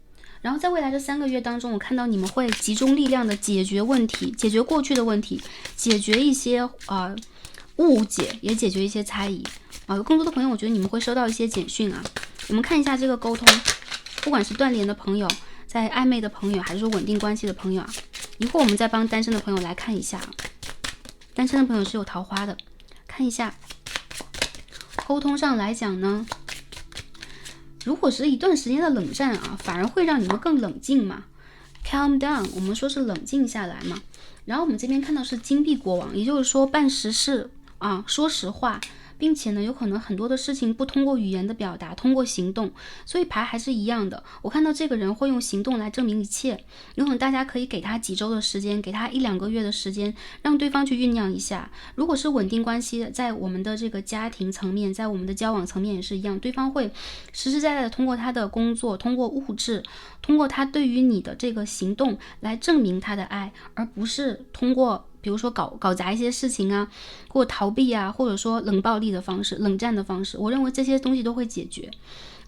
然后在未来这3个月当中，我看到你们会集中力量的解决问题，解决过去的问题，解决一些误解，也解决一些猜疑有更多的朋友我觉得你们会收到一些简讯我们看一下这个沟通，不管是断联的朋友，在暧昧的朋友，还是说稳定关系的朋友一会儿我们再帮单身的朋友来看一下单身的朋友是有桃花的，看一下沟通上来讲呢，如果是一段时间的冷战反而会让你们更冷静嘛， calm down， 我们说是冷静下来嘛。然后我们这边看到是金币国王，也就是说办实事说实话，并且呢有可能很多的事情不通过语言的表达，通过行动，所以牌还是一样的。我看到这个人会用行动来证明一切，有可能大家可以给他几周的时间，给他1-2个月的时间，让对方去酝酿一下。如果是稳定关系，在我们的这个家庭层面，在我们的交往层面也是一样，对方会实实在在的通过他的工作，通过物质，通过他对于你的这个行动来证明他的爱，而不是通过比如说搞砸一些事情或逃避或者说冷暴力的方式，冷战的方式，我认为这些东西都会解决。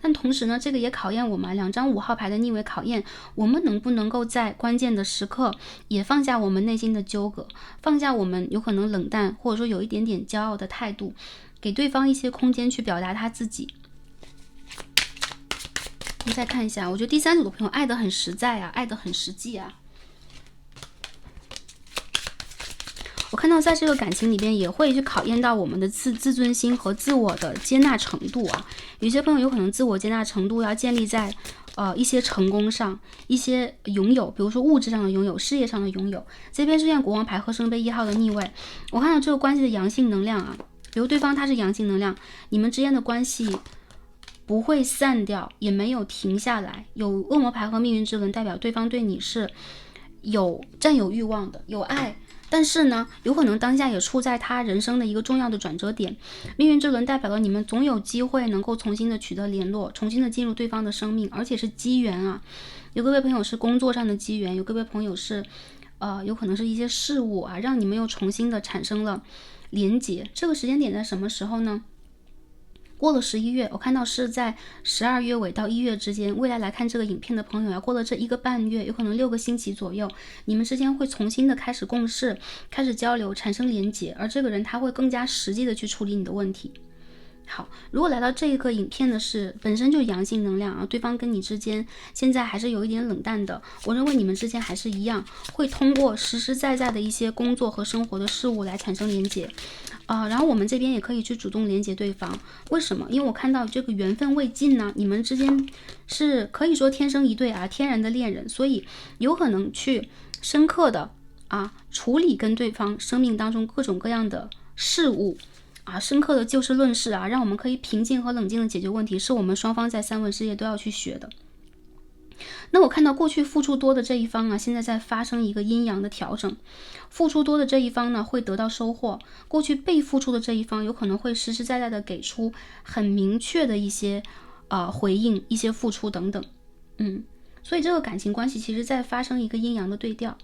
但同时呢，这个也考验我们2张5号牌的逆位，考验我们能不能够在关键的时刻也放下我们内心的纠葛，放下我们有可能冷淡或者说有一点点骄傲的态度，给对方一些空间去表达他自己。我们再看一下，我觉得第3组的朋友爱得很实在爱得很实际我看到在这个感情里边也会去考验到我们的自尊心和自我的接纳程度有些朋友有可能自我接纳程度要建立在一些成功上，一些拥有，比如说物质上的拥有，事业上的拥有。这边出现国王牌和圣杯1号的逆位，我看到这个关系的阳性能量比如对方他是阳性能量，你们之间的关系不会散掉，也没有停下来。有恶魔牌和命运之轮，代表对方对你是有占有欲望的，有爱，但是呢，有可能当下也处在他人生的一个重要的转折点。命运之轮代表了你们总有机会能够重新的取得联络，重新的进入对方的生命，而且是机缘啊。有各位朋友是工作上的机缘，有各位朋友是有可能是一些事物啊，让你们又重新的产生了连结。这个时间点在什么时候呢？过了11月，我看到是在12月尾到1月之间。未来来看这个影片的朋友过了这1个半月，有可能6个星期左右，你们之间会重新的开始共事，开始交流，产生连结，而这个人他会更加实际的去处理你的问题。好，如果来到这个影片的是本身就阳性能量啊，对方跟你之间现在还是有一点冷淡的，我认为你们之间还是一样，会通过实实在在的一些工作和生活的事物来产生连结。然后我们这边也可以去主动连接对方。为什么？因为我看到这个缘分未尽呢，你们之间是可以说天生一对啊，天然的恋人，所以有可能去深刻的处理跟对方生命当中各种各样的事物深刻的就事论事让我们可以平静和冷静的解决问题，是我们双方在三文事业都要去学的。那我看到过去付出多的这一方现在在发生一个阴阳的调整，付出多的这一方呢会得到收获，过去被付出的这一方有可能会实实在在的给出很明确的一些回应，一些付出等等。所以这个感情关系其实在发生一个阴阳的对调。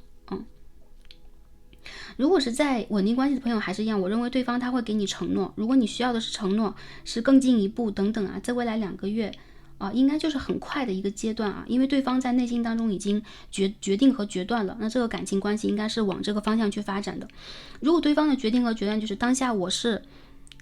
如果是在稳定关系的朋友还是一样，我认为对方他会给你承诺，如果你需要的是承诺，是更进一步等等在未来2个月应该就是很快的一个阶段因为对方在内心当中已经决定和决断了，那这个感情关系应该是往这个方向去发展的。如果对方的决定和决断就是当下我是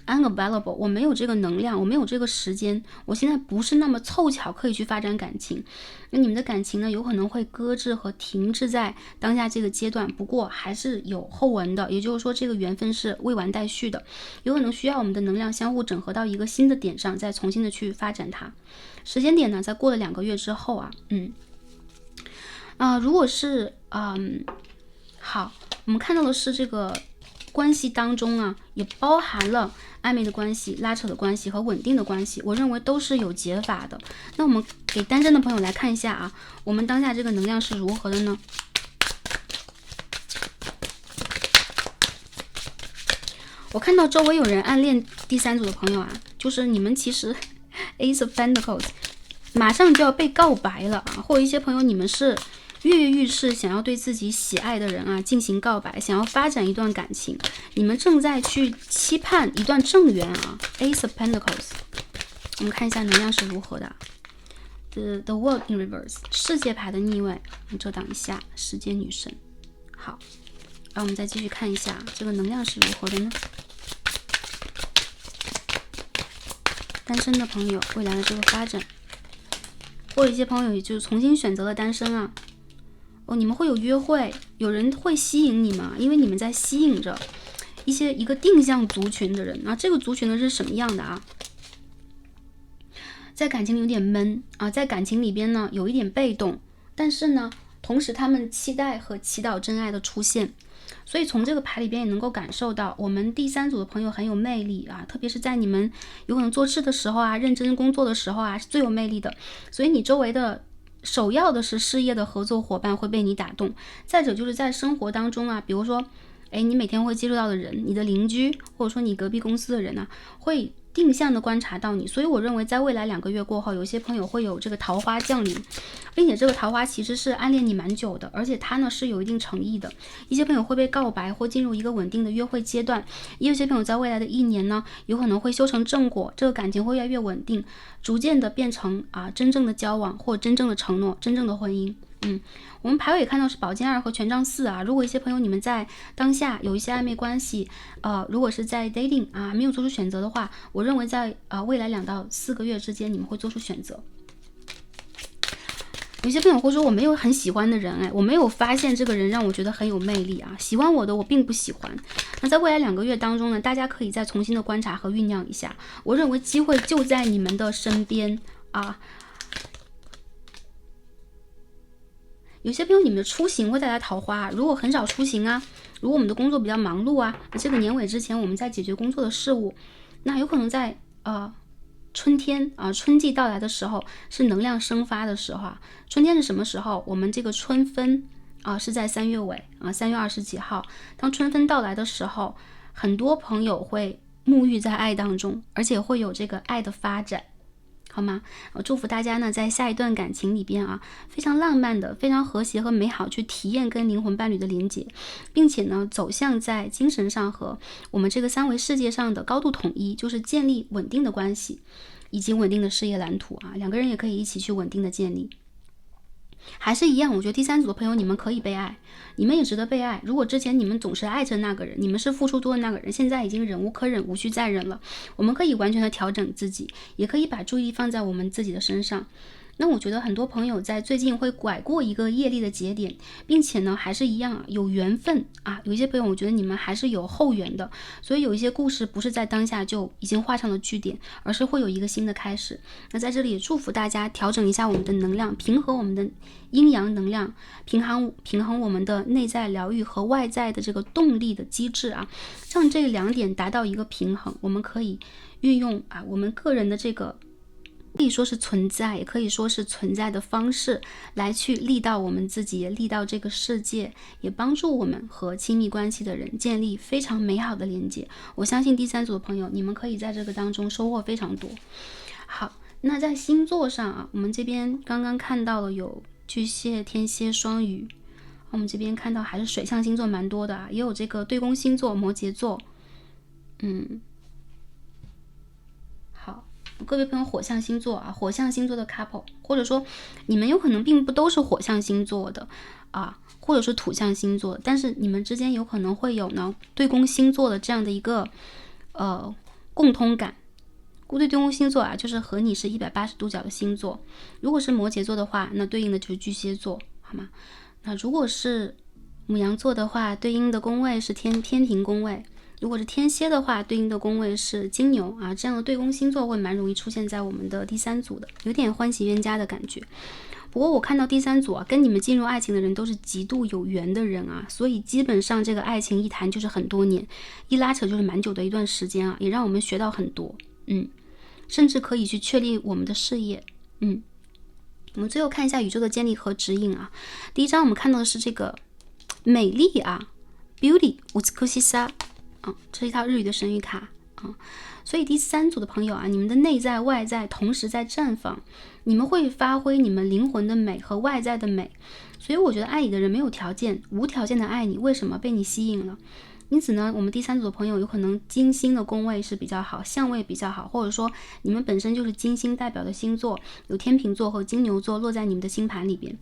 unavailable， 我没有这个能量，我没有这个时间，我现在不是那么凑巧可以去发展感情，那你们的感情呢有可能会搁置和停滞在当下这个阶段，不过还是有后文的，也就是说这个缘分是未完待续的，有可能需要我们的能量相互整合到一个新的点上，再重新的去发展它。时间点呢在过了2个月之后如果是好，我们看到的是这个关系当中也包含了暧昧的关系、拉扯的关系和稳定的关系，我认为都是有解法的。那我们给单身的朋友来看一下我们当下这个能量是如何的呢？我看到周围有人暗恋第3组的朋友就是你们其实Ace of Pentacles 马上就要被告白了或者一些朋友你们是跃跃欲试，想要对自己喜爱的人进行告白，想要发展一段感情，你们正在去期盼一段正缘Ace of Pentacles， 我们看一下能量是如何的。The World in Reverse， 世界牌的逆位，我们遮挡一下，时间女神。好，然后我们再继续看一下这个能量是如何的呢？单身的朋友未来的这个发展，或者一些朋友也就重新选择了单身你们会有约会，有人会吸引你们因为你们在吸引着一个定向族群的人这个族群呢是什么样的在感情里有点闷在感情里边呢有一点被动，但是呢同时他们期待和祈祷真爱的出现，所以从这个牌里边也能够感受到我们第3组的朋友很有魅力特别是在你们有可能做事的时候认真工作的时候是最有魅力的，所以你周围的首要的是事业的合作伙伴会被你打动，再者就是在生活当中比如说你每天会接触到的人，你的邻居或者说你隔壁公司的人会定向的观察到你，所以我认为在未来2个月过后，有些朋友会有这个桃花降临，并且这个桃花其实是暗恋你蛮久的，而且他呢是有一定诚意的，一些朋友会被告白或进入一个稳定的约会阶段，也有些朋友在未来的1年呢有可能会修成正果，这个感情会越来越稳定，逐渐的变成真正的交往或真正的承诺，真正的婚姻。我们牌位也看到是宝剑2和权杖4如果一些朋友你们在当下有一些暧昧关系如果是在 dating 没有做出选择的话，我认为在未来2到4个月之间你们会做出选择。有些朋友会说我没有很喜欢的人我没有发现这个人让我觉得很有魅力喜欢我的我并不喜欢。那在未来2个月当中呢，大家可以再重新的观察和酝酿一下，我认为机会就在你们的身边有些朋友你们的出行会带来桃花如果很少出行如果我们的工作比较忙碌那这个年尾之前我们在解决工作的事务，那有可能在春天春季到来的时候是能量生发的时候春天是什么时候？我们这个春分是在3月尾3月20几号，当春分到来的时候，很多朋友会沐浴在爱当中，而且会有这个爱的发展，好吗？我祝福大家呢，在下一段感情里边非常浪漫的、非常和谐和美好，去体验跟灵魂伴侣的连结，并且呢，走向在精神上和我们这个三维世界上的高度统一，就是建立稳定的关系以及稳定的事业蓝图两个人也可以一起去稳定的建立。还是一样，我觉得第三组的朋友，你们可以被爱，你们也值得被爱。如果之前你们总是爱着那个人，你们是付出多的那个人，现在已经忍无可忍，无需再忍了，我们可以完全的调整自己，也可以把注意力放在我们自己的身上。那我觉得很多朋友在最近会拐过一个业力的节点，并且呢还是一样有缘分有一些朋友我觉得你们还是有后缘的，所以有一些故事不是在当下就已经画上了句点，而是会有一个新的开始。那在这里也祝福大家调整一下我们的能量，平和我们的阴阳能量，平衡我们的内在疗愈和外在的这个动力的机制让这两点达到一个平衡。我们可以运用我们个人的这个可以说是存在，也可以说是存在的方式来去利到我们自己，也利到这个世界，也帮助我们和亲密关系的人建立非常美好的连接。我相信第三组的朋友，你们可以在这个当中收获非常多。好，那在星座上我们这边刚刚看到了有巨蟹、天蝎、双鱼，我们这边看到还是水象星座蛮多的也有这个对宫星座摩羯座。各位朋友，火象星座火象星座的 couple， 或者说你们有可能并不都是火象星座的或者是土象星座的，但是你们之间有可能会有呢对宫星座的这样的一个共通感。对宫星座就是和你是180度角的星座。如果是摩羯座的话，那对应的就是巨蟹座，好吗？那如果是牡羊座的话，对应的宫位是天平宫位。如果是天蝎的话，对应的宫位是金牛这样的对宫星座会蛮容易出现在我们的第三组的，有点欢喜冤家的感觉。不过我看到第三组跟你们进入爱情的人都是极度有缘的人所以基本上这个爱情一谈就是很多年，一拉扯就是蛮久的一段时间也让我们学到很多，甚至可以去确立我们的事业。我们最后看一下宇宙的建立和指引第一张我们看到的是这个美丽beauty 美しさ这是一套日语的神谕卡所以第三组的朋友你们的内在外在同时在绽放，你们会发挥你们灵魂的美和外在的美。所以我觉得爱你的人没有条件，无条件的爱你，为什么被你吸引了？因此呢，我们第三组的朋友有可能金星的宫位是比较好，相位比较好，或者说你们本身就是金星代表的星座，有天秤座和金牛座落在你们的星盘里边。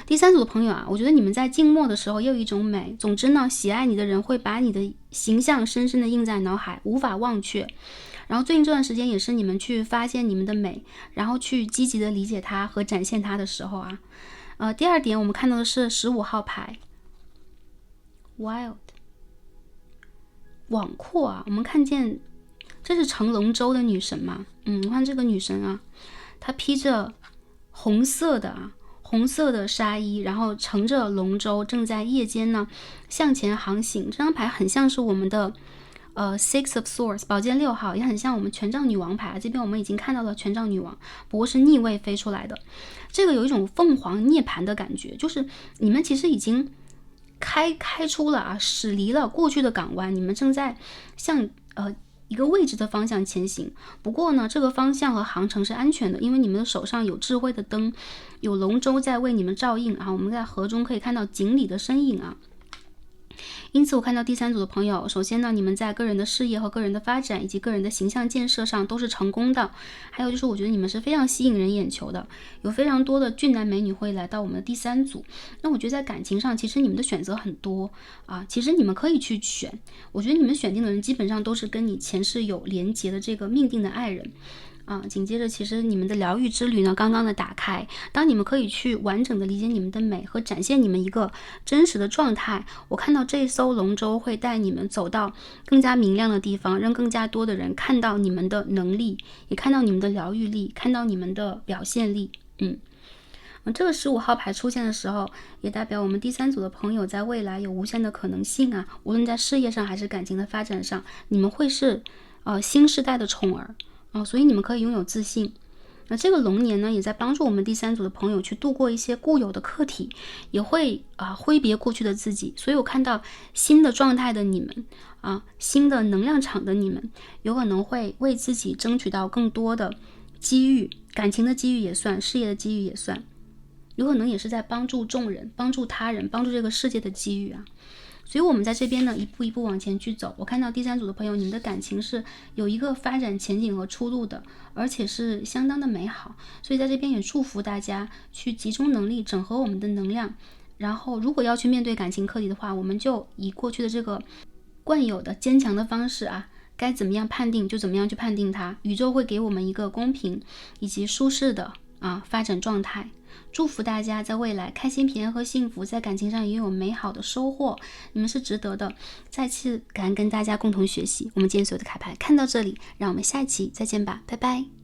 第三组的朋友我觉得你们在静默的时候也有一种美。总之呢，喜爱你的人会把你的形象深深的印在脑海，无法忘却。然后最近这段时间也是你们去发现你们的美，然后去积极的理解它和展现它的时候第二点我们看到的是15号牌 Wild 广阔我们看见这是乘龙舟的女神嘛？你看这个女神她披着红色的纱衣，然后乘着龙舟，正在夜间呢向前航行。这张牌很像是我们的Six of Swords 宝剑6号，也很像我们权杖女王牌这边我们已经看到了权杖女王，不过是逆位飞出来的。这个有一种凤凰涅槃的感觉，就是你们其实已经开出了驶离了过去的港湾，你们正在向一个未知的方向前行。不过呢，这个方向和航程是安全的，因为你们的手上有智慧的灯，有龙舟在为你们照应我们在河中可以看到锦鲤的身影因此我看到第三组的朋友，首先呢，你们在个人的事业和个人的发展以及个人的形象建设上都是成功的。还有就是我觉得你们是非常吸引人眼球的，有非常多的俊男美女会来到我们的第三组。那我觉得在感情上其实你们的选择很多其实你们可以去选，我觉得你们选定的人基本上都是跟你前世有连结的这个命定的爱人紧接着其实你们的疗愈之旅呢刚刚的打开，当你们可以去完整的理解你们的美和展现你们一个真实的状态，我看到这艘龙舟会带你们走到更加明亮的地方，让更加多的人看到你们的能力，也看到你们的疗愈力，看到你们的表现力这个15号牌出现的时候，也代表我们第三组的朋友在未来有无限的可能性无论在事业上还是感情的发展上，你们会是新时代的宠儿所以你们可以拥有自信那这个龙年呢，也在帮助我们第三组的朋友去度过一些固有的课题，也会挥别过去的自己。所以我看到新的状态的你们新的能量场的你们，有可能会为自己争取到更多的机遇，感情的机遇也算，事业的机遇也算，有可能也是在帮助众人，帮助他人，帮助这个世界的机遇啊。所以我们在这边呢，一步一步往前去走。我看到第三组的朋友，你们的感情是有一个发展前景和出路的，而且是相当的美好。所以在这边也祝福大家去集中能力，整合我们的能量。然后如果要去面对感情课题的话，我们就以过去的这个惯有的坚强的方式该怎么样判定就怎么样去判定它。宇宙会给我们一个公平以及舒适的发展状态。祝福大家在未来开心平安和幸福，在感情上也有美好的收获，你们是值得的。再次感恩跟大家共同学习。我们今天所有的卡牌看到这里，让我们下一期再见吧，拜拜。